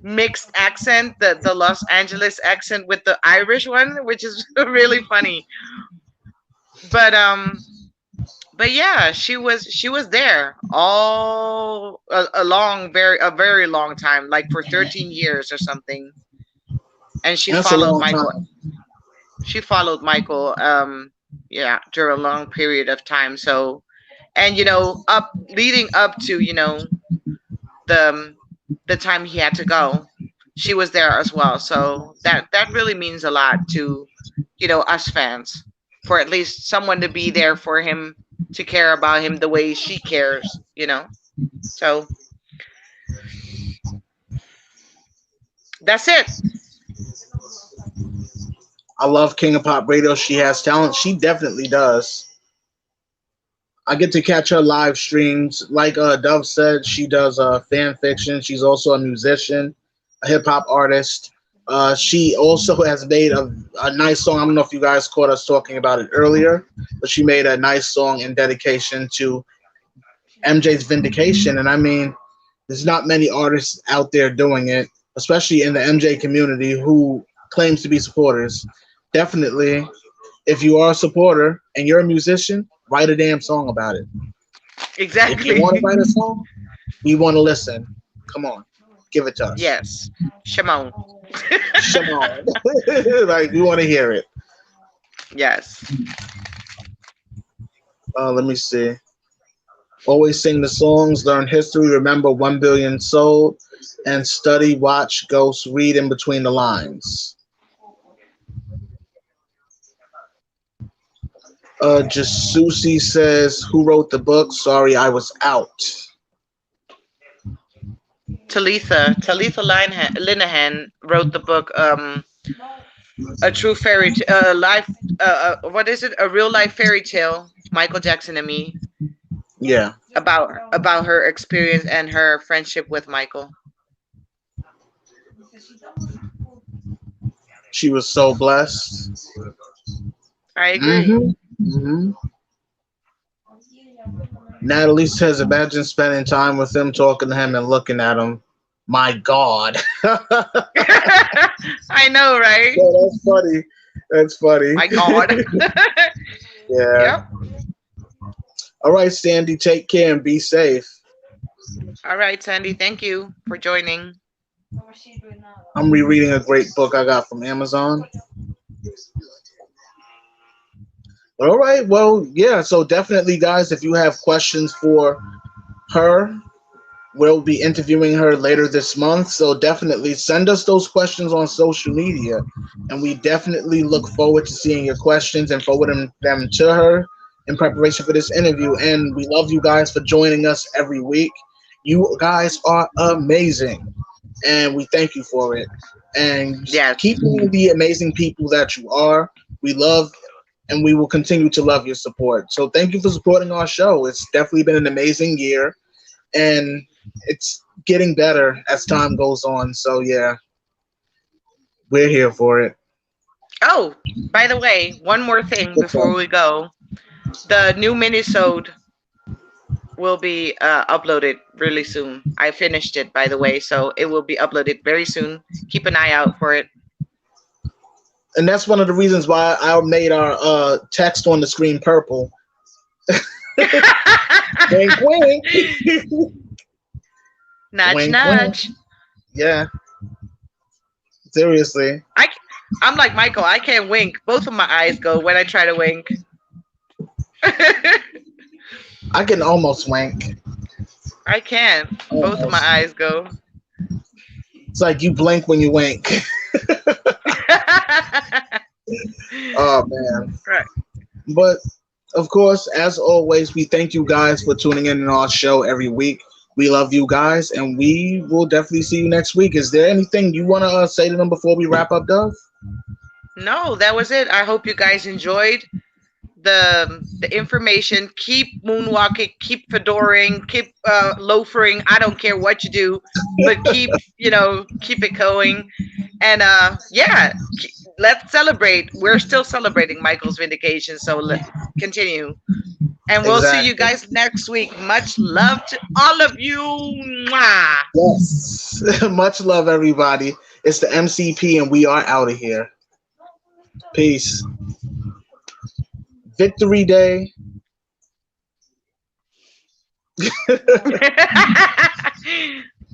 mixed accent, the Los Angeles accent with the Irish one, which is really funny. But yeah, she was there all a very long time, like for 13 years or something. And she That's a followed long Michael. time. She followed Michael yeah, during a long period of time. So, and up leading up to the the time he had to go, she was there as well. So that really means a lot to us fans, for at least someone to be there for him, to care about him the way she cares. So that's it. I love King of Pop Radio. She has talent. She definitely does. I get to catch her live streams. Like Dove said, she does fan fiction. She's also a musician, a hip hop artist. She also has made a nice song. I don't know if you guys caught us talking about it earlier, but she made a nice song in dedication to MJ's Vindication. And I mean, there's not many artists out there doing it, especially in the MJ community who claims to be supporters. definitely, if you are a supporter and you're a musician, write a damn song about it. If you Exactly. want to write a song, we want to listen. Come on, give it to us. Yes. Shimon. Come on. Like, we want to hear it. Yes. Let me see. Always sing the songs, learn history, remember 1 billion sold, and study, watch, ghost, read in between the lines. Jasusi says, who wrote the book? Sorry, I was out. Linehan wrote the book a true fairy life what is it, a real life fairy tale, Michael Jackson and Me, Yeah, about her experience and her friendship with Michael. she was so blessed. I agree. Mm-hmm. Natalie says, imagine spending time with him, talking to him, and looking at him. My God. I know, right? Yeah, that's funny. That's funny. My God. Yeah. Yep. All right, Sandy, take care and be safe. All right, Sandy, thank you for joining. I'm rereading a great book I got from Amazon. All right, well, yeah, so definitely, guys, if you have questions for her, we'll be interviewing her later this month. So definitely send us those questions on social media. And we definitely look forward to seeing your questions and forwarding them to her in preparation for this interview. And we love you guys for joining us every week. You guys are amazing. And we thank you for it. And Yes. keep being the amazing people that you are. We love and we will continue to love your support. So thank you for supporting our show. It's definitely been an amazing year. And it's getting better as time goes on. So yeah, we're here for it. Oh, by the way, one more thing before we go. The new minisode will be uploaded really soon. I finished it, by the way, so it will be uploaded very soon. Keep an eye out for it. And that's one of the reasons why I made our text on the screen purple. Wink, wink. Nudge, Wink, nudge. wink. Yeah. Seriously. I'm like Michael. I can't wink. Both of my eyes go when I try to wink. I can almost wink. I can't. Both of my eyes go. It's like you blink when you wink. Oh, man. Right. But, of course, as always, we thank you guys for tuning in on our show every week. We love you guys, and we will definitely see you next week. Is there anything you want to say to them before we wrap up, Dove? No, that was it. I hope you guys enjoyed the information. Keep moonwalking, keep fedoring, keep loafering. I don't care what you do, but keep it going. And yeah, let's celebrate. We're still celebrating Michael's vindication, so let's continue. And we'll see you guys next week. Much love to all of you. Mwah. Yes. Much love, everybody. It's the MCP, and we are out of here. Peace. Victory Day.